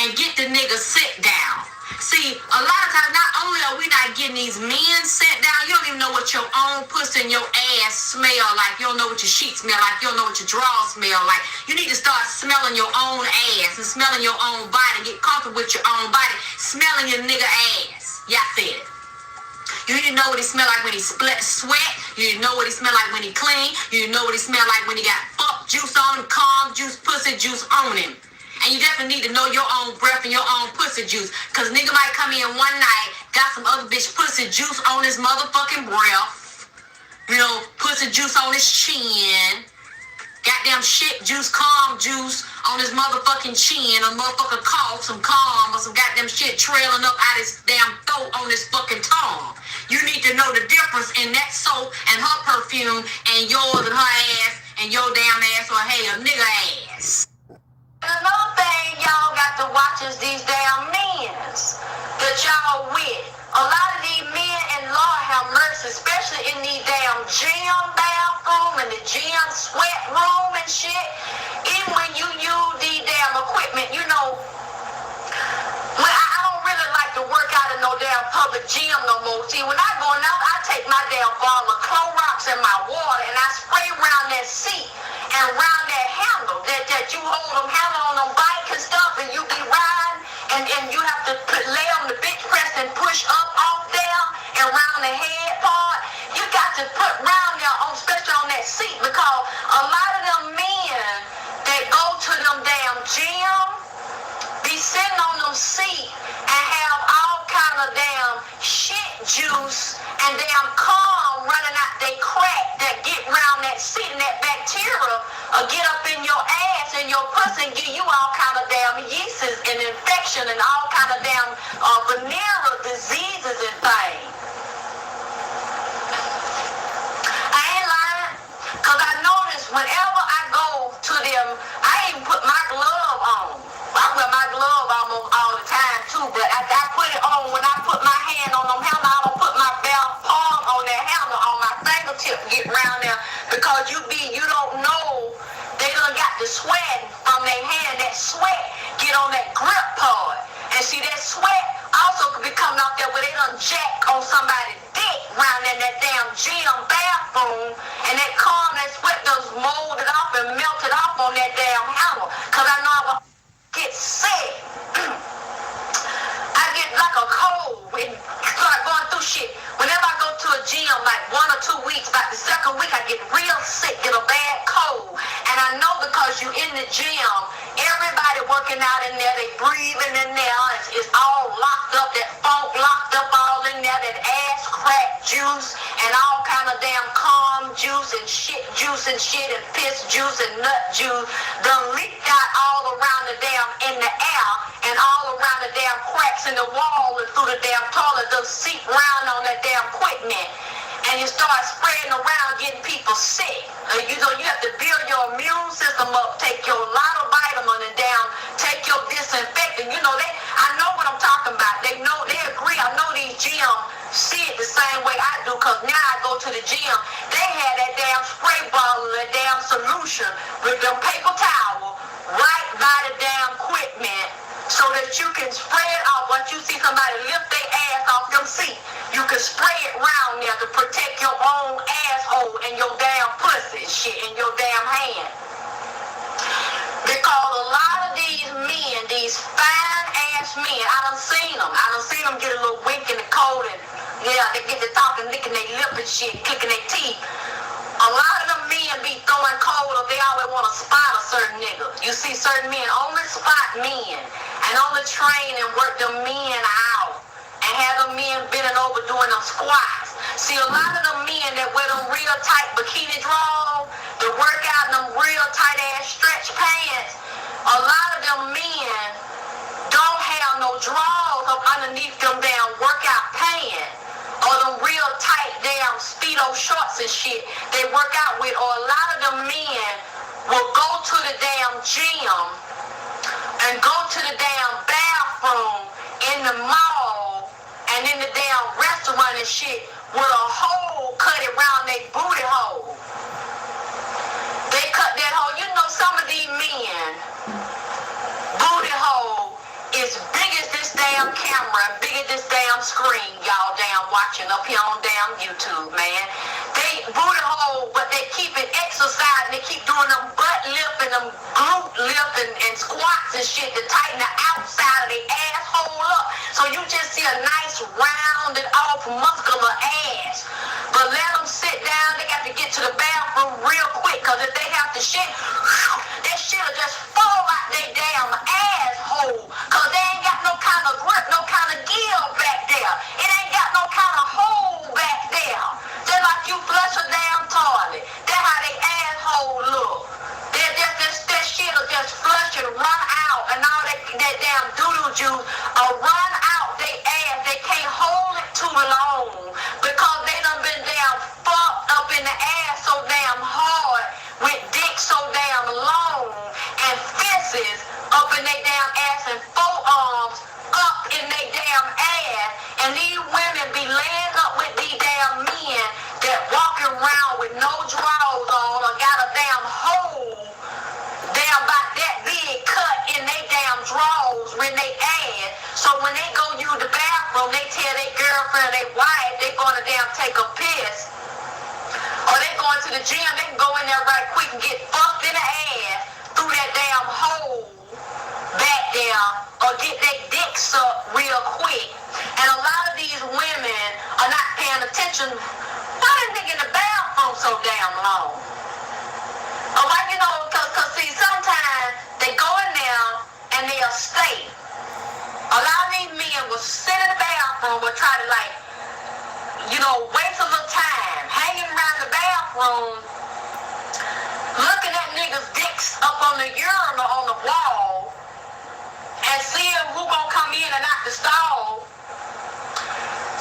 and get the nigga sit down. See, a lot of times, not only are we not getting these men sit down, you don't even know what your own pussy and your ass smell like. You don't know what your sheets smell like. You don't know what your drawers smell like. You need to start smelling your own ass and smelling your own body. Get comfortable with your own body. Smelling your nigga ass. Y'all said it. You need to know what he smell like when he sweat. You need to know what he smell like when he clean. You need to know what he smell like when he got fuck juice on him, calm juice, pussy juice on him. And you definitely need to know your own breath and your own pussy juice. Because nigga might come in one night, got some other bitch pussy juice on his motherfucking breath. You know, pussy juice on his chin. Goddamn shit juice, calm juice on his motherfucking chin. A motherfucker cough, some calm or some goddamn shit trailing up out his damn throat on his fucking tongue. You need to know the difference in that soap and her perfume and yours and her ass and your damn ass, or hey, a nigga ass. Another thing y'all got to watch is these damn men's that y'all with. A lot of these men, and Lord have mercy, especially in these damn gym bathroom and the gym sweat room and shit. Even when you use these damn equipment, you know, when I don't really like to work out in no damn public gym no more. See, when I go out, I take my damn bottle of Clorox and my water and I spray around that seat and around that handle that you hold them handle on them bike and stuff, and you be riding and you have to lay on the bench press and push up off there and around the head part. You got to put round there on, especially on that seat, because a lot of them men that go to them damn gym be sitting on them seat and have all kind of damn shit juice and damn calm running out they crack that get around that seat, and that bacteria get up in your ass and your pussy and give you all kind of damn yeasts and infection and all kind of damn venereal diseases and things. I ain't lying, because I notice whenever I go to them, I even put my glove on. I wear my glove almost all the time too, but I put it on when I put my hand on them handle. I don't put my bare palm on that handle on my fingertip, get around there, because you don't know, they done got the sweat from their hand. That sweat get on that grip part, and see that sweat also could be coming out there where they done jack on somebody's dick around in that damn gym bathroom, and that sweat does mold it off and melt it off on that damn handle. Cause I know I will get sick. I get like a cold and start going through shit. Whenever I go to a gym, like 1 or 2 weeks, about the second week, I get real sick, get a bad cold. And I know because you in the gym, everybody working out in there, they breathing in there, it's all locked up, that funk locked up all in there, that ass crack juice and all kind of damn calm juice and shit and piss juice and nut juice done leaked out all around the damn in the air and all around the damn cracks in the wall and through the damn toilet, done seep people sick. You know, you have to build your immune system up, take your lot of vitamin and down, take your disinfectant. You know, I know what I'm talking about. They know, they agree. I know these gyms see it the same way I do, because now I go to the gym. They had that damn spray bottle, that damn solution with them paper towel right by the damn equipment, so that you can spray it off. Once you see somebody lift their ass off them seat, you can spray it around there to protect your own asshole and your damn pussy and shit in your damn hand. Because a lot of these men, these fine ass men, I done seen them get a little wink in the cold, and yeah, they get to talking, licking their lip and shit, clicking their teeth. A lot of them men be throwing cold if they always want to spot a certain nigga. You see certain men only spot men and only train and work them men out and have them men bending over doing them squats. See, a lot of them men that wear them real tight bikini drawers, that work out in them real tight ass stretch pants, a lot of them men don't have no drawers up underneath them damn workout pants, or them real tight damn Speedo shorts and shit they work out with. Or a lot of them men will go to the damn gym and go to the damn bathroom in the mall and in the damn restaurant and shit with a hole cut around their booty hole. They cut that hole. You know, some of these men booty hole is big as this damn camera, big as this damn screen y'all damn watching up here on damn YouTube, man. They booty hole, but they keep it exercising. They keep doing them butt lift and them glute lift and squats and shit to tighten the outside of their asshole up. So you just see a nice rounded off muscular ass. But let them sit down. They got to get to the bathroom real quick, because if they have to shit, that shit'll just fall out their damn asshole, because they ain't got no kind of grip, no kind of give back there. It ain't got no kind of hole back there. Just like you flush a damn toilet. That's how they asshole look. That shit'll just flush and run out, and all that damn doodle juice will run out they ass. They can't hold it too long, because they done been damn fucked up in the ass so damn hard, with dick so damn long, and fists up in their damn ass, and forearms up in their damn ass. And these women be laying up with these damn men that walking around with no drawers on, or got a damn hole damn about that big cut in they damn drawers when they ass. So when they go use the bathroom, they tell their girlfriend or their wife they gonna damn take a piss, or they going to the gym, they can go in there right quick and get fucked in the ass through that damn hole back there, or get their dick sucked real quick. And a lot of these women are not paying attention. Why they nigga in the bathroom so damn long? Or why, you know, cause see, sometimes they go in there and they'll stay. A lot of these men will sit in the bathroom, will try to, like, you know, waste a little time hanging around the bathroom, looking at niggas' dicks up on the urinal on the wall, and seeing who gonna come in and out the stall,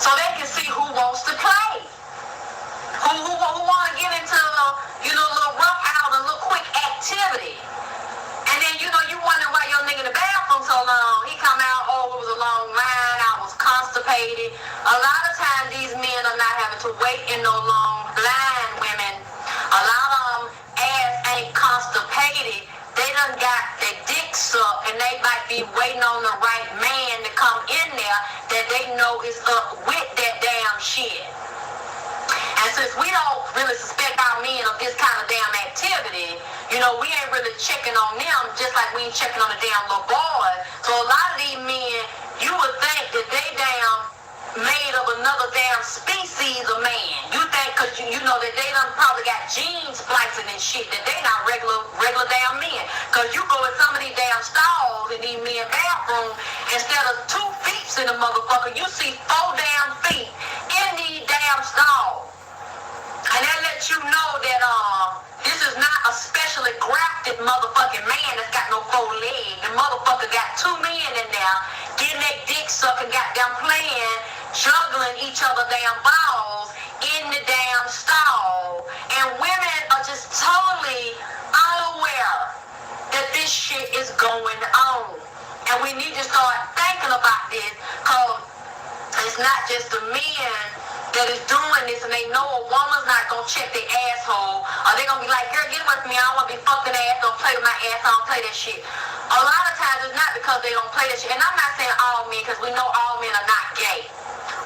so they can see who wants to play, who want to get into, you know, a little rough out, a little quick activity. And then, you know, you wonder why your nigga in the bathroom so long. He come out, oh, it was a long line, I was constipated. A lot of times these men are not having to wait in no long line, women. A lot of them ass ain't constipated. They done got their dick sucked, and they might be waiting on the right man to come in there that they know is up with that damn shit. And since we don't really suspect our men of this kind of damn activity, you know, we ain't really checking on them just like we ain't checking on the damn little boys. So a lot of these men, you would think that they damn made of another damn species of man. You think, cause you know that they done probably got genes splicing and shit, that they not regular damn men. Cause you go in some of these damn stalls in these men bathroom, instead of 2 feet in the motherfucker, you see 4 damn feet in these damn stalls. And that lets you know that this is not a specially grafted motherfucking man that's got no 4 legs. The motherfucker got 2 men in there getting their dick sucking, goddamn playing, juggling each other damn balls in the damn stall, and women are just totally unaware that this shit is going on. And we need to start thinking about this, because it's not just the men that is doing this, and they know a woman's not gonna check their asshole, or they gonna be like, girl, get with me, I don't wanna be fucking ass, don't play with my ass, I don't play that shit. A lot of times it's not because they don't play that shit, and I'm not saying all men, because we know all men are not gay.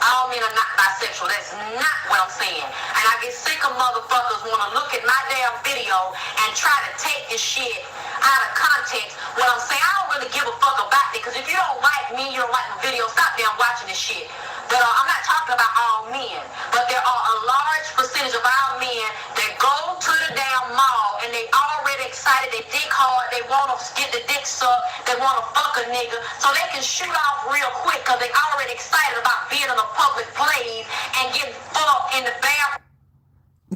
All men are not bisexual. That's not what I'm saying. And I get sick of motherfuckers want to look at my damn video and try to take this shit out of context. What I'm saying, I don't really give a fuck about it, because if you don't like me, you don't like the video, stop damn watching this shit. But I'm not talking about all men, but there are a large percentage of our men that go to the damn mall and they already excited, they dick hard, they want to get the dick sucked, they want to fuck a nigga, so they can shoot off real quick because they already excited about being in a public place and getting fucked in the bathroom.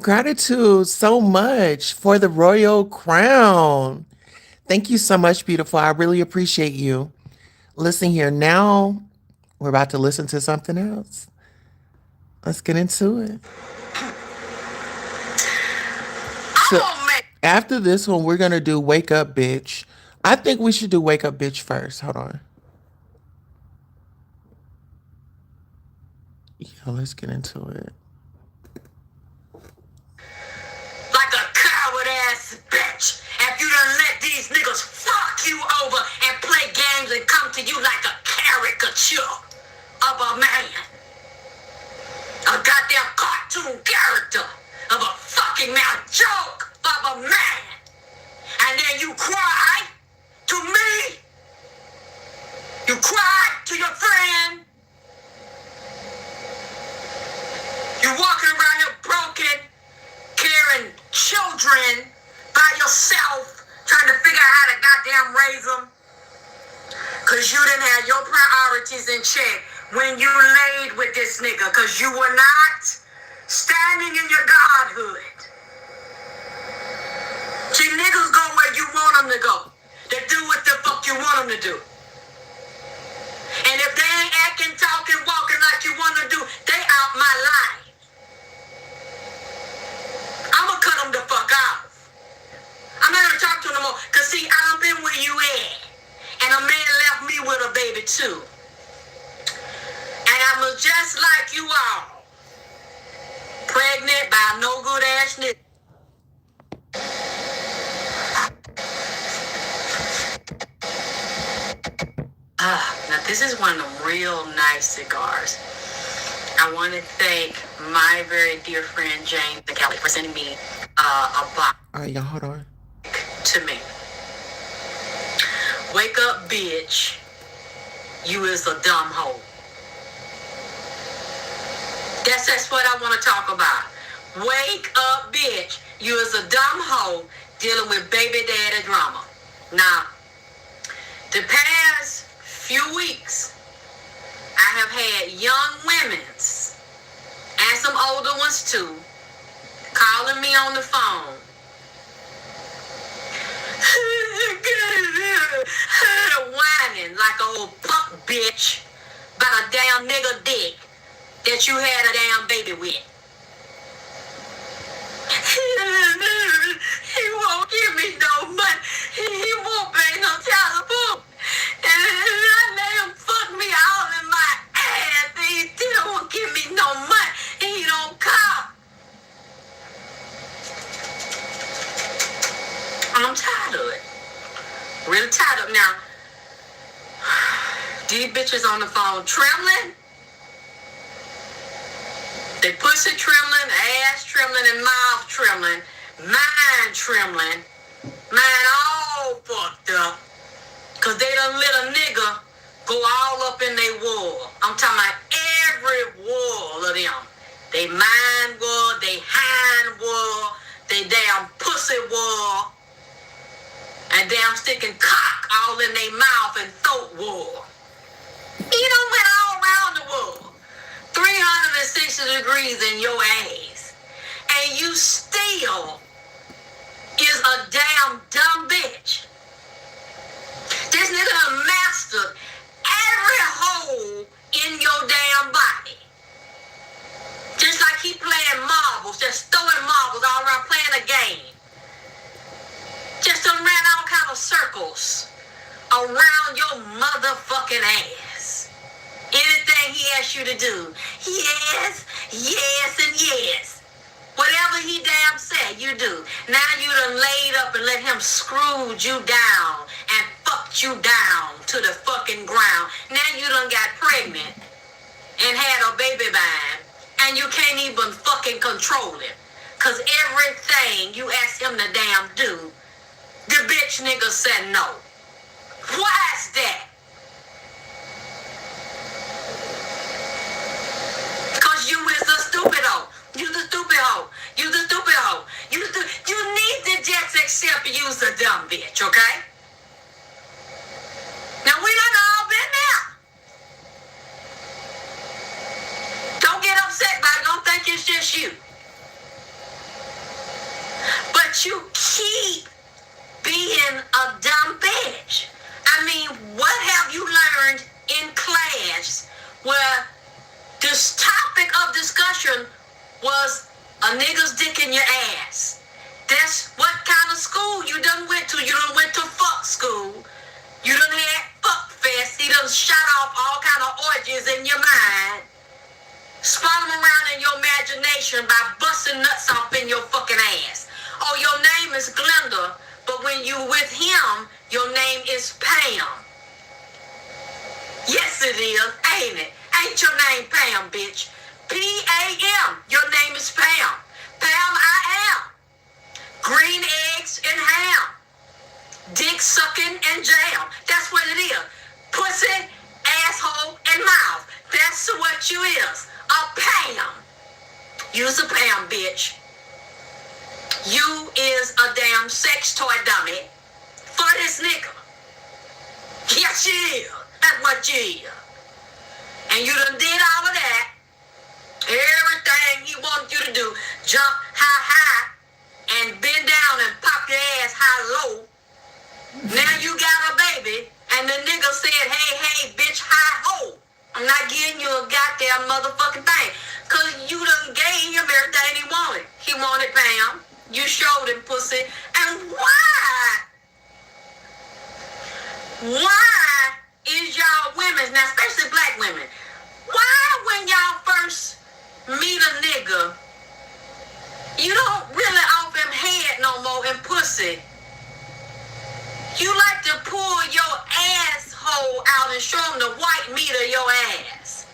Gratitude so much for the royal crown. Thank you so much, beautiful. I really appreciate you. Listen here, now we're about to listen to something else. Let's get into it. So, after this one, we're going to do Wake Up Bitch. I think we should do Wake Up Bitch first. Hold on. Yeah, let's get into it. Like a coward ass bitch. If you done let these niggas fuck you over and play games and come to you like a caricature of a man. A goddamn cartoon character of a fucking mouth joke of a man. And then you cry to me. You cry to your friend. You're walking around here broken, carrying children by yourself, trying to figure out how to goddamn raise them. Because you didn't have your priorities in check when you laid with this nigga, because you were not standing in your godhood. See, niggas go where you want them to go. They do what the fuck you want them to do. And if they ain't acting, talking, walking like you want to do, they out my life. I'ma cut them the fuck off. I'm not gonna talk to them no more. Cause see, I done been where you at. And a man left me with a baby too. And I was just like you all. Pregnant by a no good ass nigga. Now this is one of them real nice cigars. I want to thank my very dear friend James Kelly for sending me a box. All right, y'all, hold on. To me. Wake up, bitch. You is a dumb hoe. That's what I want to talk about. Wake up, bitch. You is a dumb hoe dealing with baby daddy drama. Now, the past few weeks, I have had young women's and some older ones too calling me on the phone. Whining like a old punk bitch about a damn nigga dick that you had a damn baby with. He won't give me no money. He won't pay no child support. And I let him fuck me all in my ass. He still won't give me no money. He don't come. I'm tired of it. Really tired of it. Now, these bitches on the phone trembling. They pussy trembling, ass trembling, and mouth trembling, mind trembling, mind all fucked up. Cause they done let a nigga go all up in their wall. I'm talking about every wall of them. They mind wall, they hind wall, they damn pussy wall, and damn sticking cock all in their mouth and throat wall. You done went all around the world. 360 degrees in your ass. And you still is a damn dumb bitch. This nigga done mastered every hole in your damn body. Just like he playing kind of game. Just done ran all kind of circles around your motherfucking ass. Anything he asks you to do, yes, yes, and yes. Whatever he damn said, you do. Now you done laid up and let him screw you down and fucked you down to the fucking ground. Now you done got pregnant and had a baby bind, and you can't even fucking control it. Cause everything you ask him to damn do, the bitch nigga said no. Why is that? Cause you is the stupid hoe. You the stupid hoe. You the stupid hoe. You need to just accept you's a dumb bitch, okay? Now we done all been there. Don't get upset by it. Don't think it's just you. But you keep being a dumb bitch. I mean, what have you learned in class where this topic of discussion was a nigga's dick in your ass? That's what kind of school you done went to. You done went to fuck school. You done had fuck fest. He done shot off all kind of orgies in your mind. Spun them around in your imagination by busting nuts off in your fucking ass. Oh, your name is Glenda, but when you with him, your name is Pam. Yes, it is, ain't it? Ain't your name Pam, bitch? P-A-M. Your name is Pam. Pam, I am. Green eggs and ham. Dick sucking and jam. That's what it is. Pussy, asshole, and mouth. That's what you is. A Pam. You's a Pam, bitch. You is a damn sex toy dummy for this nigga. Yes, you is. That's what you is. And you done did all of that. Everything he wanted you to do. Jump high and bend down and pop your ass high low. Now you got a baby and the nigga said, hey, bitch, high ho. I'm not giving you a goddamn motherfucking thing. Cause you done gave him everything he wanted. He wanted Pam. You showed him pussy. And why? Why is y'all women, now especially black women, why when y'all first meet a nigga, you don't really offer him head no more and pussy? You like to pull your asshole out and show him the white meat of your ass.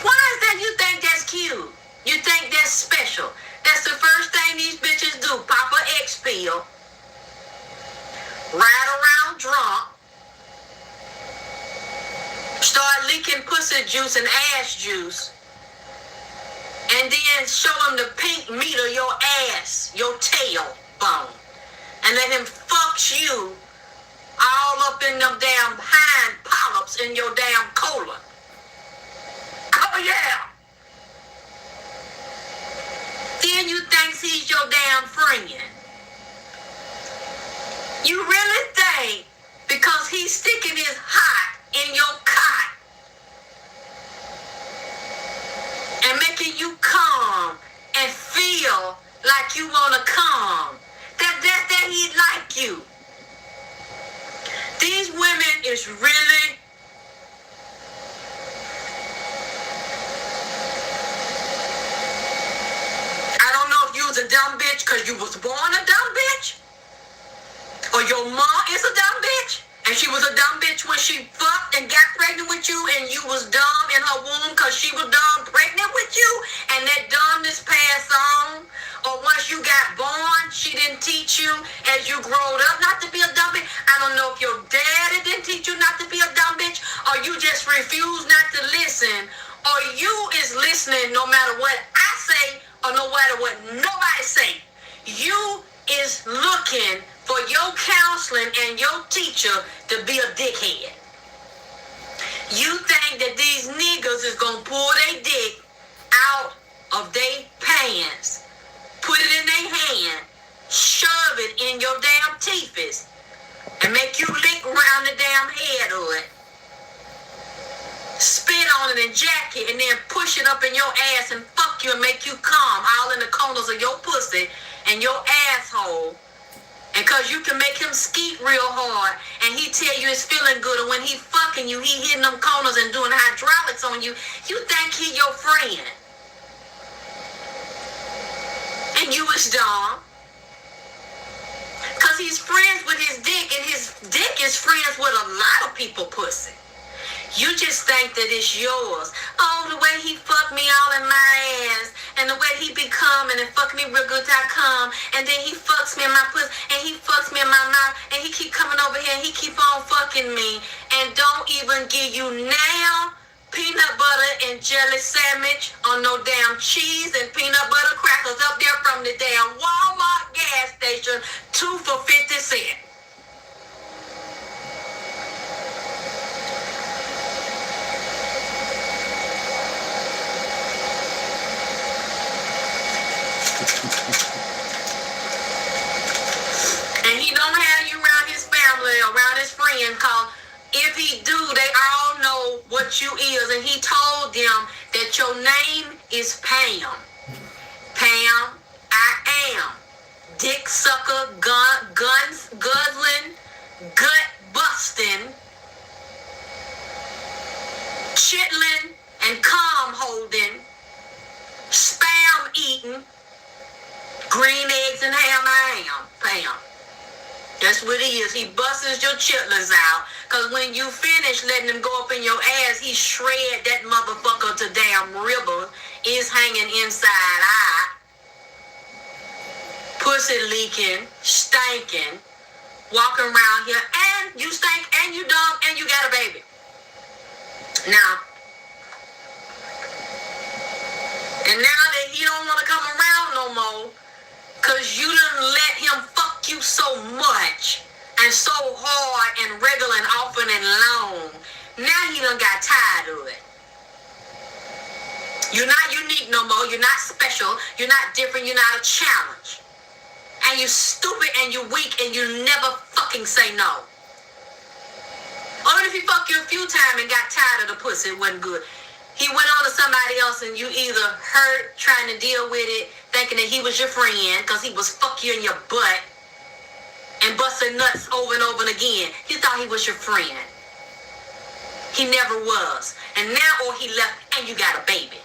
Why is that you think that's cute? You think that's special? That's the first thing these bitches do. Pop a X pill. Ride around drunk. Start leaking pussy juice and ass juice. And then show him the pink meat of your ass, your tailbone. And let him fuck you all up in them damn hind polyps in your damn colon. Oh yeah. Then you think he's your damn friend. You really think because he's sticking his hot in your cot and making you come and feel like you want to come, that he like you. These women is really a dumb bitch because you was born a dumb bitch, or your mom is a dumb bitch and she was a dumb bitch when she fucked and got pregnant with you, and you was dumb in her womb because she was dumb pregnant with you, and that dumbness passed on. Or once you got born, she didn't teach you as you growed up not to be a dumb bitch. I don't know if your daddy didn't teach you not to be a dumb bitch, or you just refuse not to listen, or you is listening no matter what I say or no matter what nobody say. You is looking for your counseling and your teacher to be a dickhead. You think that these niggas is gonna pull their dick out of their pants, put it in their hand, shove it in your damn teethis, and make you lick around the damn head of it, spit on it and jack it, and then push it up in your ass and fuck fuck you and make you come all in the corners of your pussy and your asshole. And cause you can make him skeet real hard and he tell you it's feeling good, and when he fucking you, he hitting them corners and doing hydraulics on you, you think he your friend. And you is dumb. Cause he's friends with his dick, and his dick is friends with a lot of people pussy. You just think that it's yours. Oh, the way he fucked me all in my ass, and the way he be coming and fuck me real good till I come, and then he fucks me in my pussy, and he fucks me in my mouth, and he keep coming over here, and he keep on fucking me, and don't even give you now peanut butter and jelly sandwich on no damn cheese and peanut butter crackers up there from the damn Walmart gas station, 2 for 50 cents. And he don't have you around his family, around his friends, cause if he do, they all know what you is. And he told them that your name is Pam. Pam, I am. Dick sucker, guns guzzling, gut busting, chitlin' and calm holding, spam eating, green eggs and ham I am, Pam. That's what he is. He busts your chitlins out. Because when you finish letting him go up in your ass, he shred that motherfucker to damn river. Is hanging inside out. Pussy leaking, stinking, walking around here. And you stink, and you dumb, and you got a baby. Now, and now that he don't want to come around no more, because you done let him fuck you so much and so hard and regular and often and long, now he done got tired of it. You're not unique no more. You're not special. You're not different. You're not a challenge. And you're stupid and you're weak and you never fucking say no. Or if he fucked you a few times and got tired of the pussy, it wasn't good. He went on to somebody else and you either hurt trying to deal with it, thinking that he was your friend because he was fuck you in your butt and busting nuts over and over and again. You thought he was your friend. He never was. And now, or he left and you got a baby.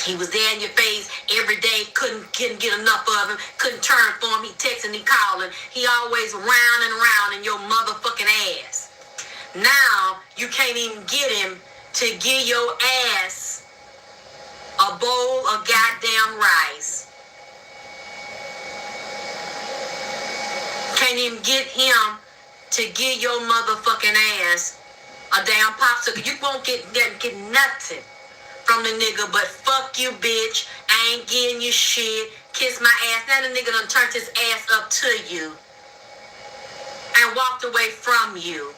He was there in your face every day, couldn't get enough of him, couldn't turn for him, he texting, he calling. He always round and round in your motherfucking ass. Now, you can't even get him to give your ass a bowl of goddamn rice. Can't even get him to give your motherfucking ass a damn popsicle. You won't get nothing from the nigga but fuck you, bitch. I ain't getting you shit. Kiss my ass. Now the nigga done turned his ass up to you and walked away from you.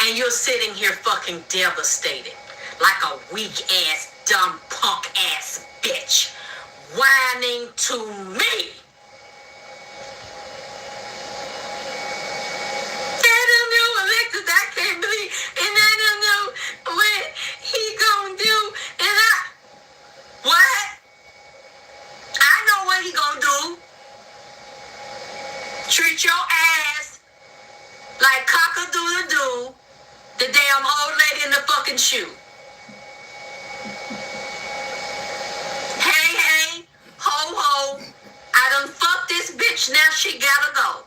And you're sitting here fucking devastated. Like a weak ass, dumb punk ass bitch. Whining to me. I don't know, Alexis, I can't believe. And I don't know what he gonna do. And what? I know what he gonna do. Treat your ass like cock-a-doodle-doo. The damn old lady in the fucking shoe. Hey, hey, ho, ho. I done fucked this bitch, now she gotta go.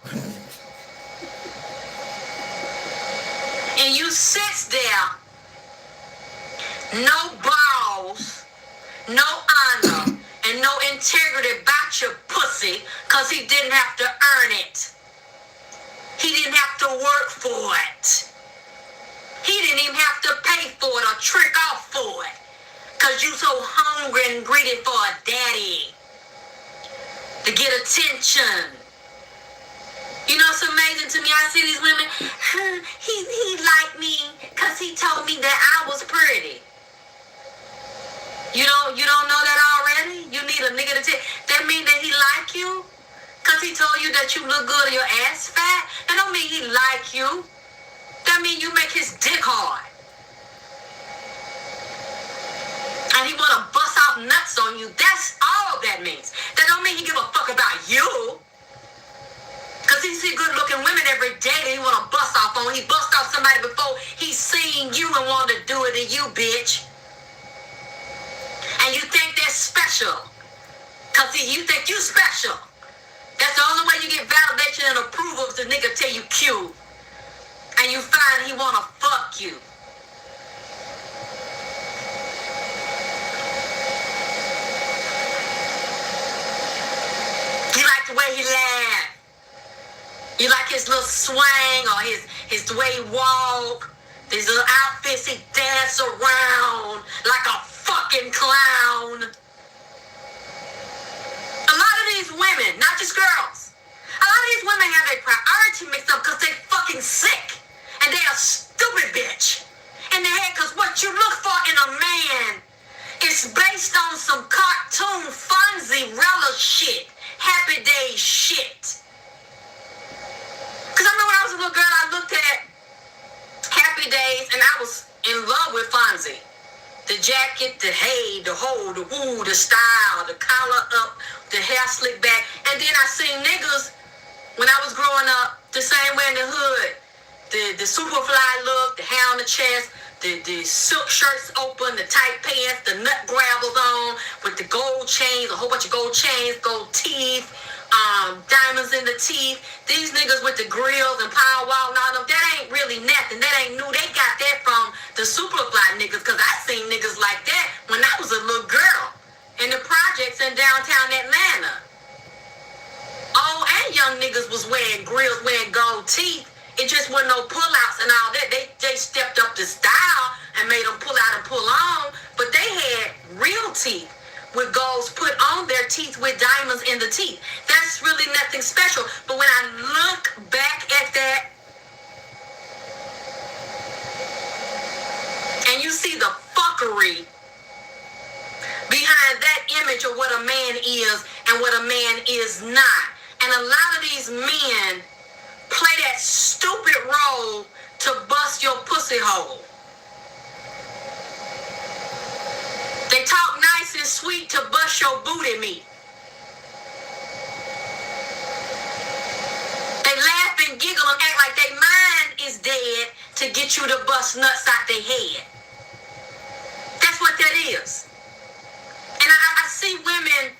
And you sits there, no balls, no honor, and no integrity about your pussy, cause he didn't have to earn it. He didn't have to work for it. He didn't even have to pay for it or trick off for it. Cause you so hungry and greedy for a daddy. To get attention. You know, it's amazing to me. I see these women, he liked me cause he told me that I was pretty. You don't know that already? You need a nigga to tell. That mean that he like you? Cause he told you that you look good and your ass fat? That don't mean he like you. That mean you make his dick hard. And he wanna bust out means. That don't mean he give a fuck about you. Cause he see good looking women every day that he wanna bust off on. He bust off somebody before he seen you and wanted to do it to you, bitch. And you think that's special. Cause you think you special. That's the only way you get validation and approval if the nigga tell you cute. And you find he wanna fuck you. You like the way he laugh. You like his little swing or his the way he walk. These little outfits he dance around like a fucking clown. A lot of these women, not just girls, a lot of these women have their priority mixed up because they fucking sick. And they a stupid bitch in the head, because what you look for in a man is based on some cartoon Fonzie-rella shit, Happy Days shit. Because I remember when I was a little girl, I looked at Happy Days and I was in love with Fonzie. The jacket, the hey, the hoe, the woo, the style, the collar up, the hair slicked back. And then I seen niggas when I was growing up the same way in the hood. The Superfly look, the hair on the chest, the silk shirts open, the tight pants, the nut grabbers on with the gold chains, a whole bunch of gold chains, gold teeth, diamonds in the teeth. These niggas with the grills and power wall and all them, that ain't really nothing. That ain't new. They got that from the Superfly niggas, because I seen niggas like that when I was a little girl in the projects in downtown Atlanta. Old and young niggas was wearing grills, wearing gold teeth. It just wasn't no pull-outs and all that. They stepped up the style and made them pull out and pull on, but they had real teeth with golds put on their teeth with diamonds in the teeth. That's really nothing special. But when I look back at that and you see the fuckery behind that image of what a man is and what a man is not. And a lot of these men play that stupid role to bust your pussy hole. They talk nice and sweet to bust your booty meat. They laugh and giggle and act like their mind is dead to get you to bust nuts out their head. That's what that is. And I see women,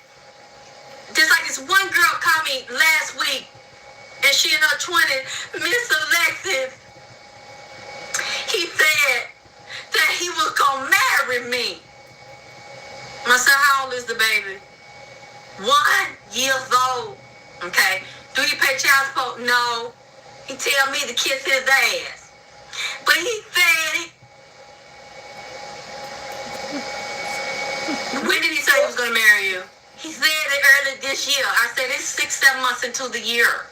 just like this one girl called me last week, and she in her 20s, Miss Alexis, he said that he was gonna marry me. I said, how old is the baby? 1 year old. Okay. Do you pay child support? No. He tell me to kiss his ass. But he said, when did he say he was gonna marry you? He said it early this year. I said it's 6-7 months into the year.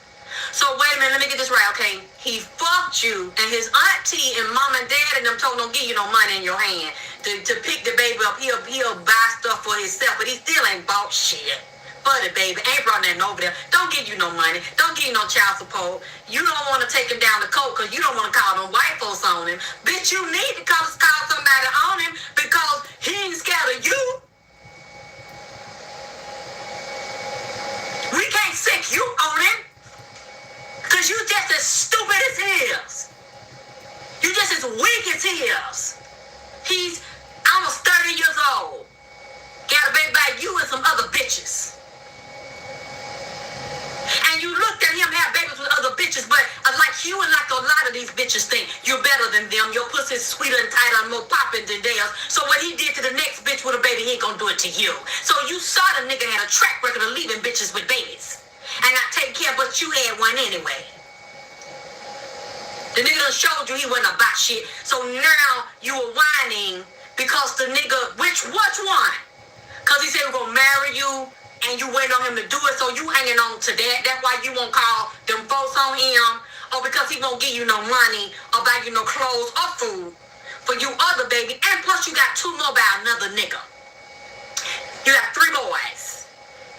So wait a minute, let me get this right, okay? He fucked you, and his auntie and mom and dad and them told him don't give you no money in your hand to pick the baby up. He'll buy stuff for himself, but he still ain't bought shit for the baby. Ain't brought nothing over there. Don't give you no money. Don't give you no child support. You don't want to take him down the court because you don't want to call them white folks on him. Bitch, you need to call somebody on him because he ain't scared of you. We can't sick you on him. Because you just as stupid as he is. You just as weak as he is. He's almost 30 years old. Got a baby by you and some other bitches. And you looked at him have babies with other bitches, but like you and like a lot of these bitches think you're better than them. Your pussy's sweeter and tighter and more popping than theirs. So what he did to the next bitch with a baby, he ain't gonna do it to you. So you saw the nigga had a track record of leaving bitches with babies. And not take care, but you had one anyway. The nigga done showed you he wasn't about shit. So now you were whining because the nigga, which one? Because he said he was going to marry you and you waiting on him to do it, so you hanging on to that. That's why you won't call them folks on him, or because he won't give you no money or buy you no clothes or food for you other baby. And plus you got 2 more by another nigga. You got 3 boys.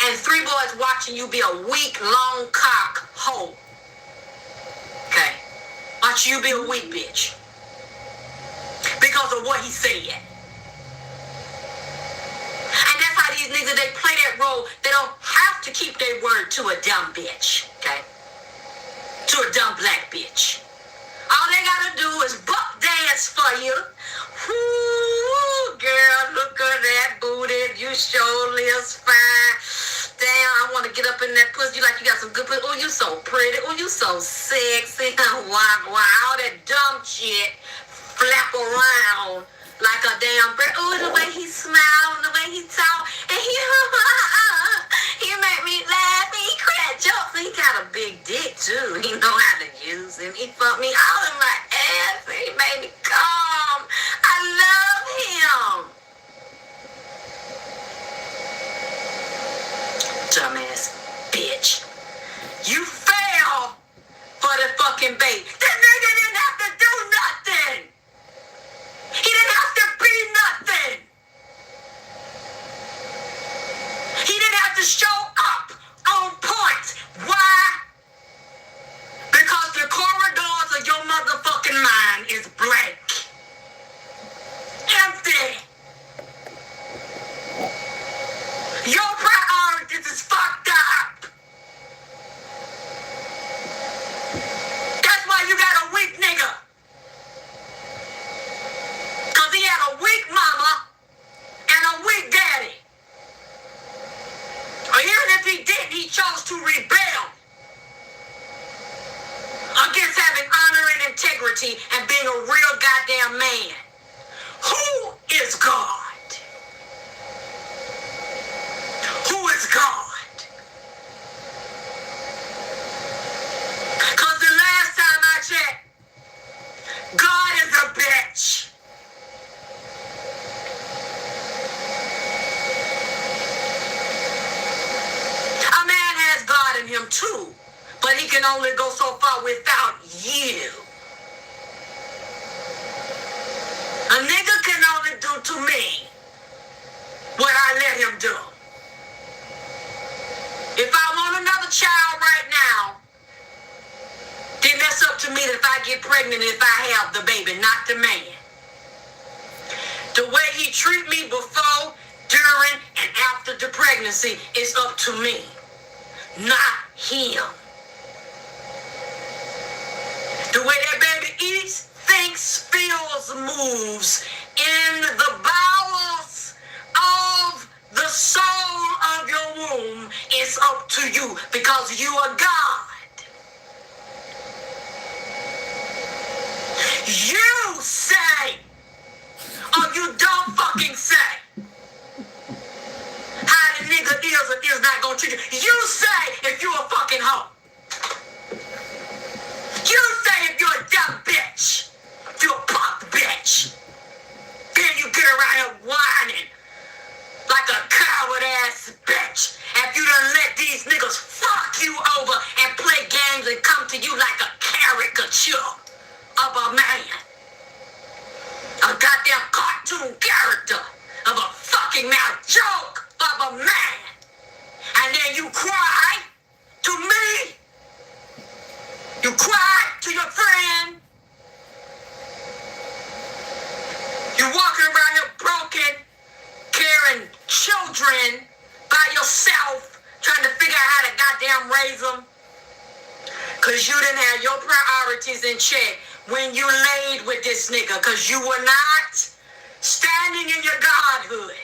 And 3 boys watching you be a weak, long cock hoe. Okay? Watch you be a weak bitch. Because of what he said. And that's how these these niggas, they play that role. They don't have to keep their word to a dumb bitch, okay? To a dumb black bitch. All they gotta do is buck dance for you. Ooh, girl, look at that booty. You surely is fine. Damn, I want to get up in that pussy. You like you got some good pussy. Oh, you so pretty. Oh, you so sexy. Wow, all that dumb shit flap around like a damn bird. Oh, the way he smiled, the way he talk, and he make me laugh. He crack jokes. He got a big dick too. He know how to use him. He fucked me all in my ass. He made me come. I love him. Dumbass bitch. You fell for the fucking bait. That nigga didn't have to do nothing. He didn't have to be nothing. He didn't have to show up on point. Why? Because the corridors of your motherfucking mind is blank. Empty. Your priorities is fucked up. That's why you got a weak nigga. Because he had a weak mama and a weak daddy. Or even if he didn't, he chose to rebel against having honor and integrity and being a real goddamn man. Who is God? Who is God? Because the last time I checked, God is a bitch. A man has God in him too, but he can only go so far without you. A nigga can only do to me what I let him do. If I want another child right now, then that's up to me if I get pregnant, if I have the baby, not the man. The way he treat me before, during, and after the pregnancy is up to me, not him. The way that baby eats, thinks, feels, moves in the bowels of the soul of your womb is up to you because you are God. You say, or you don't fucking say, how the nigga is or is not gonna treat you. You say if you a fucking hoe. You say if you're a dumb bitch. If you're a punk bitch. Then you get around here whining like a coward-ass bitch. If you done let these niggas fuck you over and play games and come to you like a caricature of a man. A goddamn cartoon character of a fucking mouth joke of a man. And then you cry to me. You cry to your friend. You're walking around here broken, carrying children by yourself, trying to figure out how to goddamn raise them. Because you didn't have your priorities in check when you laid with this nigga. Because you were not standing in your godhood.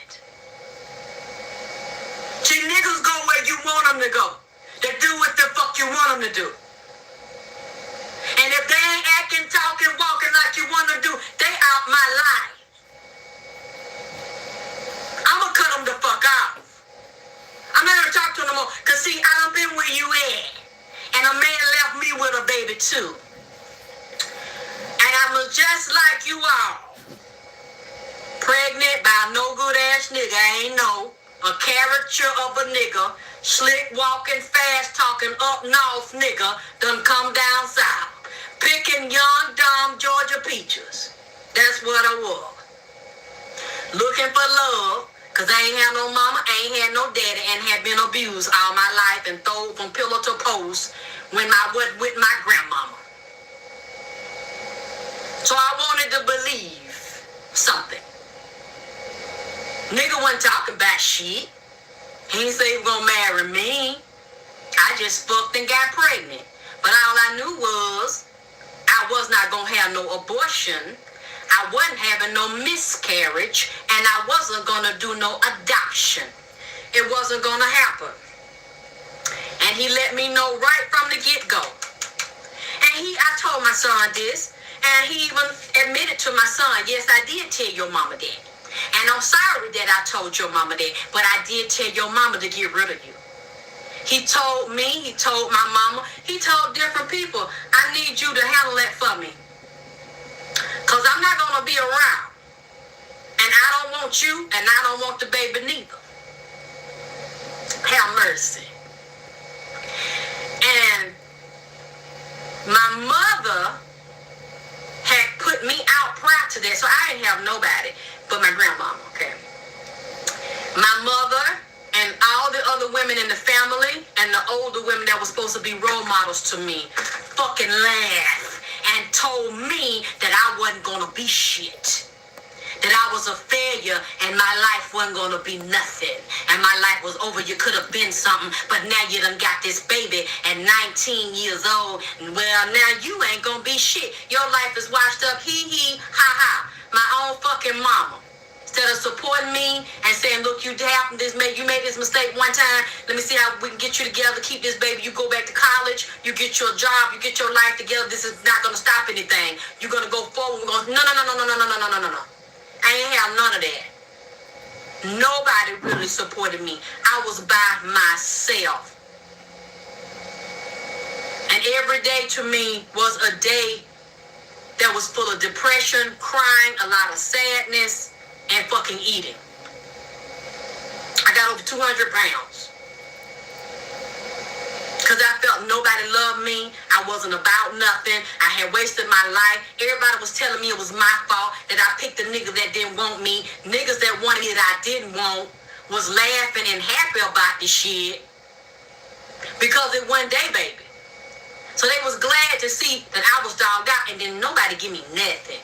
See, niggas go where you want them to go. They do what the fuck you want them to do. And if they ain't acting, talking, walking like you want them to do, they out my life. I'ma cut them the fuck off. I'm not gonna talk to them no more. Cause see, I done been where you at. And a man left me with a baby too. And I was just like you all. Pregnant by a no good ass nigga, I ain't know. A caricature of a nigga. Slick walking, fast talking, up north nigga. Done come down south. Picking young, dumb Georgia peaches. That's what I was. Looking for love. Cause I ain't had no mama, I ain't had no daddy, and had been abused all my life and thrown from pillar to post when I was with my grandmama. So I wanted to believe something. Nigga wasn't talking about shit. He didn't say he was gonna marry me. I just fucked and got pregnant. But all I knew was I was not gonna have no abortion. I wasn't having no miscarriage, and I wasn't gonna do no adoption. It wasn't gonna happen. And he let me know right from the get-go. And I told my son this, and he even admitted to my son, yes, I did tell your mama that. And I'm sorry that I told your mama that, but I did tell your mama to get rid of you. He told me, he told my mama, he told different people, I need you to handle that for me. Because I'm not going to be around. And I don't want you, and I don't want the baby neither. Have mercy. And my mother had put me out prior to that, so I didn't have nobody but my grandmama, okay? My mother and all the other women in the family and the older women that were supposed to be role models to me fucking laughed and told me that I wasn't gonna be shit. That I was a failure and my life wasn't gonna be nothing. And my life was over. You could have been something, but now you done got this baby at 19 years old. Well, now you ain't gonna be shit. Your life is washed up. Hee hee, ha ha. My own fucking mama. Instead of supporting me and saying, look, you made this mistake one time. Let me see how we can get you together, keep this baby. You go back to college, you get your job, you get your life together. This is not gonna stop anything. You're gonna go forward. We're gonna no. I ain't have none of that. Nobody really supported me. I was by myself. And every day to me was a day that was full of depression, crying, a lot of sadness, and fucking eating. I got over 200 pounds. Because I felt nobody loved me. I wasn't about nothing. I had wasted my life. Everybody was telling me it was my fault that I picked a nigga that didn't want me. Niggas that wanted me that I didn't want was laughing and happy about this shit. Because it wasn't their baby. So they was glad to see that I was dogged out and then nobody give me nothing.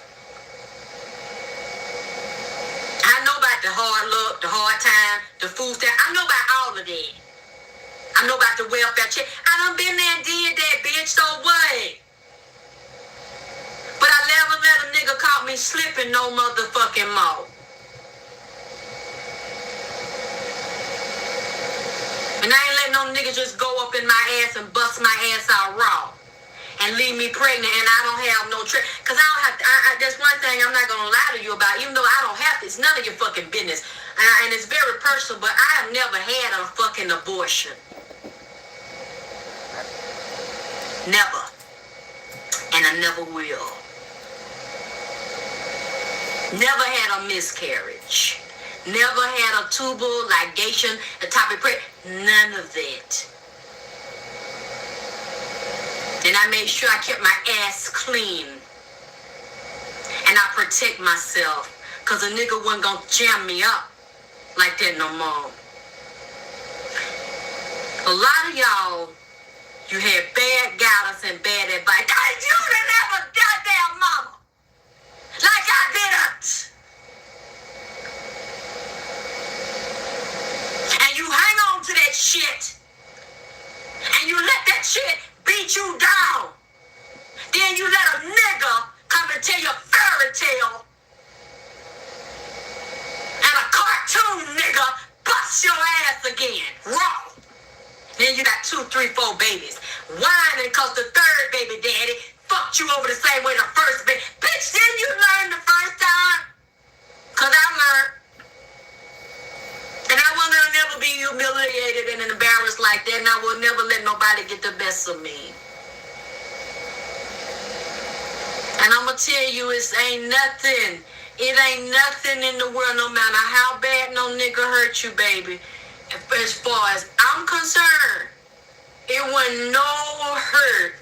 I know about the hard luck, the hard time, the food stamp. I know about all of that. I know about the welfare check. I done been there and did that, bitch, so what? But I never let a nigga caught me slipping no motherfucking more. And I ain't letting no nigga just go up in my ass and bust my ass out raw. And leave me pregnant and I don't have no because I don't have that's one thing I'm not gonna lie to you about, even though I don't have to. It's none of your fucking business. And it's very personal, but I have never had a fucking abortion. Never. And I never will. Never had a miscarriage. Never had a tubal ligation, ectopic pregnancy. None of that. And I made sure I kept my ass clean. And I protect myself. Because a nigga wasn't going to jam me up like that no more. A lot of y'all, you had bad guidance and bad advice. You didn't have a goddamn mama. Like I didn't. And you hang on to that shit. And you let that shit beat you down. Then you let a nigga come and tell you a fairy tale. And a cartoon nigga bust your ass again. Raw. Then you got 2, 3, 4 babies. Whining cause the third baby daddy fucked you over the same way the first baby. Bitch, didn't you learn the first time? Cause I learned. And I will never be humiliated and embarrassed like that, and I will never let nobody get the best of me. And I'm going to tell you, it ain't nothing. It ain't nothing in the world, no matter how bad no nigga hurt you, baby. As far as I'm concerned, it wasn't no hurt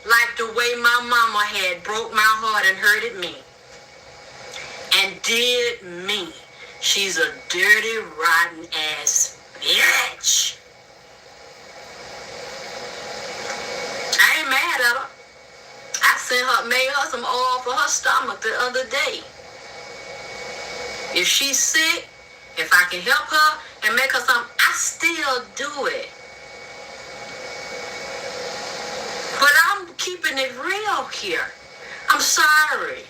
like the way my mama had broke my heart and hurted me. And did me. She's a dirty, rotten ass bitch. I ain't mad at her. I made her some oil for her stomach the other day. If she's sick, if I can help her and make her something, I still do it. But I'm keeping it real here. I'm sorry.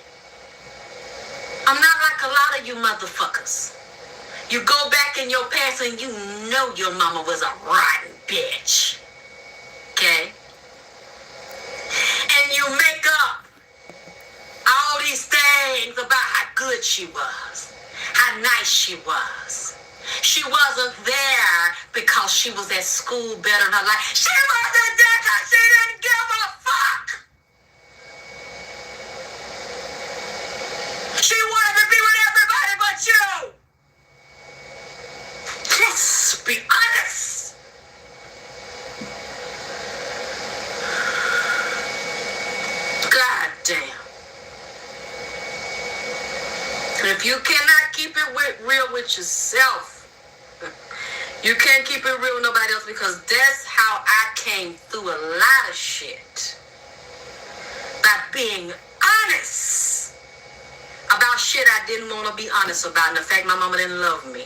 I'm not like a lot of you motherfuckers. You go back in your past and you know your mama was a rotten bitch. Okay? And you make up all these things about how good she was, how nice she was. She wasn't there because she was at school better in her life. She wasn't there because she didn't give a fuck. She wanted to be with everybody but you. Let's be honest. God damn. And if you cannot keep it real with yourself, you can't keep it real with nobody else, because that's how I came through a lot of shit. By being honest about shit I didn't want to be honest about. And the fact my mama didn't love me.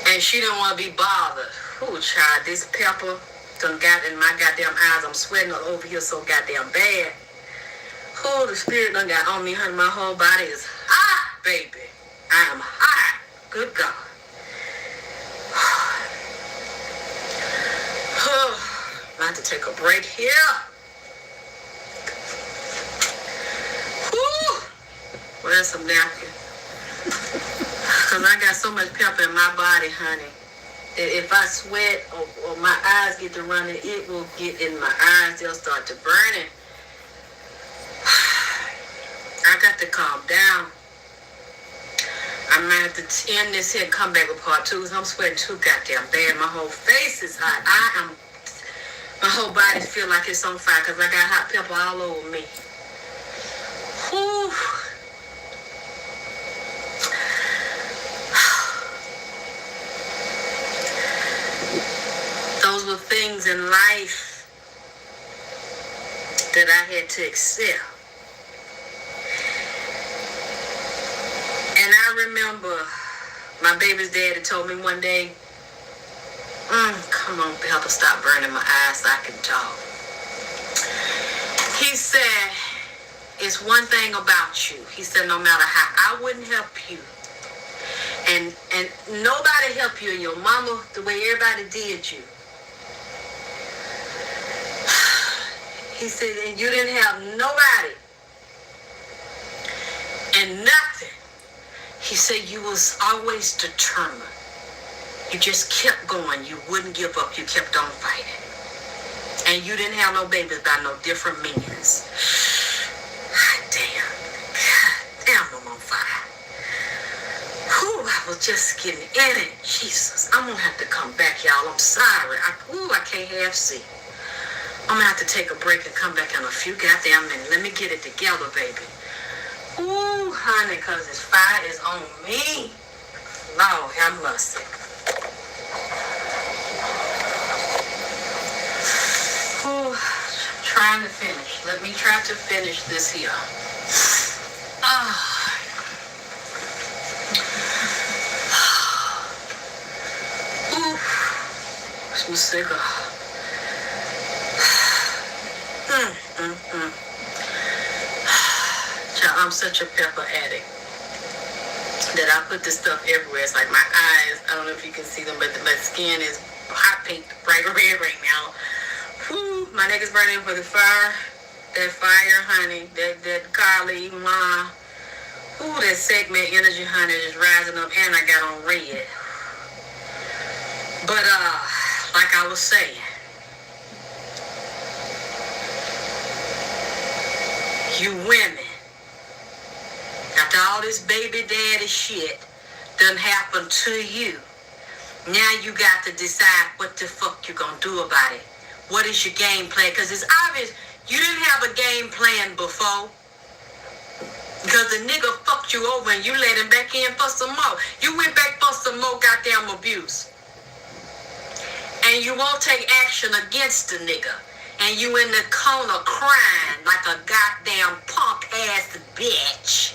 And she didn't want to be bothered. Ooh, child, this pepper done got in my goddamn eyes. I'm sweating all over here so goddamn bad. Oh, the spirit done got on me, honey. My whole body is hot, baby. I am hot. Good God. I'm about to take a break here. Whew. Where's some napkin? Because I got so much pepper in my body, honey, that if I sweat or my eyes get to running, it will get in my eyes. They'll start to burning. I got to calm down. I'm going to have to end this here and come back with part 2, because I'm sweating too goddamn bad. My whole face is hot. My whole body feel like it's on fire because I got hot pepper all over me. Whew. Those were things in life that I had to accept. And I remember my baby's daddy told me one day, come on, Pepper, stop burning my eyes so I can talk. He said, it's one thing about you. He said, no matter how I wouldn't help you, and nobody helped you, and your mama, the way everybody did you. He said, and you didn't have nobody and nothing. He said, you was always determined. You just kept going. You wouldn't give up. You kept on fighting. And you didn't have no babies by no different means. God damn. God damn, I'm on fire. Whew, I was just getting in it. Jesus, I'm going to have to come back, y'all. I'm sorry. I can't half see. I'm going to have to take a break and come back in a few goddamn minutes. Let me get it together, baby. Ooh, honey, because this fire is on me. Lord have mercy. Ooh, trying to finish. Let me try to finish this here. Ooh, some cigar. Child, I'm such a pepper addict that I put this stuff everywhere. It's like my eyes, I don't know if you can see them, but my skin is hot pink, bright red right now. Whew, my neck is burning for the fire. That fire, honey. That Carly, Ma. Ooh, that segment energy, honey, is rising up, and I got on red. But, like I was saying, you women, after all this baby daddy shit done happened to you, now you got to decide what the fuck you gonna do about it. What is your game plan? Because it's obvious you didn't have a game plan before. Because the nigga fucked you over and you let him back in for some more. You went back for some more goddamn abuse. And you won't take action against the nigga. And you in the corner crying like a goddamn punk ass bitch.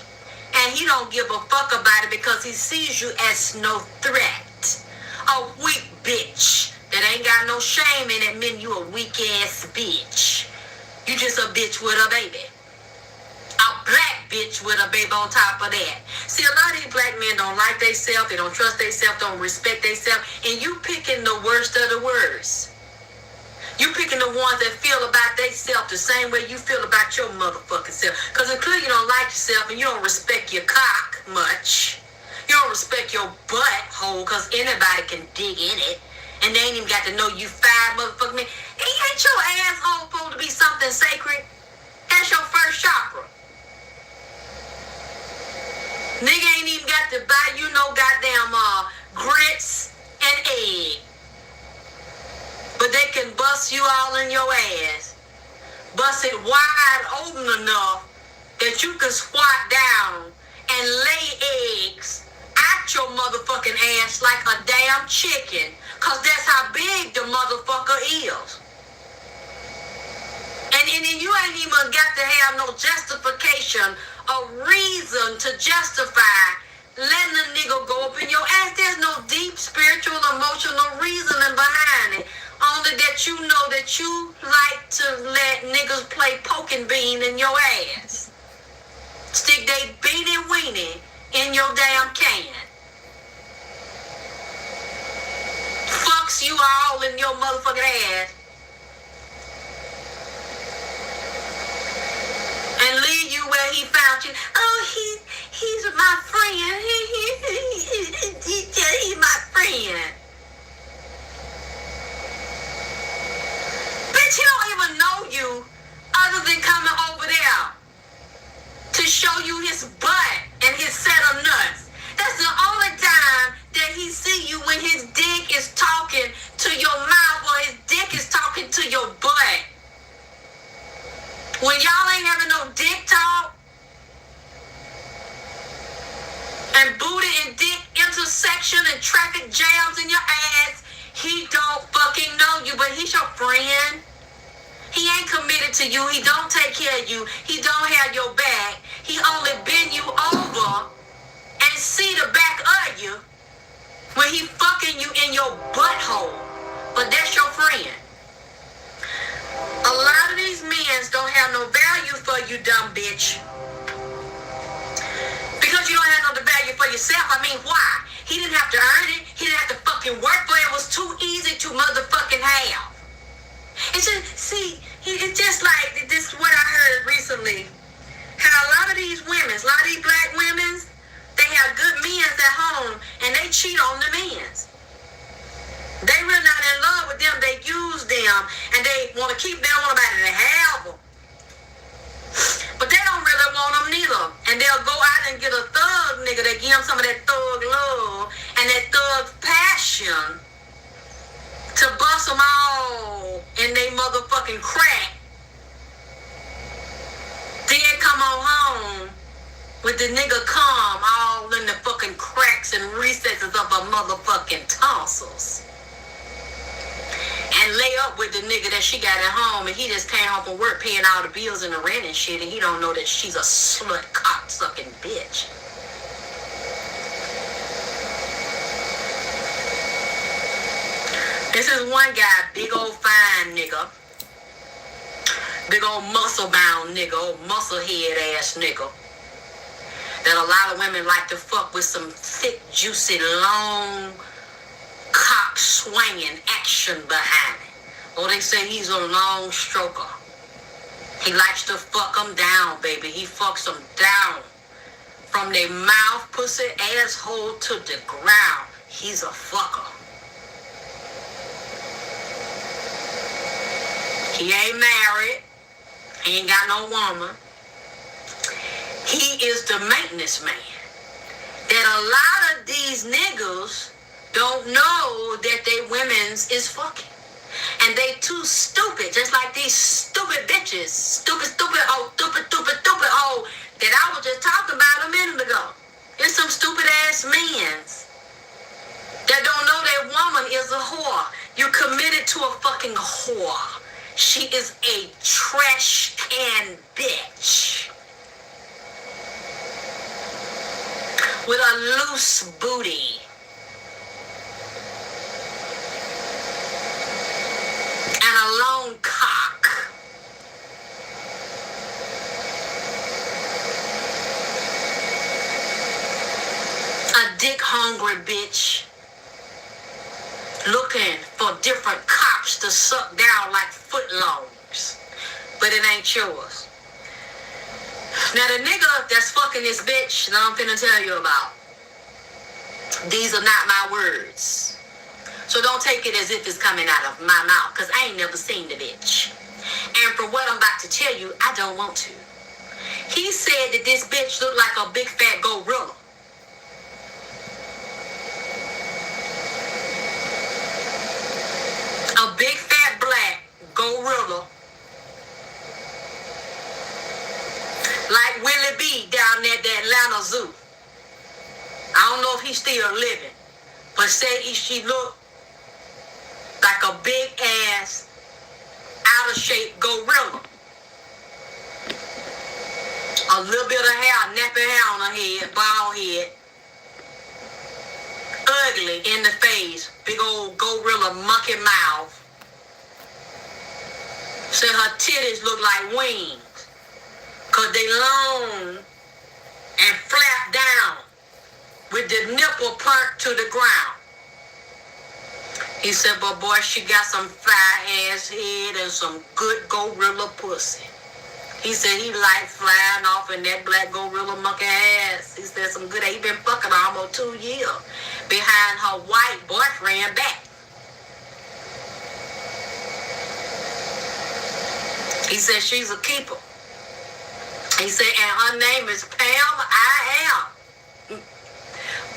And he don't give a fuck about it because he sees you as no threat. A weak bitch that ain't got no shame in it mean you a weak ass bitch. You just a bitch with a baby. A black bitch with a baby on top of that. See, a lot of these black men don't like themselves, they don't trust themselves, don't respect themselves, and you picking the worst of the worst. You picking the ones that feel about themselves the same way you feel about your motherfucking self. Because until you don't like yourself and you don't respect your cock much, you don't respect your butthole because anybody can dig in it, and they ain't even got to know you five motherfucking men. Ain't your asshole supposed to be something sacred? That's your first chakra. Nigga ain't even got to buy you no goddamn grits and egg. But they can bust you all in your ass. Bust it wide open enough that you can squat down and lay eggs out your motherfucking ass like a damn chicken. Cause that's how big the motherfucker is. And then you ain't even got to have no justification, a reason to justify letting a nigga go up in your ass. There's no deep spiritual, emotional reasoning behind it. Only that you know that you like to let niggas play poke and bean in your ass. Stick they beanie weenie in your damn can. Fucks you all in your motherfucking ass. And leave you where he found you. Oh, he's my friend. He's my friend. Bitch, he don't even know you other than coming over there to show you his butt and his set of nuts. That's the only time that he see you, when his dick is talking to your mouth or his dick is talking to your butt. When y'all ain't having no dick talk and booty and dick intersection and traffic jams in your ass, he don't fucking know you, but he's your friend. He ain't committed to you. He don't take care of you. He don't have your back. He only bend you over and see the back of you when he fucking you in your butthole. But that's your friend. A lot of these men don't have no value for you, dumb bitch. Because you don't have no value for yourself. I mean, why? He didn't have to earn it. He didn't have to fucking work for it. It was too easy to motherfucking have. It's just, see, it's just like this is what I heard recently. How a lot of these women, a lot of these black women, they have good men at home and they cheat on the men. They really not in love with them. They use them and they want to keep them. Want nobody to have them. But they don't really want them neither. And they'll go out and get a thug nigga that give them some of that thug love and that thug passion to bust them all in they motherfucking crack. Then come on home with the nigga come all in the fucking cracks and recesses of a motherfucking tonsils. And lay up with the nigga that she got at home, and he just came home from work paying all the bills and the rent and shit, and he don't know that she's a slut cocksucking bitch. This is one guy, big old fine nigga, big old muscle bound nigga, old muscle head ass nigga, that a lot of women like to fuck with some thick, juicy, long, cock swinging action behind it. Or they say he's a long stroker. He likes to fuck them down, baby. He fucks them down. From their mouth, pussy, asshole to the ground. He's a fucker. He ain't married. He ain't got no woman. He is the maintenance man. That a lot of these niggas don't know that they women's is fucking. And they too stupid, just like these stupid bitches. Stupid hoe, stupid hoe that I was just talking about a minute ago. There's some stupid ass men that don't know that woman is a whore. You committed to a fucking whore. She is a trash can bitch. With a loose booty. hungry bitch looking for different cocks to suck down like footlongs, but it ain't yours. Now the nigga that's fucking this bitch that I'm finna tell you about, these are not my words. So don't take it as if it's coming out of my mouth, because I ain't never seen the bitch. And for what I'm about to tell you, I don't want to. He said that this bitch looked like a big fat gorilla. A big fat black gorilla. Like Willie B down at the Atlanta Zoo. I don't know if he's still living, but said she looked like a big ass, out of shape gorilla. A little bit of hair, nappy hair on her head, bald head. Ugly in the face, big old gorilla monkey mouth. Said her titties look like wings, 'cause they long and flap down with the nipple burnt to the ground. He said, but boy, she got some fire ass head and some good gorilla pussy. He said he liked flying off in that black gorilla monkey ass. He said some good, he been fucking her almost 2 years behind her white boyfriend back. He said she's a keeper. He said, and her name is Pam I Am.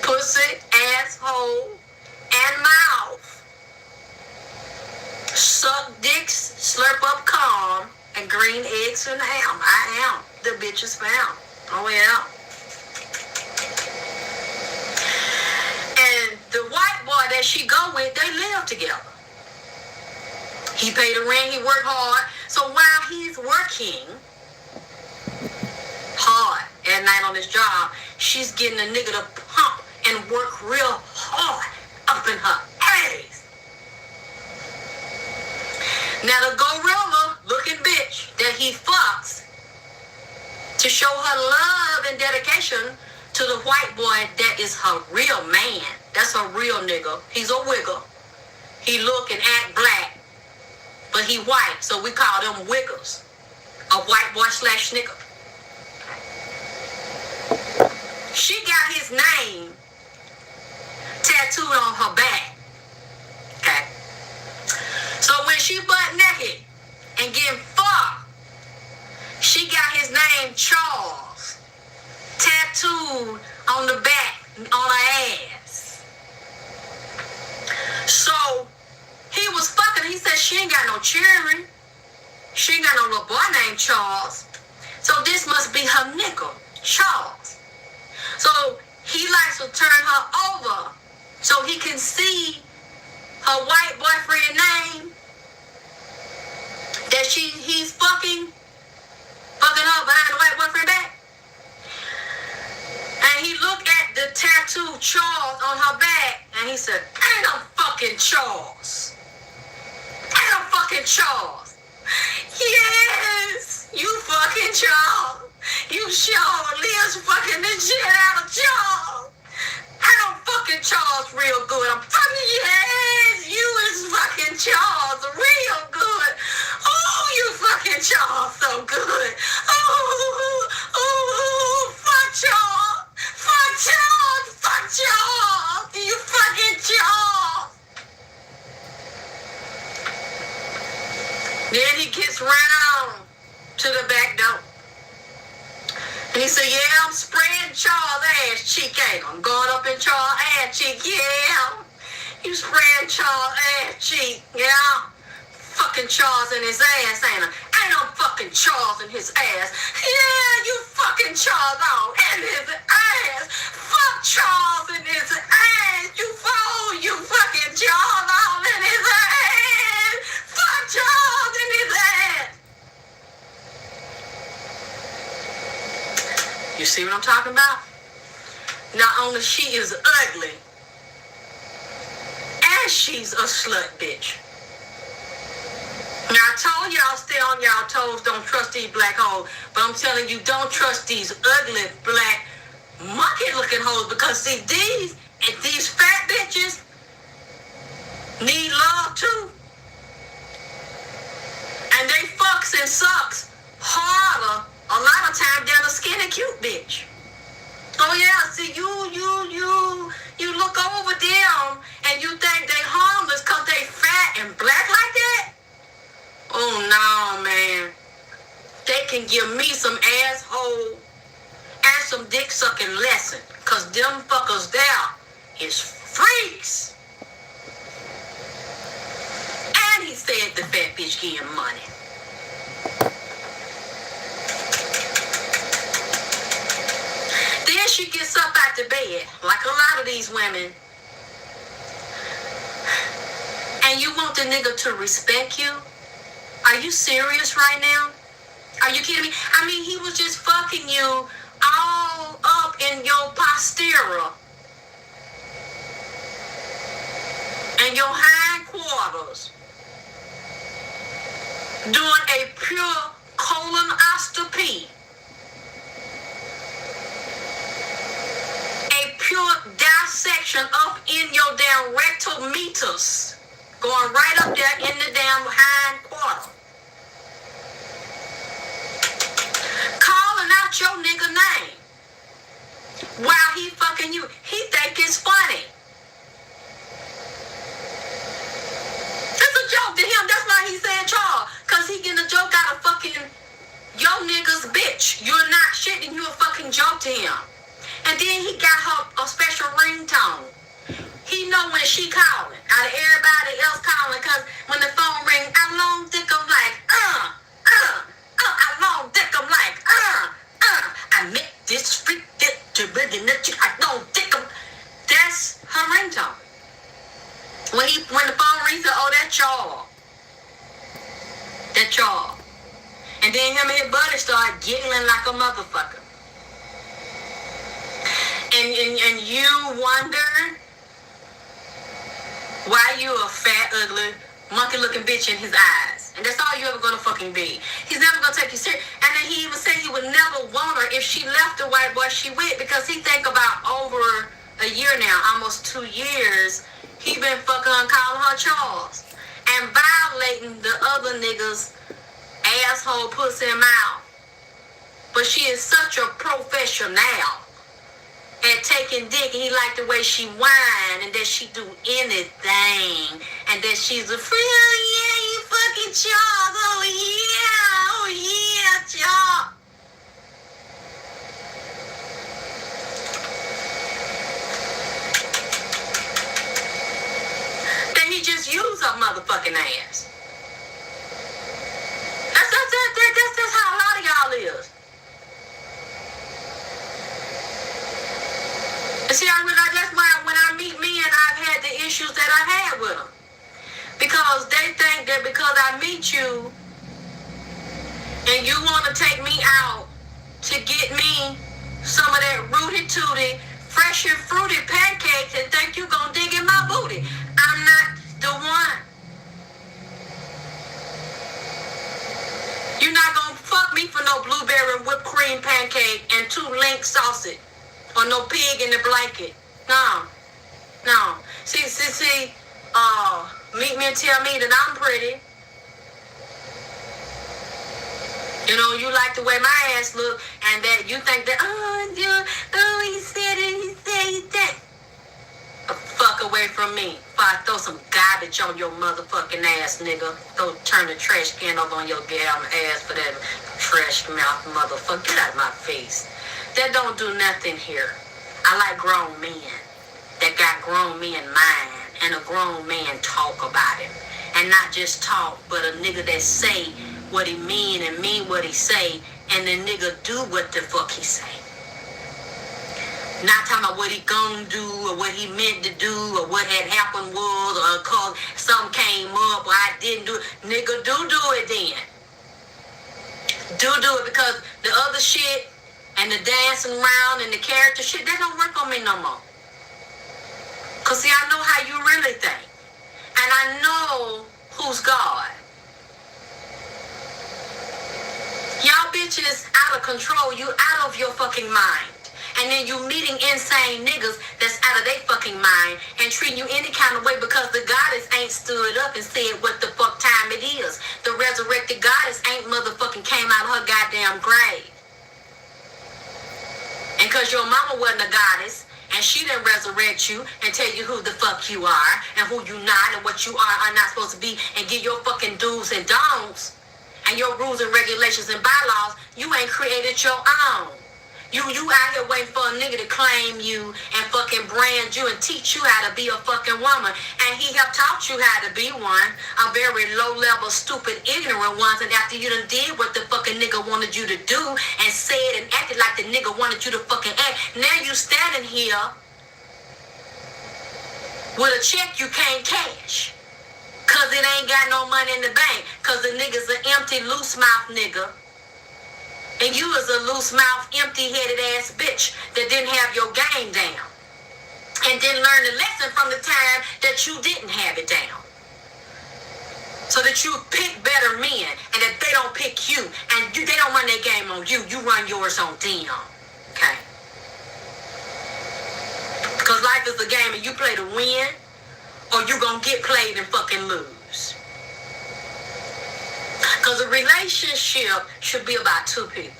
Pussy, asshole, and mouth. Suck dicks, slurp up calm, and green eggs and ham. I am. The bitch is found. Oh, yeah. And the white boy that she go with, they live together. He paid the rent, he worked hard. So while he's working hard at night on his job, she's getting a nigga to pump and work real hard up in her ass. Now the gorilla looking bitch that he fucks to show her love and dedication to the white boy that is her real man. That's her real nigga. He's a wigger. He look and act black, but he white, so we call them wiggers. A white boy / nigga. She got his name tattooed on her back. Okay. So when she butt naked and getting fucked, she got his name Charles tattooed on the back on her ass. So he was fucking. He said she ain't got no children. She ain't got no little boy named Charles. So this must be her nigga, Charles. So he likes to turn her over so he can see her white boyfriend name that he's fucking her behind the white boyfriend back. And he looked at the tattoo Charles on her back and he said, ain't no fucking Charles. Ain't no fucking Charles. Yes, you fucking Charles. You sure lives fucking the shit out of Charles. I know fucking Charles real good. I'm fucking, yes, you is fucking Charles real good. Oh, you fucking Charles so good. Oh, fuck Charles. Fuck Charles. Fuck Charles. You fucking Charles. Then he gets round to the back door. And he said, yeah, I'm spraying Charles' ass cheek, ain't I'm going up in Charles' ass cheek, yeah. You spraying Charles' ass cheek, yeah. Fucking Charles in his ass, ain't I? Ain't no fucking Charles in his ass. Yeah, you fucking Charles on in his ass. Fuck Charles in his ass. You fool, you fucking Charles on in his ass. Fuck Charles in his ass. You see what I'm talking about? Not only she is ugly, and she's a slut bitch. Now, I told y'all stay on y'all toes, don't trust these black hoes, but I'm telling you, don't trust these ugly black monkey fucking hoes, because see, these fat bitches need love too. And they fucks and sucks harder a lot of times than a skinny cute bitch. Oh yeah, see you look over them and you think they harmless cause they fat and black like that? Oh no, man. They can give me some asshole and some dick sucking lesson, cause them fuckers there is freaks. And he said the fat bitch give him money. Then she gets up out the bed, like a lot of these women, and you want the nigga to respect you? Are you serious right now? Are you kidding me? I mean, he was just fucking you all up in your posterior and your hindquarters, doing a pure colonoscopy, a pure dissection up in your damn rectal meatus, going right up there in the damn hindquarter. Calling out your nigga name while he fucking you. He think it's funny. It's a joke to him. That's why he said Charles. Cause he getting a joke out of fucking your nigga's bitch. You're not shit and you a fucking joke to him. And then he got her a special ringtone. He know when she calling out of everybody else calling, cause when the phone ring, I long dick I'm like, I long dick I'm like, I met this freak that to really let you, I don't dick him. That's her ringtone. When the phone rings, oh, that's y'all. That's y'all. And then him and his buddy start giggling like a motherfucker. And you wonder why you a fat, ugly, monkey-looking bitch in his eyes. And that's all you ever gonna fucking be. He's never gonna take you serious. And then he even said he would never want her if she left the white boy she with, because he think about over a year now, almost 2 years, he been fucking calling her Charles and violating the other niggas' asshole pussy mouth. But she is such a professional at taking dick, and he like the way she whine, and that she do anything, and that she's a free, oh yeah, you fucking Charles, oh yeah, Charles. Then he just use her motherfucking ass. That's how a lot of y'all is. See, I realize that's why when I meet men, I've had the issues that I had with them. Because they think that because I meet you and you want to take me out to get me some of that rooty tooty, fresh and fruity pancakes and think you gonna dig in my booty. I'm not the one. You're not gonna fuck me for no blueberry whipped cream pancake and 2 link sausage. Or no pig in the blanket. No. See, meet me and tell me that I'm pretty. You know, you like the way my ass look, and that you think that, he said it. Fuck away from me. Before I throw some garbage on your motherfucking ass, nigga. Turn the trash can over on your damn ass for that trash mouth motherfucker. Get out of my face. That don't do nothing here. I like grown men that got grown men mind, and a grown man talk about him. And not just talk, but a nigga that say what he mean and mean what he say, and the nigga do what the fuck he say. Not talking about what he gonna do, or what he meant to do, or what had happened was, or cause something came up, or I didn't do it. Nigga, do it then. Do it, because the other shit, and the dancing around and the character shit, that don't work on me no more. Cause see, I know how you really think. And I know who's God. Y'all bitches out of control. You out of your fucking mind. and then you meeting insane niggas that's out of their fucking mind and treating you any kind of way because the goddess ain't stood up and said what the fuck time it is. The resurrected goddess ain't motherfucking came out of her goddamn grave. And cause your mama wasn't a goddess, and she didn't resurrect you and tell you who the fuck you are and who you not and what you are not supposed to be and give your fucking do's and don'ts and your rules and regulations and bylaws, you ain't created your own. You out here waiting for a nigga to claim you and fucking brand you and teach you how to be a fucking woman. And he have taught you how to be one, a very low-level, stupid, ignorant one. And after you done did what the fucking nigga wanted you to do and said and acted like the nigga wanted you to fucking act, now you standing here with a check you can't cash. Cause it ain't got no money in the bank. Cause the nigga's an empty, loose-mouth nigga. And you was a loose-mouth, empty-headed ass bitch that didn't have your game down. And didn't learn the lesson from the time that you didn't have it down. So that you pick better men. And that they don't pick you. And they don't run their game on you. You run yours on them. Okay? Because life is a game and you play to win. Or you gonna get played and fucking lose. Because a relationship should be about two people.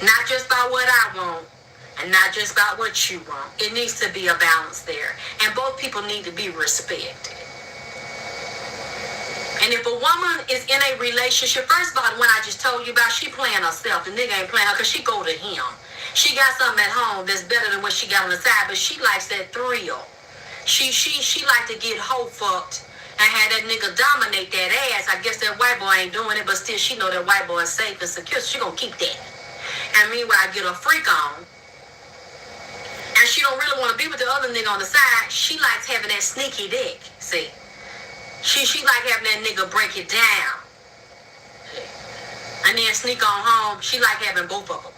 Not just about what I want and not just about what you want. It needs to be a balance there. And both people need to be respected. And if a woman is in a relationship, first of all, the one I just told you about, she playing herself. The nigga ain't playing her because she go to him. She got something at home that's better than what she got on the side, but she likes that thrill. She like to get hoe fucked and have that nigga dominate that ass. I guess that white boy ain't doing it, but still she know that white boy is safe and secure, so she gonna keep that. And meanwhile, get her freak on. And she don't really want to be with the other nigga on the side. She likes having that sneaky dick, see. She like having that nigga break it down. See? And then sneak on home. She like having both of them.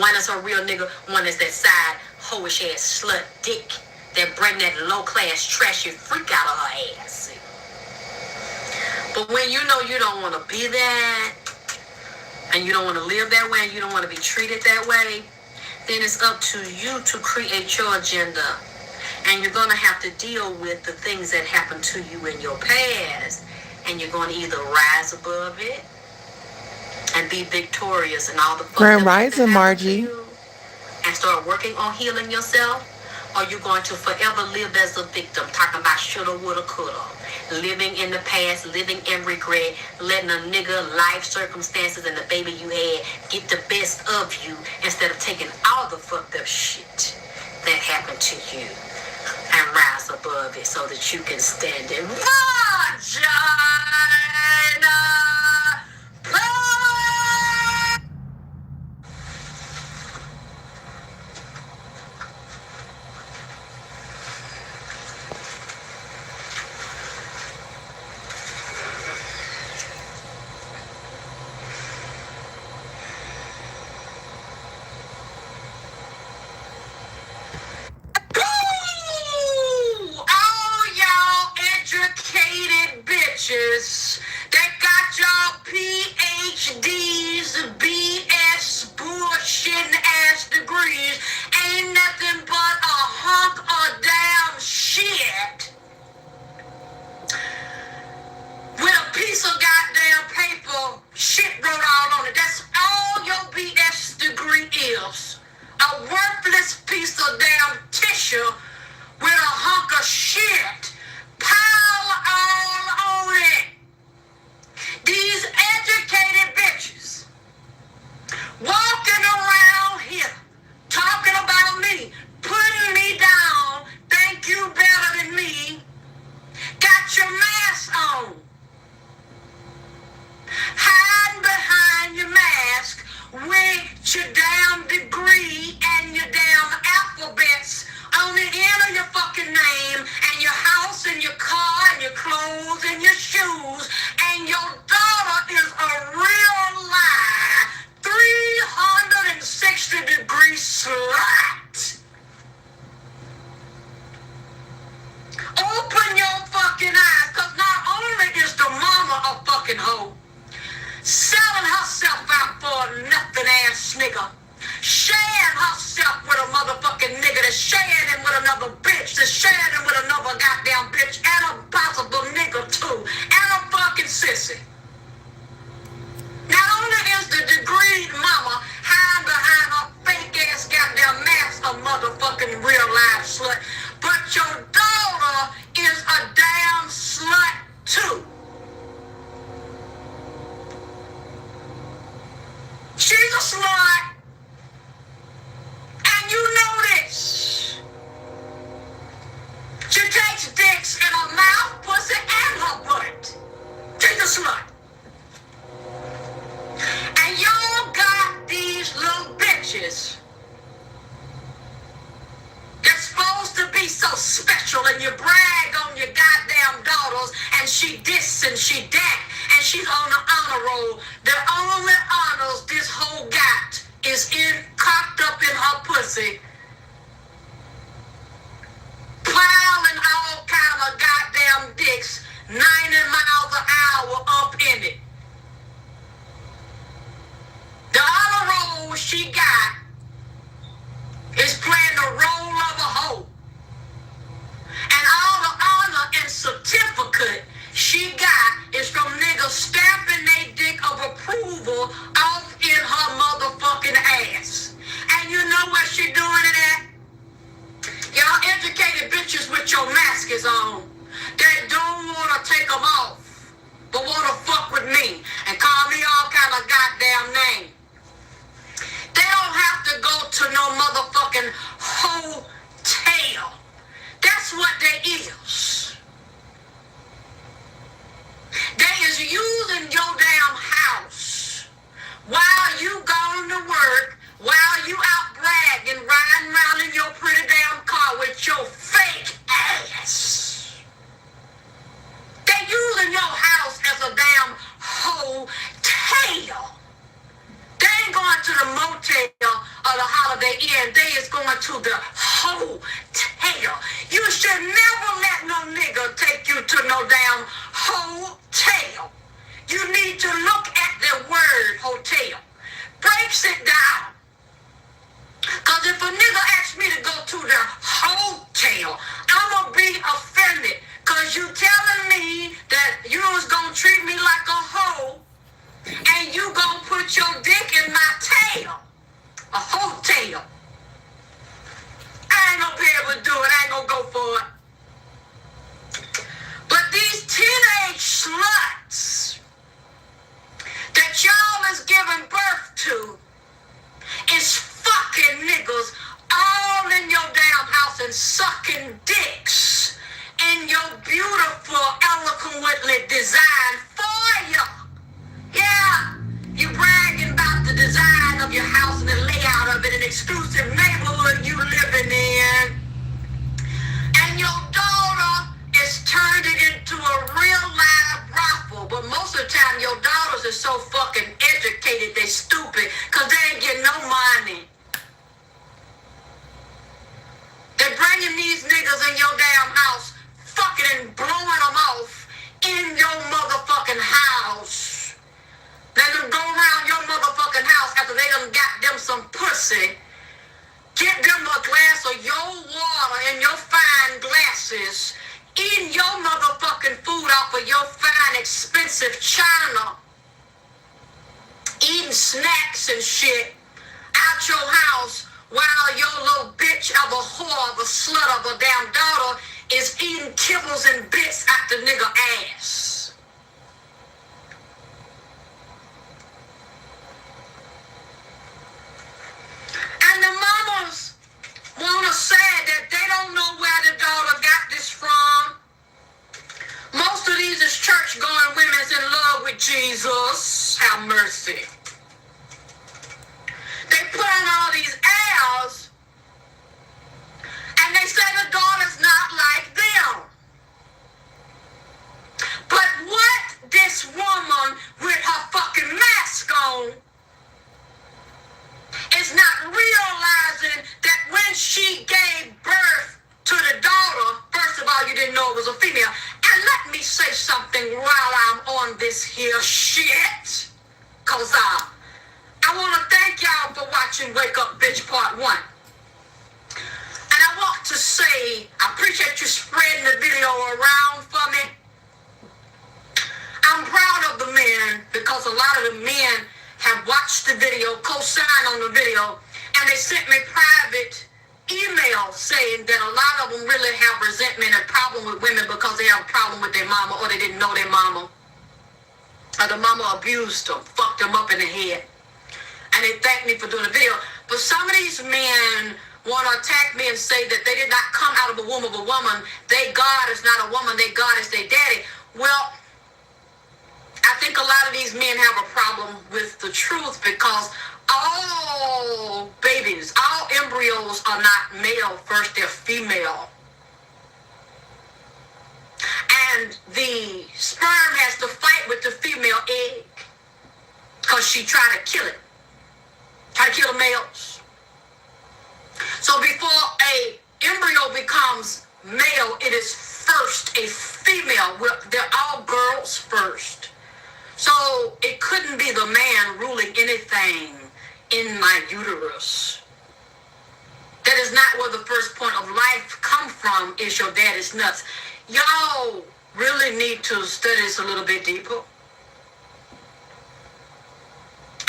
One is her real nigga, one is that side hoish ass slut dick that bring that low-class, trashy freak out of her ass. But when you know you don't want to be that, and you don't want to live that way, and you don't want to be treated that way, then it's up to you to create your agenda. And you're going to have to deal with the things that happened to you in your past. And you're going to either rise above it and be victorious in all the Grand Rising, Margie. And start working on healing yourself. Or you're going to forever live as a victim, talking about shoulda, woulda, coulda. Living in the past, living in regret, letting a nigga, life circumstances, and the baby you had get the best of you instead of taking all the fucked up shit that happened to you and rise above it so that you can stand in Vagina power. That got y'all PhDs, BS, bullshitting ass degrees, ain't nothing but a hunk of damn shit with a piece of goddamn paper, shit wrote all on it. That's all your BS degree is. A worthless piece of damn tissue with a hunk of shit. Pile all on it. These educated bitches walking around here talking about me, putting me down, think you better than me, got your mask on, hiding behind your mask with your damn degree and your damn alphabets on the end of your fucking name and your house takes dicks in her mouth, pussy, and her butt. She's a slut. And y'all got these little bitches that's supposed to be so special, and you brag on your goddamn daughters, and she this and she that, and she's on the honor roll. The only honors this whole got is cocked up in her pussy, plowing all kind of goddamn dicks, 90 miles an hour up in it. The honor roll she got is playing the role of a hoe. And all the honor and certificate she got is from niggas stamping their dick of approval off in her motherfucking ass. And you know what she doing it at? Y'all educated bitches with your maskers on that don't want to take them off, but want to fuck with me and call me all kind of goddamn names. They don't have to go to no motherfucking hotel. That's what they is. They is using your damn house while you going to work, while you out bragging, riding around in your pretty damn car with your fake ass. They using your house as a damn hotel. They ain't going to the motel or the Holiday Inn. They is going to the hotel. You should never let no nigga take you to no damn hotel. You need to look at the word hotel. Breaks it down. Because if a nigga asks me to go to the hotel, I'm going to be offended. Because you telling me that you was going to treat me like a hoe, and you gonna put your dick in my tail. A hotel. I ain't gonna be able to do it. I ain't gonna go for it. But these teenage sluts that y'all is giving birth to is fucking niggas all in your damn house and sucking dicks in your beautiful, eloquently designed for you. Yeah, you bragging about the design of your house and the layout of it, an exclusive neighborhood you living in. And your daughter is turned it into a real live brothel. But most of the time, your daughters are so fucking educated, they stupid, because they ain't getting no money. They're bringing these niggas in your damn house, fucking and blowing them off in your motherfucking house. Let them go around your motherfucking house after they done got them some pussy. Get them a glass of your water in your fine glasses. Eating your motherfucking food off of your fine, expensive china. Eating snacks and shit out your house while your little bitch of a whore, of a slut, of a damn daughter is eating kibbles and bits out the nigga ass. And the mamas wanna say that they don't know where the daughter got this from. Most of these is church-going women's in love with Jesus. Have mercy. They put on all these airs, and they say the daughter's not like them. But what this woman with her fucking mask on is not realizing that when she gave birth to the daughter, first of all, you didn't know it was a female. And let me say something while I'm on this here shit. Because I want to thank y'all for watching Wake Up Bitch Part 1. And I want to say, I appreciate you spreading the video around for me. I'm proud of the men because a lot of the men have watched the video, co-signed on the video, and they sent me private emails saying that a lot of them really have resentment and problem with women because they have a problem with their mama, or they didn't know their mama, or the mama abused them, fucked them up in the head. And they thanked me for doing the video. But some of these men want to attack me and say that they did not come out of a womb of a woman. They God is not a woman. They God is their daddy. Well, I think a lot of these men have a problem with the truth because all babies, all embryos are not male first, they're female. And the sperm has to fight with the female egg because she tried to kill it. Try to kill the males. So before a embryo becomes male, it is first a female. They're all girls first. So it couldn't be the man ruling anything in my uterus. That is not where the first point of life come from, is your daddy's nuts. Y'all really need to study this a little bit deeper.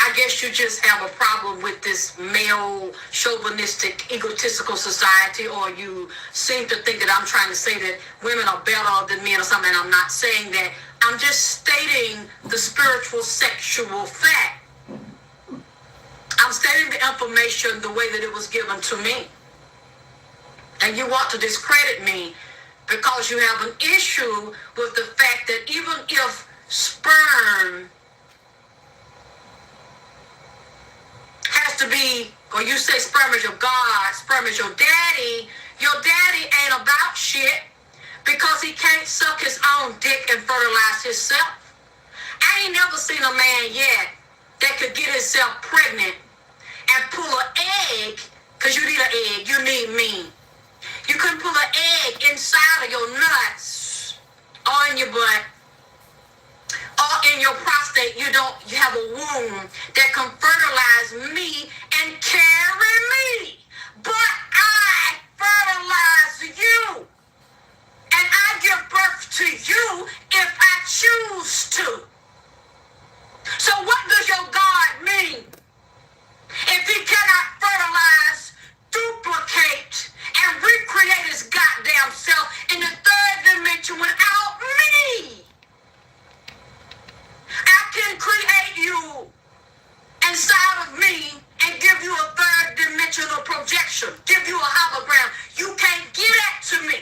I guess you just have a problem with this male, chauvinistic, egotistical society, or you seem to think that I'm trying to say that women are better than men or something. I'm not saying that. I'm just stating the spiritual, sexual fact. I'm stating the information the way that it was given to me. And you want to discredit me because you have an issue with the fact that even if sperm has to be, or you say sperm is your God, sperm is your daddy ain't about shit because he can't suck his own dick and fertilize himself. I ain't never seen a man yet that could get himself pregnant and pull an egg, because you need an egg, you need me. You couldn't pull an egg inside of your nuts or in your butt or in your prostate. You have a womb that can fertilize me and carry me. But I fertilize you. And I give birth to you if I choose to. So what does your God mean? If he cannot fertilize, duplicate, and recreate his goddamn self in the third dimension without me. I can create you inside of me and give you a third dimensional projection, give you a hologram. You can't give that to me.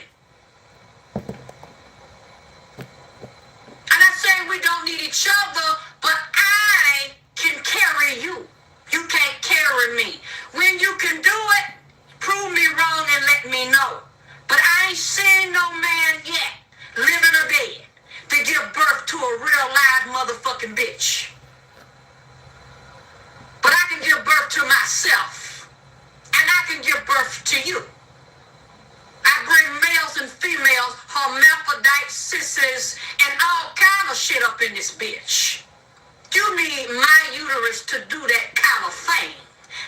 I'm not saying we don't need each other, but I can carry you. You can't carry me. When you can do it, prove me wrong and let me know. But I ain't seen no man yet, living or dead, to give birth to a real live motherfucking bitch. But I can give birth to myself. And I can give birth to you. I bring males and females, hermaphrodites, sissies, and all kind of shit up in this bitch. You need my uterus to do that kind of thing.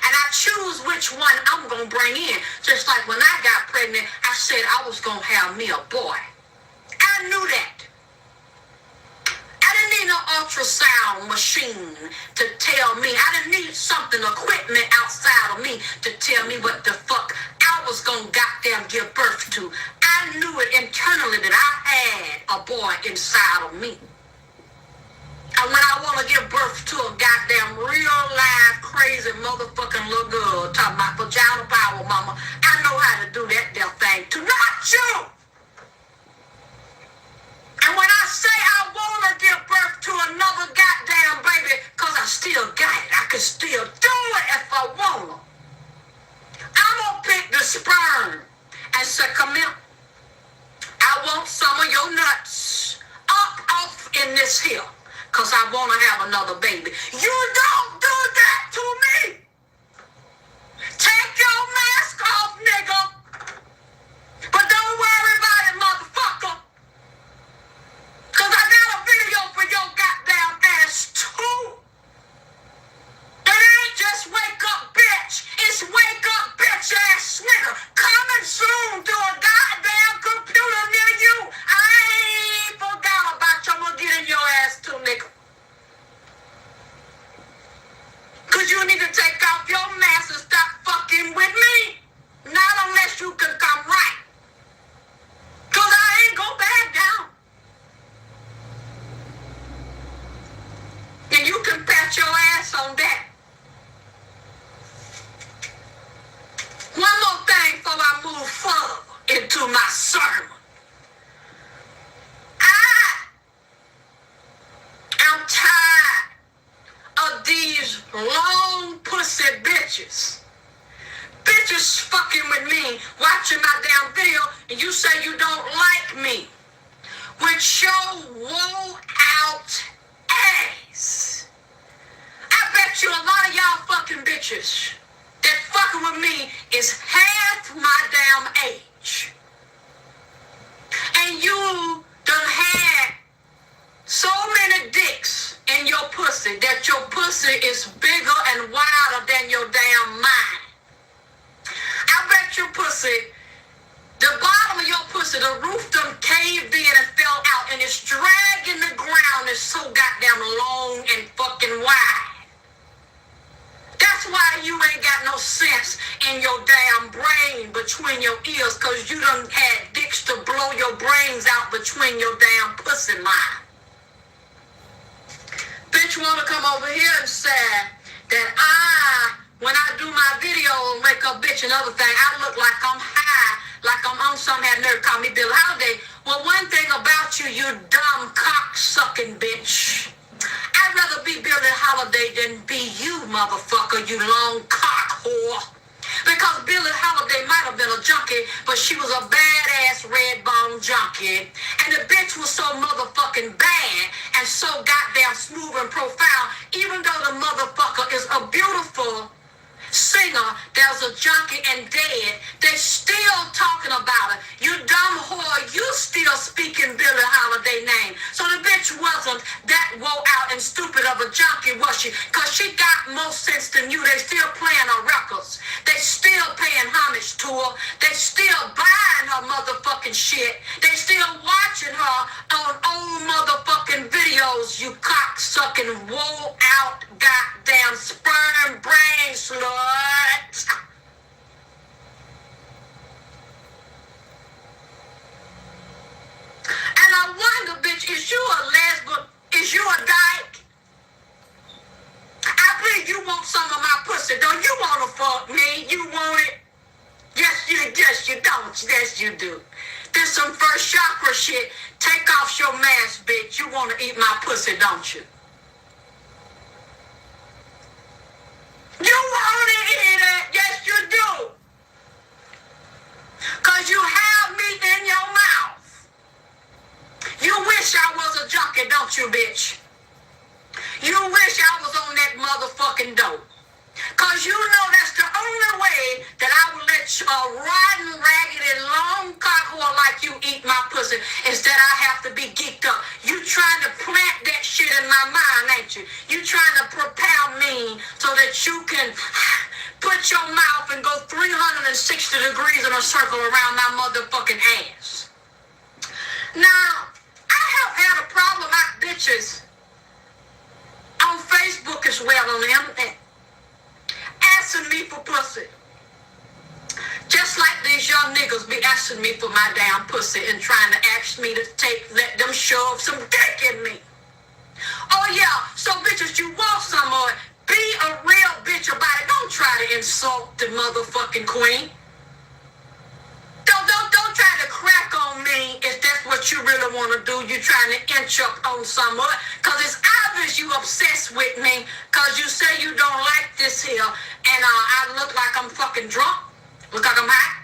And I choose which one I'm going to bring in. Just like when I got pregnant, I said I was going to have me a boy. I knew that. I didn't need no ultrasound machine to tell me. I didn't need something, equipment outside of me to tell me what the fuck I was going to goddamn give birth to. I knew it internally that I had a boy inside of me. And when I want to give birth to a goddamn real live crazy motherfucking little girl talking about vagina power, mama, I know how to do that damn thing too. Not you! And when I say I want to give birth to another goddamn baby, because I still got it, I can still do it if I want to. I'm going to pick the sperm and say, come here. I want some of your nuts off in this hill. Because I want to have another baby. You don't do that to me. Take your mask off, nigga. But don't worry about it, motherfucker. Because I got a video for your goddamn ass, too. It ain't just wake up, bitch. It's wake up, bitch ass nigga. Coming soon to a goddamn computer near you. I ain't forgot about you. I'm going to get in your ass, too, nigga. Because you need to take off your mask and stop fucking with me. Not unless you can come right. Because I ain't gonna back down. And you can pat your ass on that. One more thing. watching my damn video and you say you don't like me. With your wore out ass. I bet you a lot of y'all fucking bitches that fucking with me is half my damn age. And you done had so many dicks in your pussy that your pussy is bigger and wilder than your damn mind. I bet your pussy, the bottom of your pussy, the roof done caved in and fell out and it's dragging the ground. It's so goddamn long and fucking wide. That's why you ain't got no sense in your damn brain between your ears, cause you done had dicks to blow your brains out between your damn pussy line. Bitch wanna come over here and say that when I do my video and make a bitch and other thing, I look like I'm high, like I'm on some, had nerve call me Billie Holiday. Well, one thing about you, you dumb cock-sucking bitch. I'd rather be Billie Holiday than be you, motherfucker, you long cock whore. Because Billie Holiday might have been a junkie, but she was a badass red bone junkie. And the bitch was so motherfucking bad and so goddamn smooth and profound, even though the motherfucker is a beautiful singer that was a junkie and dead, they still talking about it. You dumb whore, you still speaking Billie Holiday name. So the bitch wasn't that woe out and stupid of a junkie, was she? Cause she got more sense than you. They still playing her records. They still paying homage to her. They still buying her motherfucking shit. They still watching her on old motherfucking videos, you cocksucking woe out goddamn sperm brain slut. And I wonder, bitch, is you a lesbian? Is you a dyke? I believe you want some of my pussy. Don't you want to fuck me? You want it? Yes, you don't. Yes, you do. There's some first chakra shit. Take off your mask, bitch. You want to eat my pussy, don't you? You want to eat it? Yes, you do. Because you have me in your mouth. You wish I was a junkie, don't you, bitch? You wish I was on that motherfucking dope. Because you know that's the only way that I would let a rotten, raggedy, long cock whore like you eat my pussy is that I have to be geeked up. You trying to plant that shit in my mind, ain't you? You trying to propel me so that you can put your mouth and go 360 degrees in a circle around my motherfucking ass. Now, I have had a problem with bitches on Facebook as well on the internet asking me for pussy. Just like these young niggas be asking me for my damn pussy and trying to ask me to let them shove some dick in me. Oh yeah, so bitches, you want some of it. Be a real bitch about it. Don't try to insult the motherfucking queen. Don't try to crack on me if that's what you really want to do. You trying to inch up on some of it. Because it's obvious you obsessed with me because you say you don't like this here. And I look like I'm fucking drunk. Look like I'm high.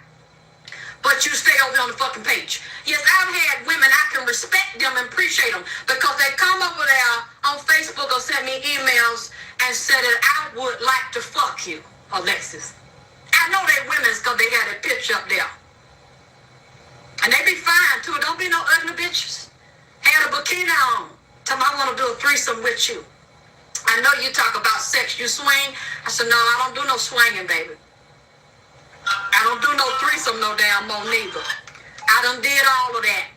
But you stay over on the fucking page. Yes, I've had women, I can respect them and appreciate them because they come over there on Facebook or send me emails and say that I would like to fuck you, Alexis. I know they women's because they got a picture up there. And they be fine too. Don't be no ugly bitches. Had a bikini on. Tell me I want to do a threesome with you. I know you talk about sex. You swing? I said, no, I don't do no swinging, baby. I don't do no threesome no damn more neither. I done did all of that.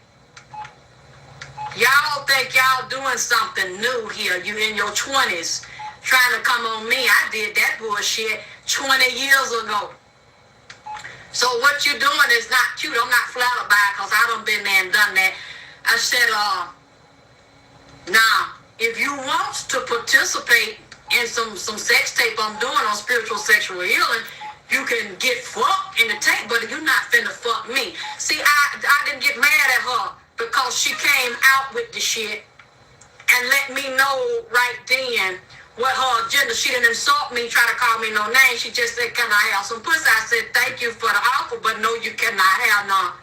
Y'all think y'all doing something new here. You in your 20s trying to come on me. I did that bullshit 20 years ago. So what you doing is not cute. I'm not flattered by it because I done been there and done that. I said, now, if you want to participate in some sex tape I'm doing on spiritual sexual healing, you can get fucked in the tape, but you're not finna fuck me. See, I didn't get mad at her because she came out with the shit and let me know right then what her agenda. She didn't insult me, try to call me no name. She just said, can I have some pussy? I said, thank you for the offer, but no, you cannot have none.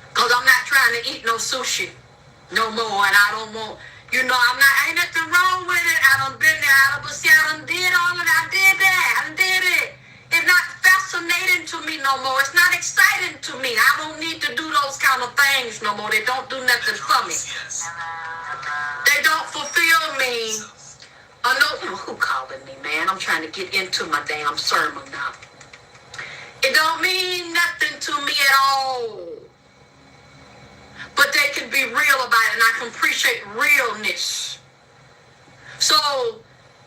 Because I'm not trying to eat no sushi no more, and I don't want, you know, ain't nothing wrong with it. I done been there, I done did all of that. I did that, I did it. It's not fascinating to me no more. It's not exciting to me. I don't need to do those kind of things no more. They don't do nothing for me. They don't fulfill me. No, who calling me, man? I'm trying to get into my damn sermon now. It don't mean nothing to me at all. But they can be real about it, and I can appreciate realness. So,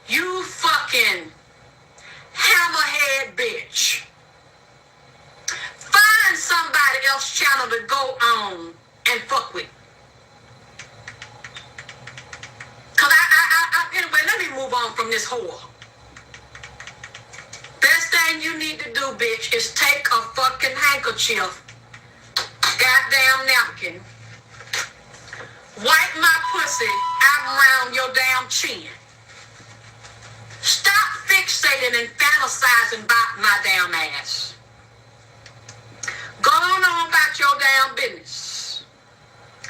you fucking hammerhead bitch, find somebody else's channel to go on and fuck with. Cause anyway, let me move on from this whore. Best thing you need to do, bitch, is take a fucking handkerchief, goddamn napkin, wipe my pussy out around your damn chin. Stop fixating and fantasizing about my damn ass. Go on about your damn business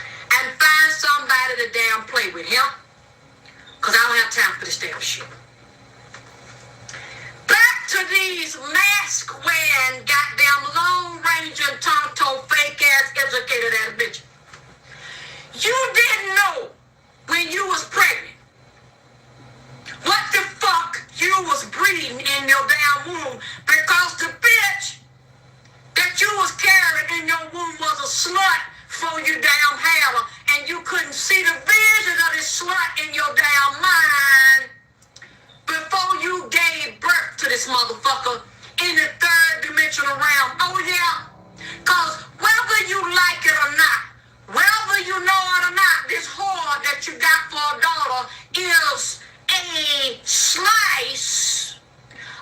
and find somebody to damn play with him. Because I don't have time for this damn shit. Back to these mask-wearing, goddamn long-range and tongue-toe, fake-ass, educated-ass bitches. You didn't know when you was pregnant what the fuck you was breeding in your damn womb, because the bitch that you was carrying in your womb was a slut for you damn had her, and you couldn't see the vision of this slut in your damn mind before you gave birth to this motherfucker in the third dimensional realm. Oh yeah, cause whether you like it or not, whether you know it or not, this whore that you got for a daughter is a slice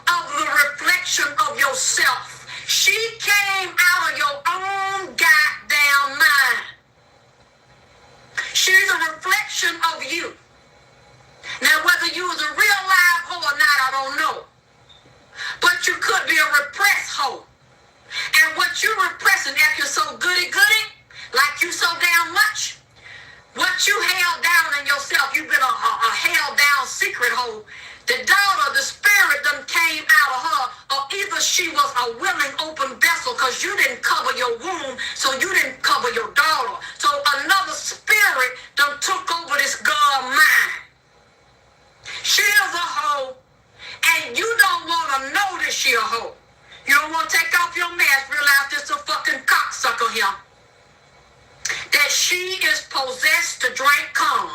of the reflection of yourself. She came out of your own goddamn mind. She's a reflection of you. Now, whether you was a real live hoe or not, I don't know. But you could be a repressed hoe. And what you repressing, if you're so goody-goody, like you so damn much, what you held down in yourself, you've been a held down secret hole. The daughter, the spirit done came out of her, or either she was a willing open vessel because you didn't cover your womb, so you didn't cover your daughter. So another spirit done took over this girl mind. She is a hoe, and you don't want to know that she a hoe. You don't want to take off your mask, realize this a fucking cocksucker here. That she is possessed to drink cum.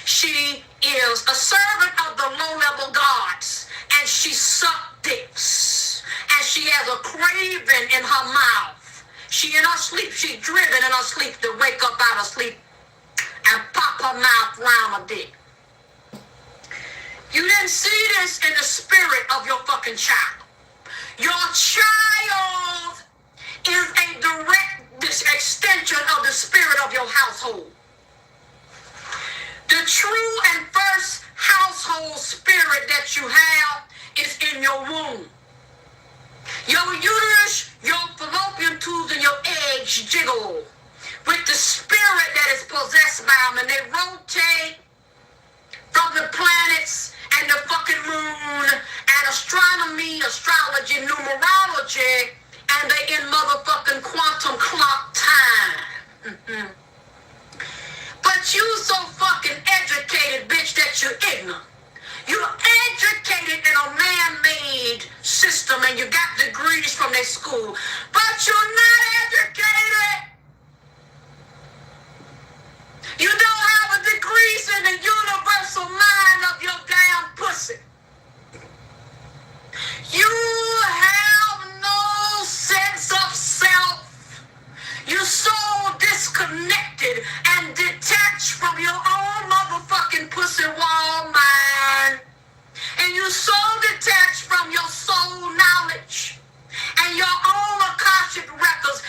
She is a servant of the low-level gods, and she sucked dicks. And she has a craving in her mouth. She in her sleep, she's driven in her sleep to wake up out of sleep and pop her mouth round her dick. You didn't see this in the spirit of your fucking child. Your child is a direct extension of the spirit of your household. The true and first household spirit that you have is in your womb. Your uterus, your fallopian tubes, and your eggs jiggle with the spirit that is possessed by them, and they rotate from the planets and the fucking moon and astronomy, astrology, numerology, and they in motherfucking quantum clock time. But you so fucking educated, bitch, that you're ignorant. You're educated in a man-made system, and you got degrees from their school, but you're not educated. You don't have a degrees in the universal mind of your damn pussy. You have no sense of self. You're so disconnected and detached from your own motherfucking pussy wall mind. And you're so detached from your soul knowledge and your own Akashic records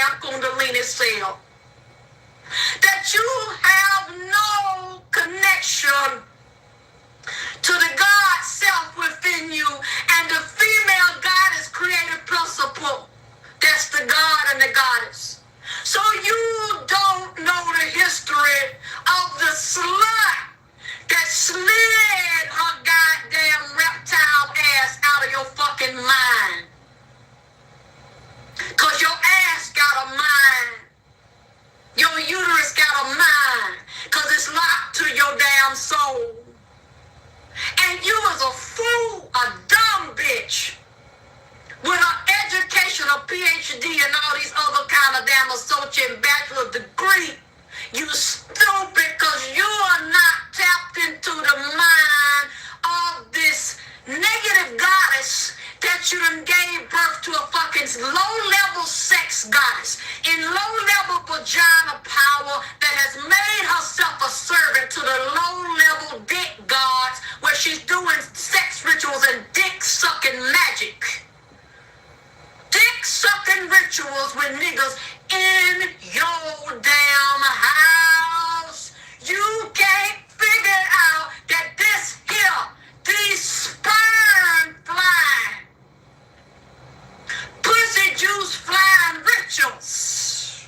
damn Kundalini cell. That you have no connection to the God self within you and the female goddess creative principle. That's the God and the goddess. So you don't know the history of the slut that slid her goddamn reptile ass out of your fucking mind. Cause your ass got a mind. Your uterus got a mind. Cause it's locked to your damn soul. And you was a fool, a dumb bitch. With an education, a PhD, and all these other kind of damn associate and bachelor degree. You stupid, cause you are not tapped into the mind of this negative goddess that you done gave birth to a fucking low-level sex goddess in low-level vagina power that has made herself a servant to the low-level dick gods where she's doing sex rituals and dick-sucking magic. Dick-sucking rituals with niggas in your damn house. You can't figure out that this here, these sperm flying, pussy juice flying rituals,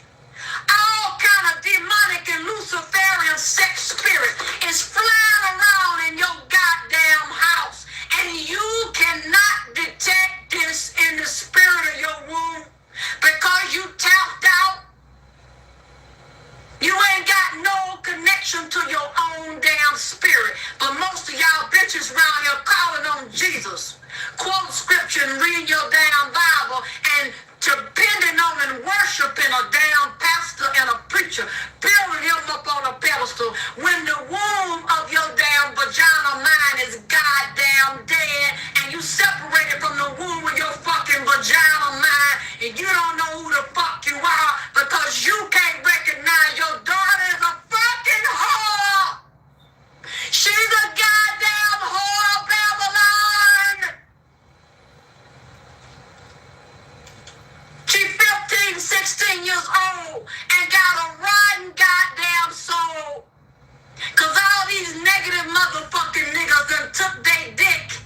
all kind of demonic and Luciferian sex spirit is flying around in your goddamn house. And you cannot detect this in the spirit of your womb because you tapped out. You ain't got no connection to your own damn spirit. But most of y'all bitches around here calling on Jesus, quote scripture and read your damn Bible and depending on and worshiping a damn pastor and a preacher, building him up on a pedestal when the womb of your damn vagina mind is goddamn dead and you separated from the womb of your fucking vagina mind and you don't know who the fuck you are because you can't recognize your daughter as a fucking whore. She's a goddamn whore of Babylon. She's 15, 16 years old and got a rotten goddamn soul. Cause all these negative motherfucking niggas done took they dick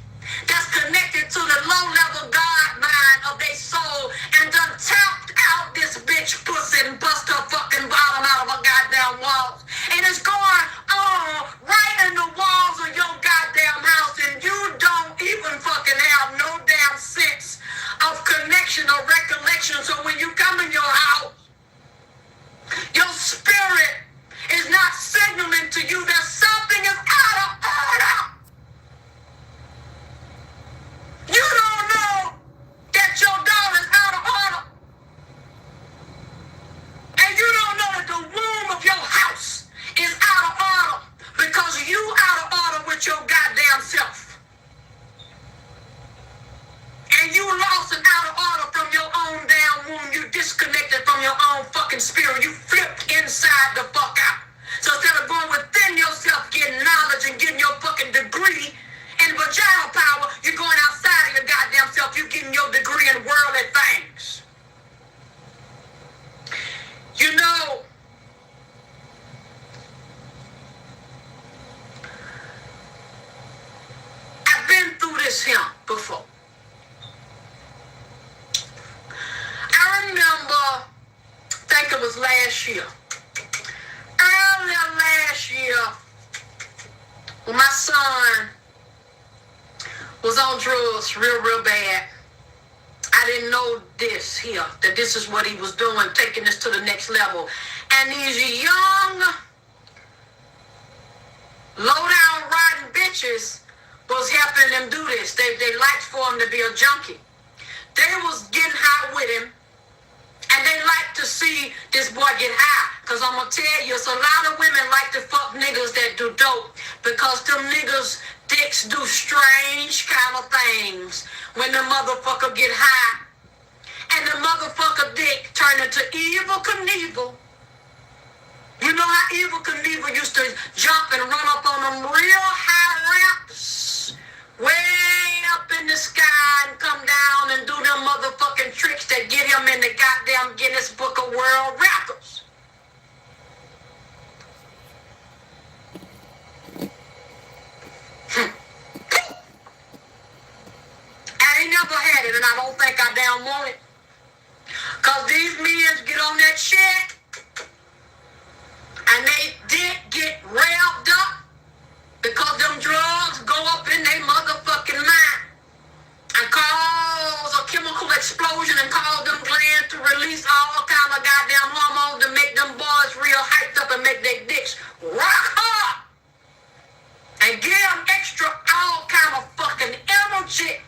that's connected to the low-level God mind of their soul and done tapped out this bitch pussy and bust her fucking bottom out of her goddamn walls. And it's going on right in the walls of your goddamn house and you don't even fucking have no damn sense of connection or recollection. So when you come in your house, your spirit is not signaling to you that something is out of order. You don't know that your daughter is out of order. And you don't know that the womb of your house is out of order because you out of order with your goddamn self. And you lost and out of order from your own damn womb. You disconnected from your own fucking spirit. You flipped inside the fuck out. So instead of going within yourself, getting knowledge and getting your fucking degree in vagina power, you're going outside of your goddamn self. You're getting your degree in worldly things. You know, I've been through this here before. I remember, I think it was last year. Earlier last year, when my son was on drugs real bad, I didn't know this here, that this is what he was doing, taking this to the next level. And these young, low-down, rotten bitches was helping him do this. They liked for him to be a junkie. They was getting high with him. And they like to see this boy get high. Because I'm going to tell you, it's a lot of women like to fuck niggas that do dope. Because them niggas' dicks do strange kind of things when the motherfucker get high. And the motherfucker dick turn into Evil Knievel. You know how Evil Knievel used to jump and run up on them real high ramps? Way up in the sky and come down and do them motherfucking tricks that get him in the goddamn Guinness Book of World Records. I ain't never had it, and I don't think I damn want it. Cause these men get on that check, and they did get revved up because them drugs go up in their motherfucking mind and cause a chemical explosion and cause them glands to release all kind of goddamn hormones to make them boys real hyped up and make their dicks rock hard and give them extra all kind of fucking energy.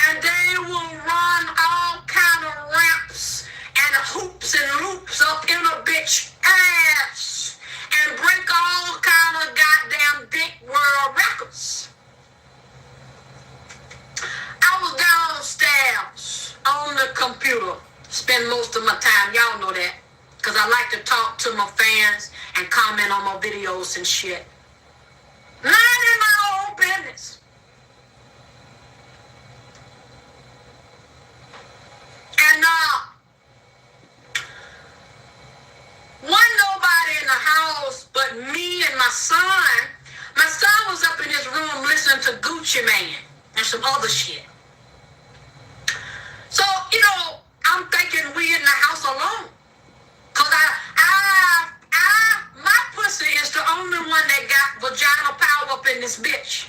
And they will run all kind of ramps and hoops and loops up in a bitch ass and break all kind of goddamn big world records. I was downstairs on the computer, spend most of my time, y'all know that, because I like to talk to my fans and comment on my videos and shit. Minding my own business. And wasn't nobody in the house but me and my son. My son was up in his room listening to Gucci Mane and some other shit. So, you know, I'm thinking we in the house alone. Cause my pussy is the only one that got vagina power up in this bitch.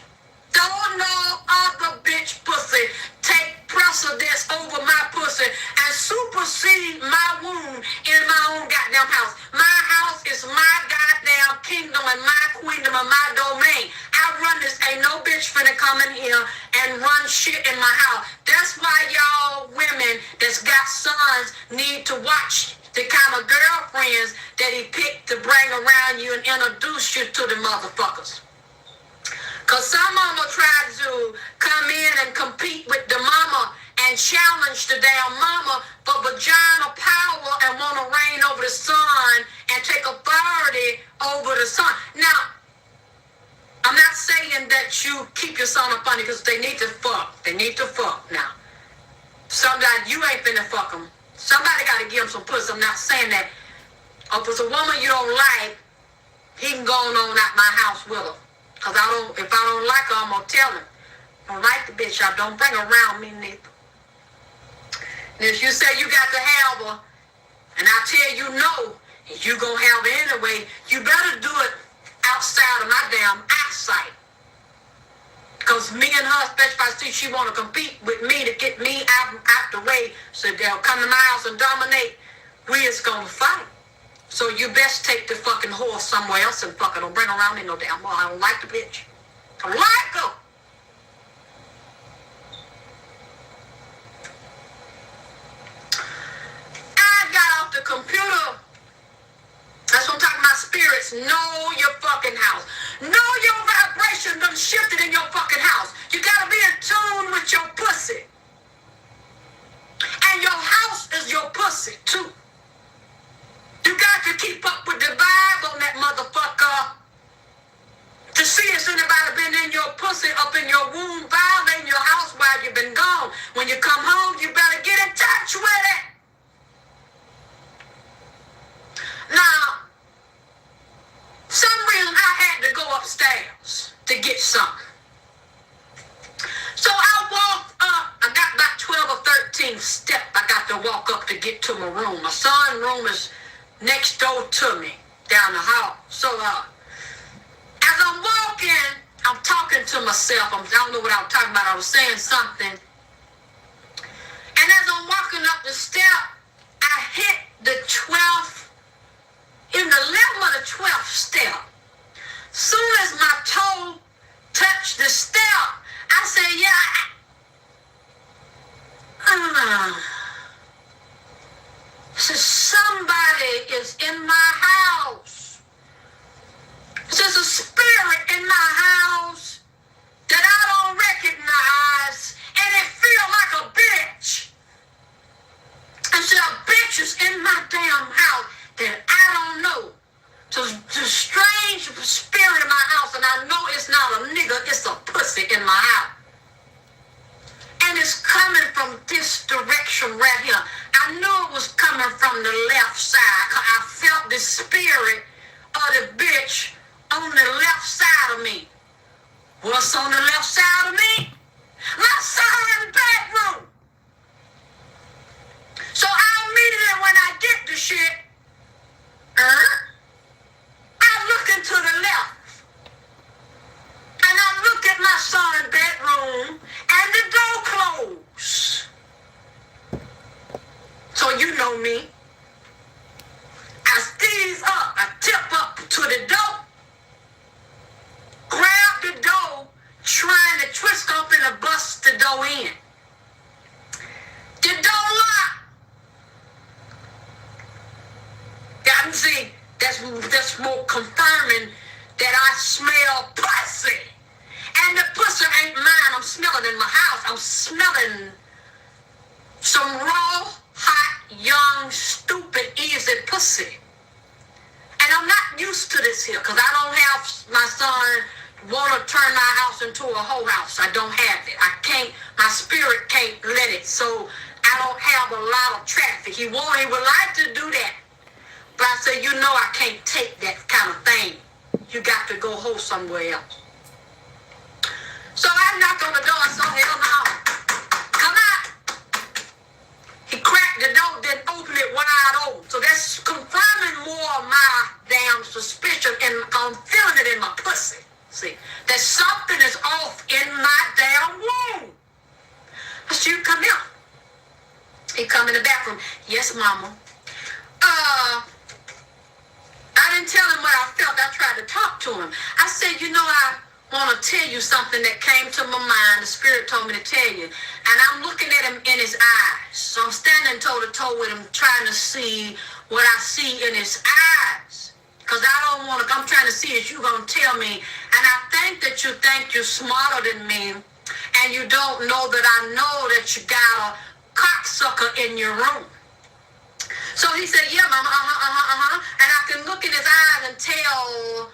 Don't no other bitch pussy take precedence over my pussy and supersede my womb in my own goddamn house. My house is my goddamn kingdom and my queendom and my domain. I run this. Ain't no bitch finna come in here and run shit in my house. That's why y'all women that's got sons need to watch the kind of girlfriends that he picked to bring around you and introduce you to the motherfuckers. Cause some mama tried to come in and compete with the mama and challenge the damn mama for vagina power and want to reign over the son and take authority over the son. Now, I'm not saying that you keep your son up on it because they need to fuck. They need to fuck now. Sometimes you ain't finna fuck them. Somebody got to give him some pussy. I'm not saying that. If it's a woman you don't like, he can go on out my house with her. Cause if I don't like her, I'm gonna tell him. Don't like the bitch, I don't bring her around me neither. And if you say you got to have her, and I tell you no, and you gonna have her anyway, you better do it outside of my damn eyesight. Cause me and her, especially if I see she wanna compete with me to get me out the way, so they'll come to my house and dominate, we is gonna fight. So you best take the fucking horse somewhere else and fucking don't bring her around in no damn well. I don't like the bitch. I don't like her. I got off the computer. That's what I'm talking about. Spirits, know your fucking house. Know your vibration done shifted in your fucking house. You gotta be in tune with your pussy. And your house is your pussy too. You got to keep up with the vibe on that motherfucker to see if anybody been in your pussy, up in your womb, violating your house while you've been gone. When you come home, you better get in touch with it. Now, some reason I had to go upstairs to get something. So I walked up. I got about 12 or 13 steps I got to walk up to get to my room. My son's room is next door to me, down the hall. So, as I'm walking, I'm talking to myself. I don't know what I was talking about. I was saying something. And as I'm walking up the step, I hit the 12th, in the 11th or the 12th step. Soon as my toe touched the step, I said, yeah, so somebody is in my house. There's a spirit in my house that I don't recognize, and it feels like a bitch. And so a bitch is in my damn house that I don't know. So the strange spirit in my house, and I know it's not a nigga, it's a pussy in my house. And it's coming from this direction right here. I knew it was coming from the left side, because I felt the spirit of the bitch on the left side of me. What's on the left side of me? My son's bedroom. So I immediately, when I get the shit, I look into the left. And I look at my son's bedroom, and the door closed. So you know me. I sneeze up, I tip up to the door, grab the door, trying to twist open and bust the door in. The door locked. Yeah, see, that's more confirming that I smell pussy. And the pussy ain't mine. I'm smelling in my house. I'm smelling some raw, hot, young, stupid, easy pussy. And I'm not used to this here, because I don't have my son want to turn my house into a whole house. I don't have it. I can't, my spirit can't let it. So I don't have a lot of traffic. He would like to do that. But I said, you know I can't take that kind of thing. You got to go hold somewhere else. So I knocked on the door. I said, hell no. Come out. He cracked the door, then opened it wide open. So that's confirming more of my damn suspicion, and I'm feeling it in my pussy. See, that something is off in my damn womb. I said, you come here. He come in the bathroom. Yes, mama. I didn't tell him what I felt. I tried to talk to him. I said, you know, I want to tell you something that came to my mind. The Spirit told me to tell you. And I'm looking at him in his eyes. So I'm standing toe to toe with him, trying to see what I see in his eyes. Because I don't want to, I'm trying to see if you're going to tell me. And I think that you think you're smarter than me. And you don't know that I know that you got a cocksucker in your room. So he said, yeah, mama, And I can look in his eyes and tell,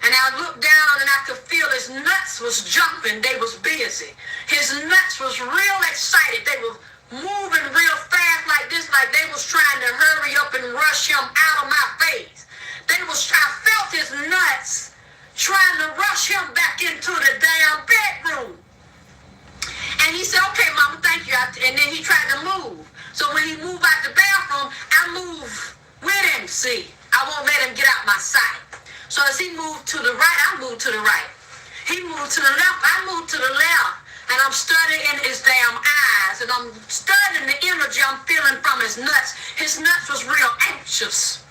and I looked down and I could feel his nuts was jumping. They was busy. His nuts was real excited. They were moving real fast like this, like they was trying to hurry up and rush him out of my face. I felt his nuts trying to rush him back into the damn bedroom. And he said, okay, mama, thank you. And then he tried to move. So when he moved out the bathroom, I move with him, see. I won't let him get out my sight. So as he moved to the right, I moved to the right. He moved to the left, I moved to the left. And I'm studying his damn eyes. And I'm studying the energy I'm feeling from his nuts. His nuts was real anxious.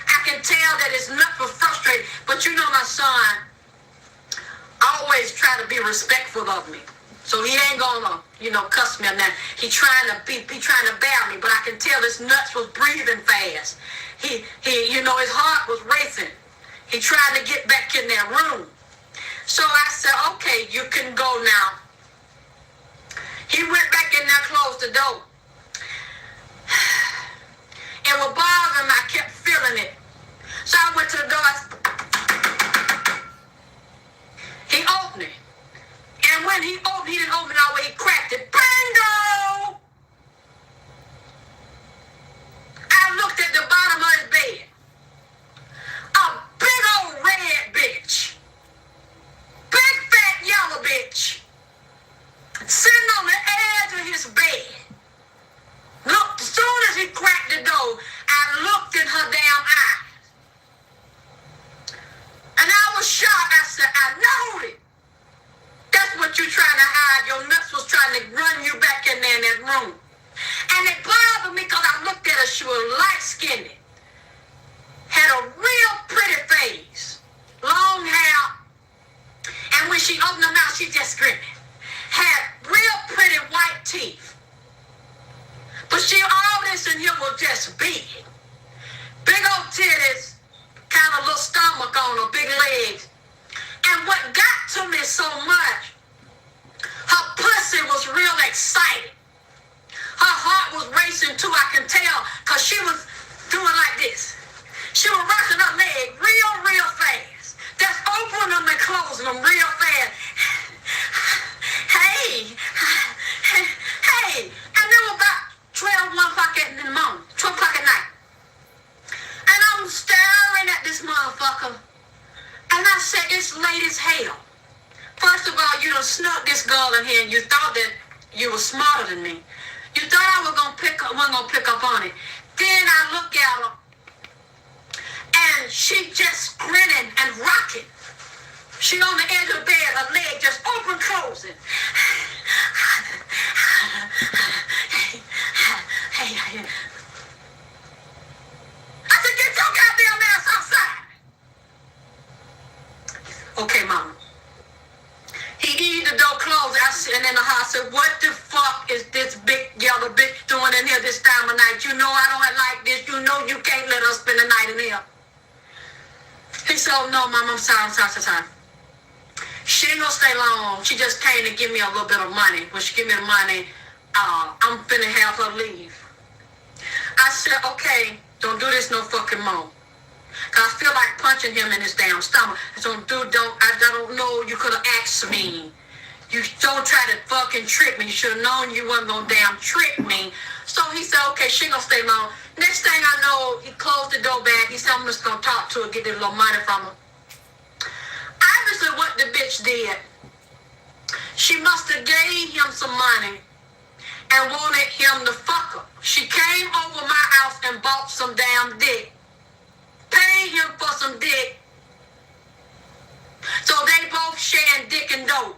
I can tell that his nuts were frustrated. But you know my son always try to be respectful of me. So he ain't gonna, cuss me or nothing. He trying to bear me, but I can tell his nuts was breathing fast. He, his heart was racing. He tried to get back in that room. So I said, okay, you can go now. He went back in there, closed the door. It was bothering him. I kept feeling it. So I went to the door. He opened it. And when he didn't open it all the way, he cracked it. Bingo! I looked at the bottom of his bed. A big old red bitch. Big fat yellow bitch. Sitting on the edge of his bed. Look, as soon as he cracked the door, I looked in her damn eyes. And I was shocked. I said, I know it. That's what you're trying to hide. Your nuts was trying to run you back in there in that room. And it bothered me because I looked at her. She was light-skinned. Had a real pretty face. Long hair. And when she opened her mouth, she just grinned. Had real pretty white teeth. But all this in here was just big. Big old titties. Kind of little stomach on her, big legs. And what got to me so much, her pussy was real excited. Her heart was racing too, I can tell, because she was doing like this. She was rocking her leg real fast. Just opening them and closing them real fast. Hey, done snuck this girl in here and you thought that you were smarter than me. You thought I wasn't gonna pick up on it. Then I look at her and she just grinning and rocking. She on the edge of the bed, her leg just open closing. Hey. I said, get your goddamn ass outside. Okay, mama. He eased the door closed. I said, and in the house, I said, what the fuck is this big yellow bitch doing in here this time of night? You know I don't like this. You know you can't let us spend the night in here. He said, oh, no, mama, I'm sorry. She ain't gonna stay long. She just came to give me a little bit of money. When she give me the money, I'm finna have her leave. I said, okay, don't do this no fucking more. Cause I feel like punching him in his damn stomach. I don't know, you could have asked me. You don't try to fucking trick me. You should have known you wasn't gonna damn trick me. So he said, okay, she ain't gonna stay long. Next thing I know, he closed the door back. He said, I'm just gonna talk to her, get a little money from her. Obviously what the bitch did, she must have gave him some money and wanted him to fuck her. She came over my house and bought some damn dick. Paid him for some dick. So they both sharing dick and dope.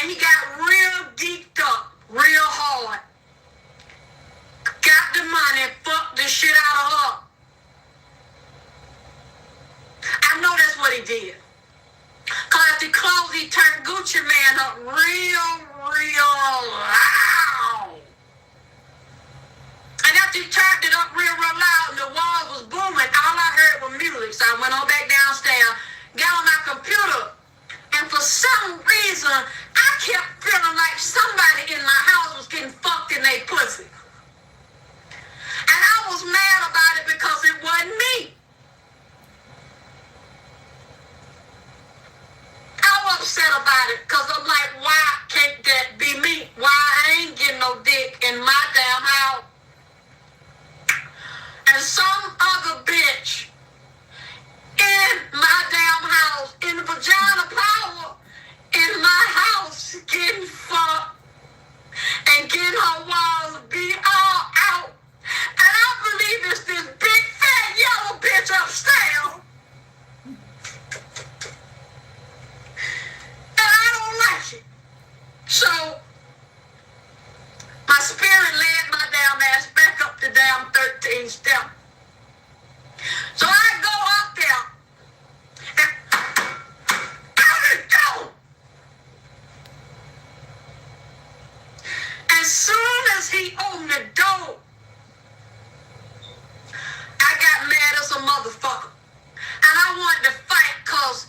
And he got real geeked up, real hard. Got the money, fucked the shit out of her. I know that's what he did. Cause at the close, he turned Gucci Man up real loud. And after he turned it up real loud and the walls was booming, all I heard was music. So I went on back downstairs, got on my computer, and for some reason, I kept feeling like somebody in my house was getting fucked in their pussy. And I was mad about it because it wasn't me. I was upset about it because I'm like, why can't that be me? Why I ain't getting no dick in my damn house? And some other bitch in my damn house, in the vagina power, in my house, getting fucked and getting her walls beat all out. And I believe it's this big fat yellow bitch upstairs. And I don't like it. So my spirit led my damn ass back up the damn 13th step. So I go up there and out it go. As soon as he opened the door, I got mad as a motherfucker. And I wanted to fight because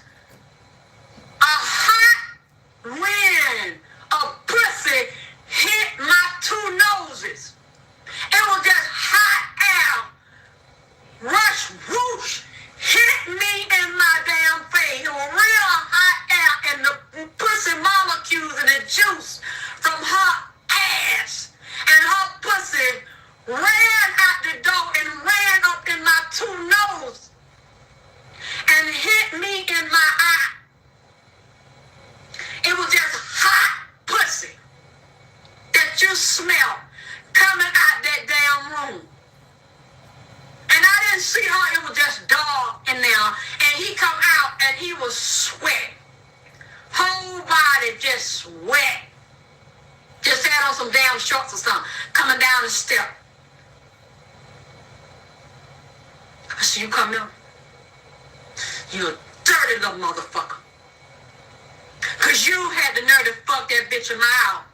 a hot wind of pussy hit my two noses. It was just hot air. Rush, whoosh, hit me in my damn face. It was real hot air and the pussy molecules and the juice from her ass. And her pussy ran out the door and ran up in my two nose and hit me in my eye. It was just hot pussy that you smell coming out that damn room. And I didn't see her, it was just dark in there. And he come out and he was sweat. Whole body just sweat. Just had on some damn shorts or something, coming down the step. I said, you come here? You a dirty little motherfucker. Cause you had the nerve to fuck that bitch in my house.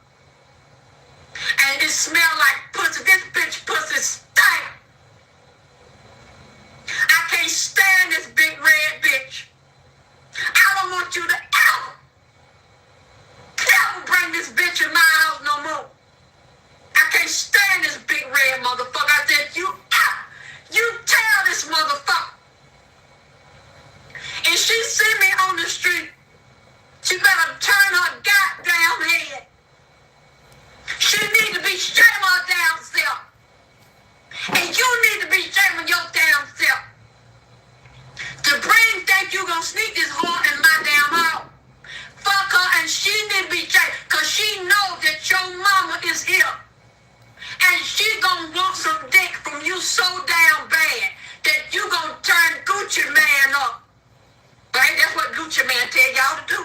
And it smelled like pussy. This bitch pussy stank. I can't stand this big red bitch. I don't want you to ever bring this bitch in my house no more. I can't stand this big red motherfucker. I said, you tell this motherfucker. If she see me on the street, she better turn her goddamn head. She need to be shaming her damn self. And you need to be shaming your damn self. To think you gonna sneak this whore in my damn house. y'all to do.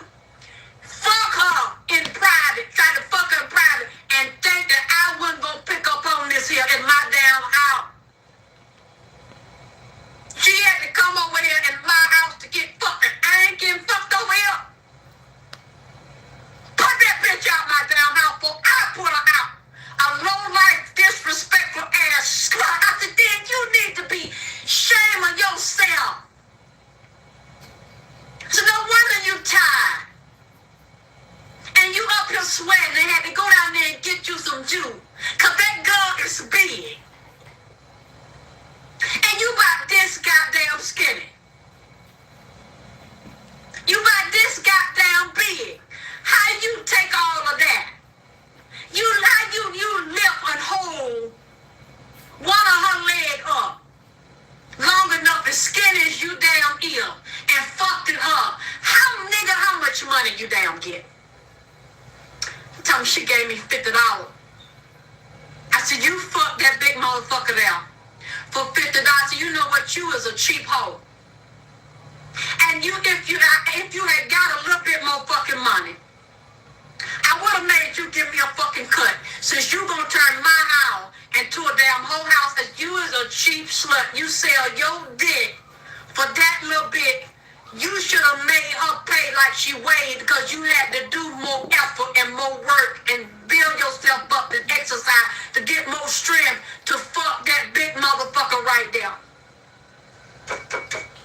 Fuck her in private, try to fuck her in private, and think that I wasn't gonna pick up on this here in my damn house. She had to come over here in my house to get fucked. I ain't getting fucked over here. Put that bitch out my damn house before I put her out. A low-life, disrespectful ass slut. I said, then you need to be shaming yourself. So no wonder you tired. And you up here sweating and had to go down there and get you some juice. Cause that girl is big. And you about this goddamn skinny. You about this goddamn big. How you take all of that? How you lift and hold one of her leg up long enough as skinny as you damn is and fucked it up. How much money you damn get? Tell me she gave me $50. I said, you fuck that big motherfucker there for $50. So you know what, you is a cheap hoe. And if you had got a little bit more fucking money, I would have made you give me a fucking cut. Since you gonna turn my house into a damn whole house, as you is a cheap slut, you sell your dick for that little bit. You should have made her pay like she weighed, because you had to do more effort and more work and build yourself up and exercise to get more strength to fuck that big motherfucker right there.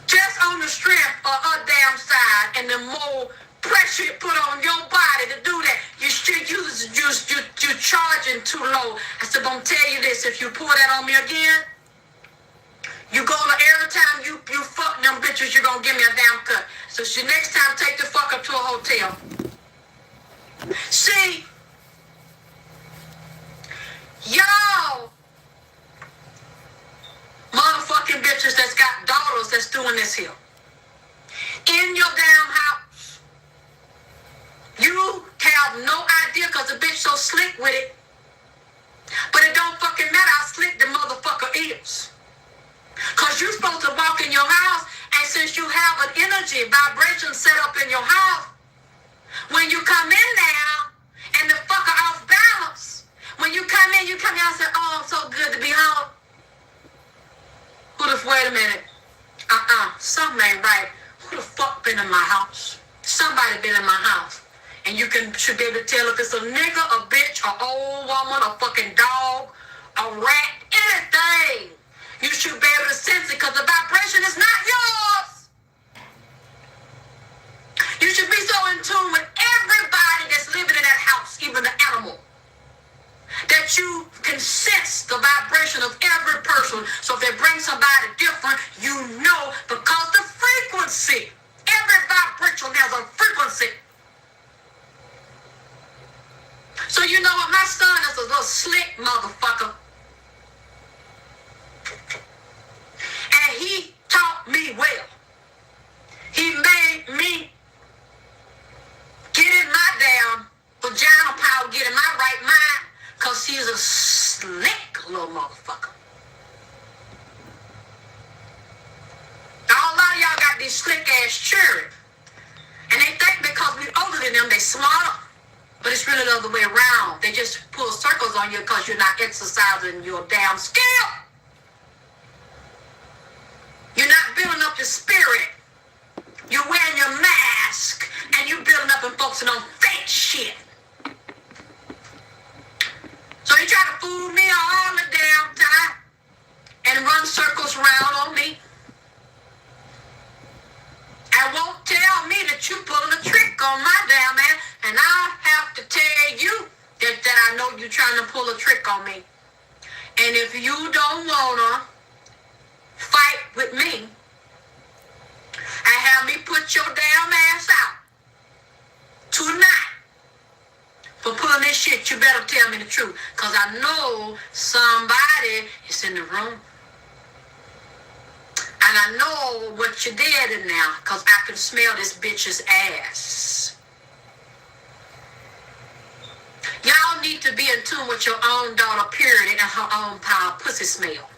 Just on the strength of her damn side and the more pressure you put on your body to do that, you're charging too low. I said, I'm tell you this, if you pull that on me again, you gonna, every time you fuck them bitches, you're gonna give me a damn cut. So next time, take the fuck up to a hotel. See, y'all motherfucking bitches that's got daughters that's doing this here. In your damn house. You have no idea because the bitch so slick with it. But it don't fucking matter how slick the motherfucker is. Because you're supposed to walk in your house, and since you have an energy vibration set up in your house, when you come in now and the fucker off balance, when you come in and say, oh, I'm so good to be home. Wait a minute. Something ain't right. Who the fuck been in my house? Somebody been in my house. And you should be able to tell if it's a nigga, a bitch, an old woman, a fucking dog, a rat, anything. You should be able to sense it because the vibration is not yours. You should be so in tune with everybody that's living in that house, even the animal, that you can sense the vibration of every person. So if they bring somebody different, you know, because the frequency, every vibration has a frequency. So you know what, my son is a little slick motherfucker. And he taught me well. He made me get in my damn vagina power, get in my right mind, because he's a slick little motherfucker. Now, a lot of y'all got these slick ass children. And they think because we older than them, they smarter. But it's really the other way around. They just pull circles on you because you're not exercising your damn skill. You're not building up your spirit. You're wearing your mask and you're building up and focusing on fake shit. So you try to fool me all the damn time and run circles around on me. And won't tell me that you pulling a trick on my damn ass, and I have to tell you that I know you're trying to pull a trick on me. And if you don't wanna fight with me and have me put your damn ass out tonight for pulling this shit, you better tell me the truth. Because I know somebody is in the room. And I know what you did in there, because I can smell this bitch's ass. Y'all need to be in tune with your own daughter, period, and her own power pussy smell.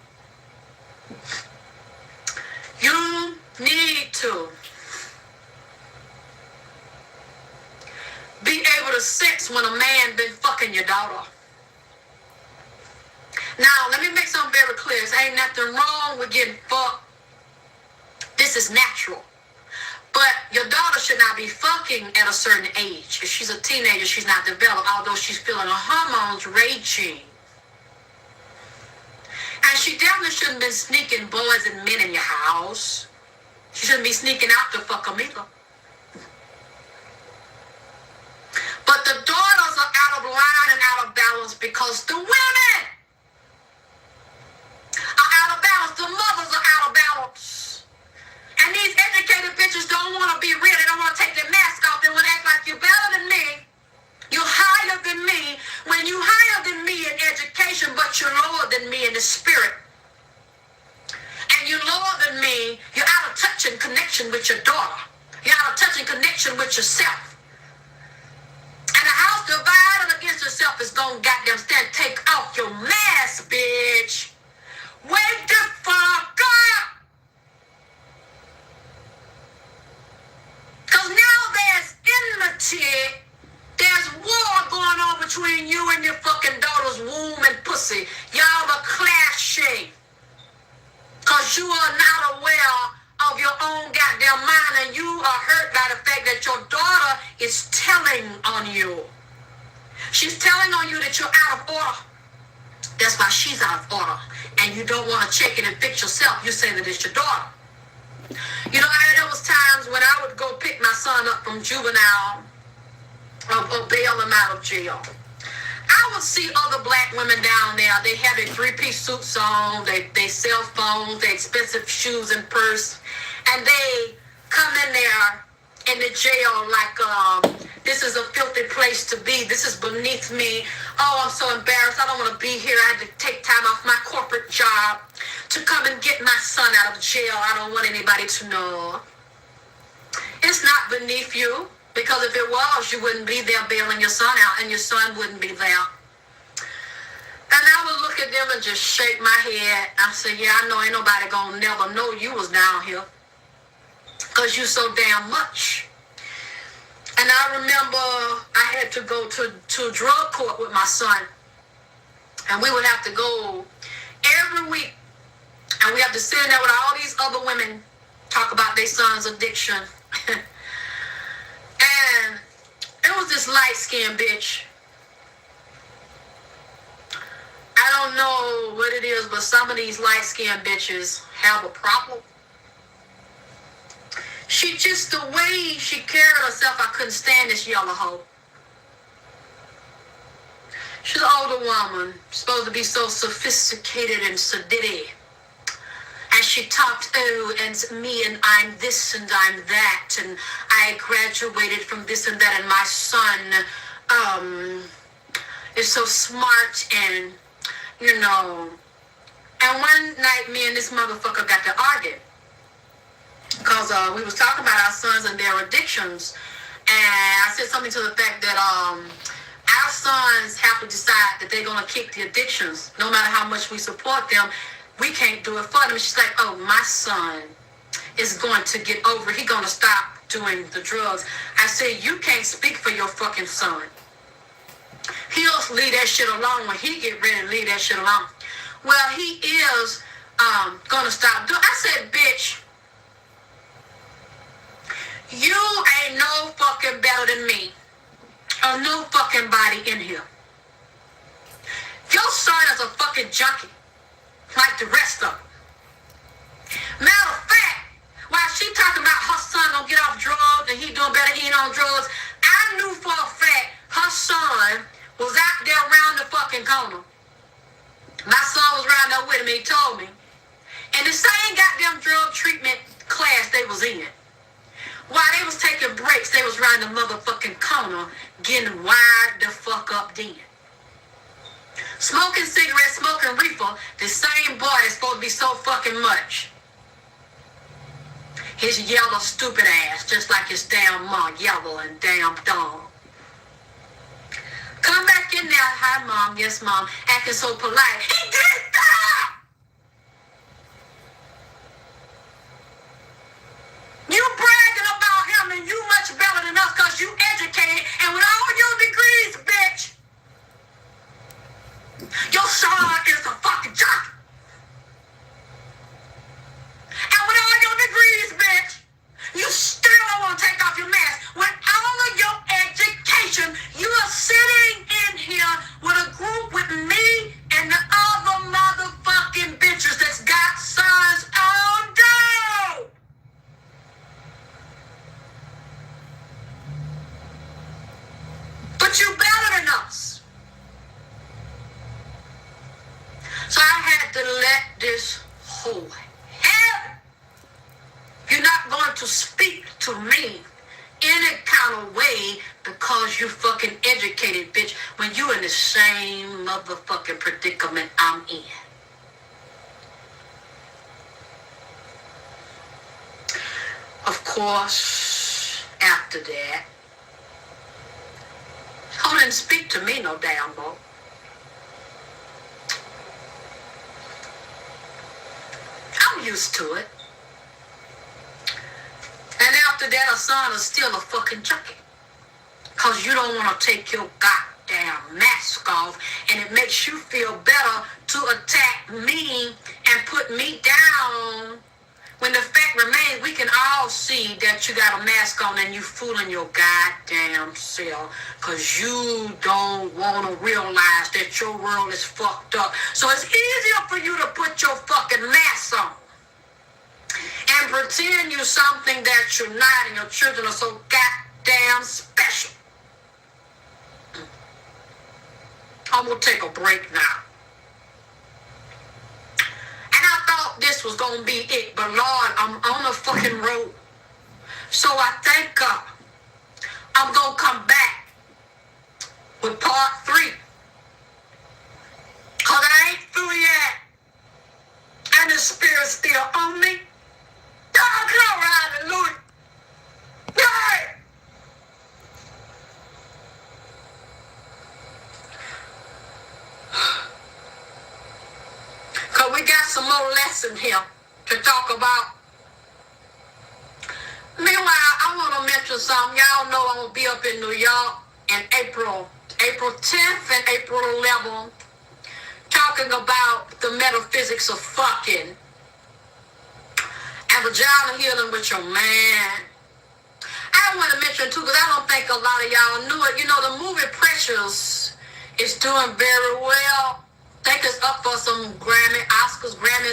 You need to sex when a man been fucking your daughter. Now, let me make something very clear. There ain't nothing wrong with getting fucked. This is natural. But your daughter should not be fucking at a certain age. If she's a teenager, she's not developed, although she's feeling her hormones raging. And she definitely shouldn't be sneaking boys and men in your house. She shouldn't be sneaking out to fuck them either. But the daughters are out of line and out of balance because the women are out of balance. The mothers are out of balance. And these educated bitches don't want to be real. They don't want to take their mask off. They want to act like you're better than me. You're higher than me. When you're higher than me in education, but you're lower than me in the spirit. And you're lower than me, you're out of touch and connection with your daughter. You're out of touch and connection with yourself. And a house divided against itself is gonna goddamn stand. Take off your mask, bitch. Wake the fuck up. Because now there's enmity. There's war going on between you and your fucking daughter's womb and pussy. Y'all are clashing. Because you are not aware of your own goddamn mind, and you are hurt by the fact that your daughter is telling on you. She's telling on you that you're out of order. That's why she's out of order. And you don't want to check it and fix yourself. You say that it's your daughter. You know, there was times when I would go pick my son up from juvenile or bail him out of jail. I would see other black women down there. They have their three-piece suits on, they cell phones, their expensive shoes and purse, and they come in there in the jail like, this is a filthy place to be. This is beneath me. Oh, I'm so embarrassed. I don't want to be here. I had to take time off my corporate job to come and get my son out of jail. I don't want anybody to know. It's not beneath you. Because if it was, you wouldn't be there bailing your son out, and your son wouldn't be there. And I would look at them and just shake my head. I said, yeah, I know ain't nobody gonna never know you was down here. Because you so damn much. And I remember I had to go to drug court with my son. And we would have to go every week. And we have to sit in there with all these other women, talk about their son's addiction. And it was this light-skinned bitch. I don't know what it is, but some of these light-skinned bitches have a problem. She just, the way she carried herself, I couldn't stand this yellow hoe. She's an older woman, supposed to be so sophisticated and sedity. And she talked, oh, and me, and I'm this, and I'm that, and I graduated from this and that, and my son is so smart, and, you know. And one night, me and this motherfucker got to argue. Because we was talking about our sons and their addictions. And I said something to the fact that our sons have to decide that they're going to kick the addictions. No matter how much we support them, we can't do it for them. She's like, oh, my son is going to get over. He's going to stop doing the drugs. I said, you can't speak for your fucking son. He'll leave that shit alone when he get ready to leave that shit alone. Well, he is going to stop doing. I said, bitch, you ain't no fucking better than me. Or no fucking body in here. Your son is a fucking junkie. Like the rest of them. Matter of fact, while she talking about her son gonna get off drugs and he doing better, he ain't on drugs, I knew for a fact her son was out there around the fucking corner. My son was around there with him, he told me. And the same goddamn drug treatment class they was in. While they was taking breaks, they was around the motherfucking corner getting wired the fuck up then. Smoking cigarettes, smoking reefer, the same boy that's supposed to be so fucking much. His yellow stupid ass, just like his damn mom, yellow and damn dog. Come back in there, hi mom, yes mom, acting so polite. He did that! You bragging about him and you much better than us because you educated, and with all your degrees, But you're better than us. So I had to let this whole hell. You're not going to speak to me any kind of way because you fucking educated, bitch, when you in the same motherfucking predicament I'm in. Of course, after that, he didn't speak to me no damn more. I'm used to it. And after that, a son is still a fucking junkie. Because you don't want to take your goddamn mask off, and it makes you feel better to attack me and put me down. When the fact remains, we can all see that you got a mask on and you fooling your goddamn self because you don't want to realize that your world is fucked up. So it's easier for you to put your fucking mask on and pretend you're something that you're not, and your children are so goddamn special. I'm going to take a break now. And I thought this was going to be it, but Lord, I'm on the fucking road. So I thank God I'm going to come back with part 3. Because I ain't through yet. And the Spirit's still on me. God, glory, hallelujah. Yeah. Because we got some more lessons here to talk about. Meanwhile, I want to mention something. Y'all know I'm going to be up in New York in April 10th and April 11th, talking about the metaphysics of fucking and vagina healing with your man. I want to mention too, because I don't think a lot of y'all knew it. You know, the movie Precious is doing very well. I think it's up for some Grammy,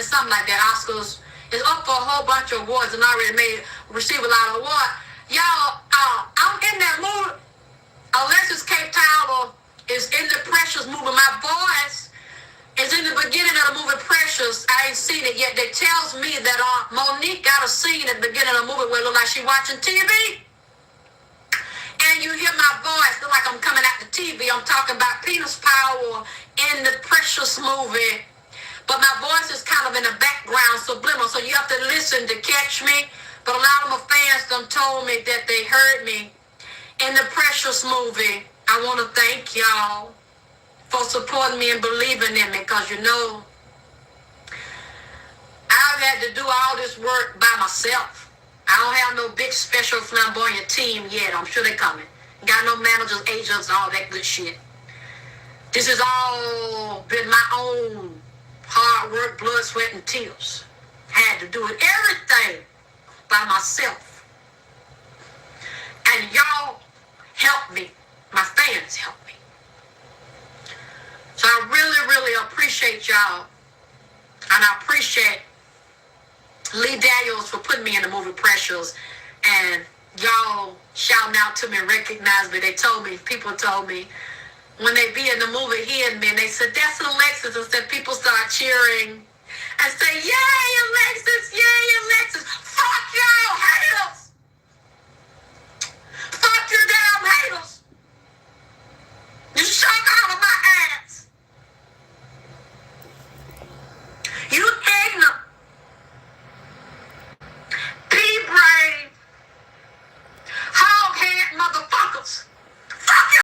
something like that. Oscars. It's up for a whole bunch of awards and already received a lot of awards. Y'all, I'm in that movie. Alexis K. Tyler is in the Precious movie. My voice is in the beginning of the movie Precious. I ain't seen it yet. They tells me that Monique got a scene at the beginning of the movie where it look like she watching TV. And you hear my voice, look like I'm coming out the TV. I'm talking about penis power in the Precious movie. But my voice is kind of in the background, subliminal, so you have to listen to catch me. But a lot of my fans done told me that they heard me in the Precious movie. I want to thank y'all for supporting me and believing in me, because you know, I've had to do all this work by myself. I don't have no big special flamboyant team yet. I'm sure they're coming. Got no managers, agents, all that good shit. This has all been my own hard work, blood, sweat, and tears. Had to do it, everything by myself. And y'all helped me. My fans helped me. So I really, really appreciate y'all. And I appreciate Lee Daniels for putting me in the movie Precious. And y'all shouting out to me and recognize me. People told me, when they be in the movie hearing me, and they said, that's Alexis, and said people start cheering and say, yay, Alexis, yay, Alexis. Fuck y'all haters. Fuck your dad.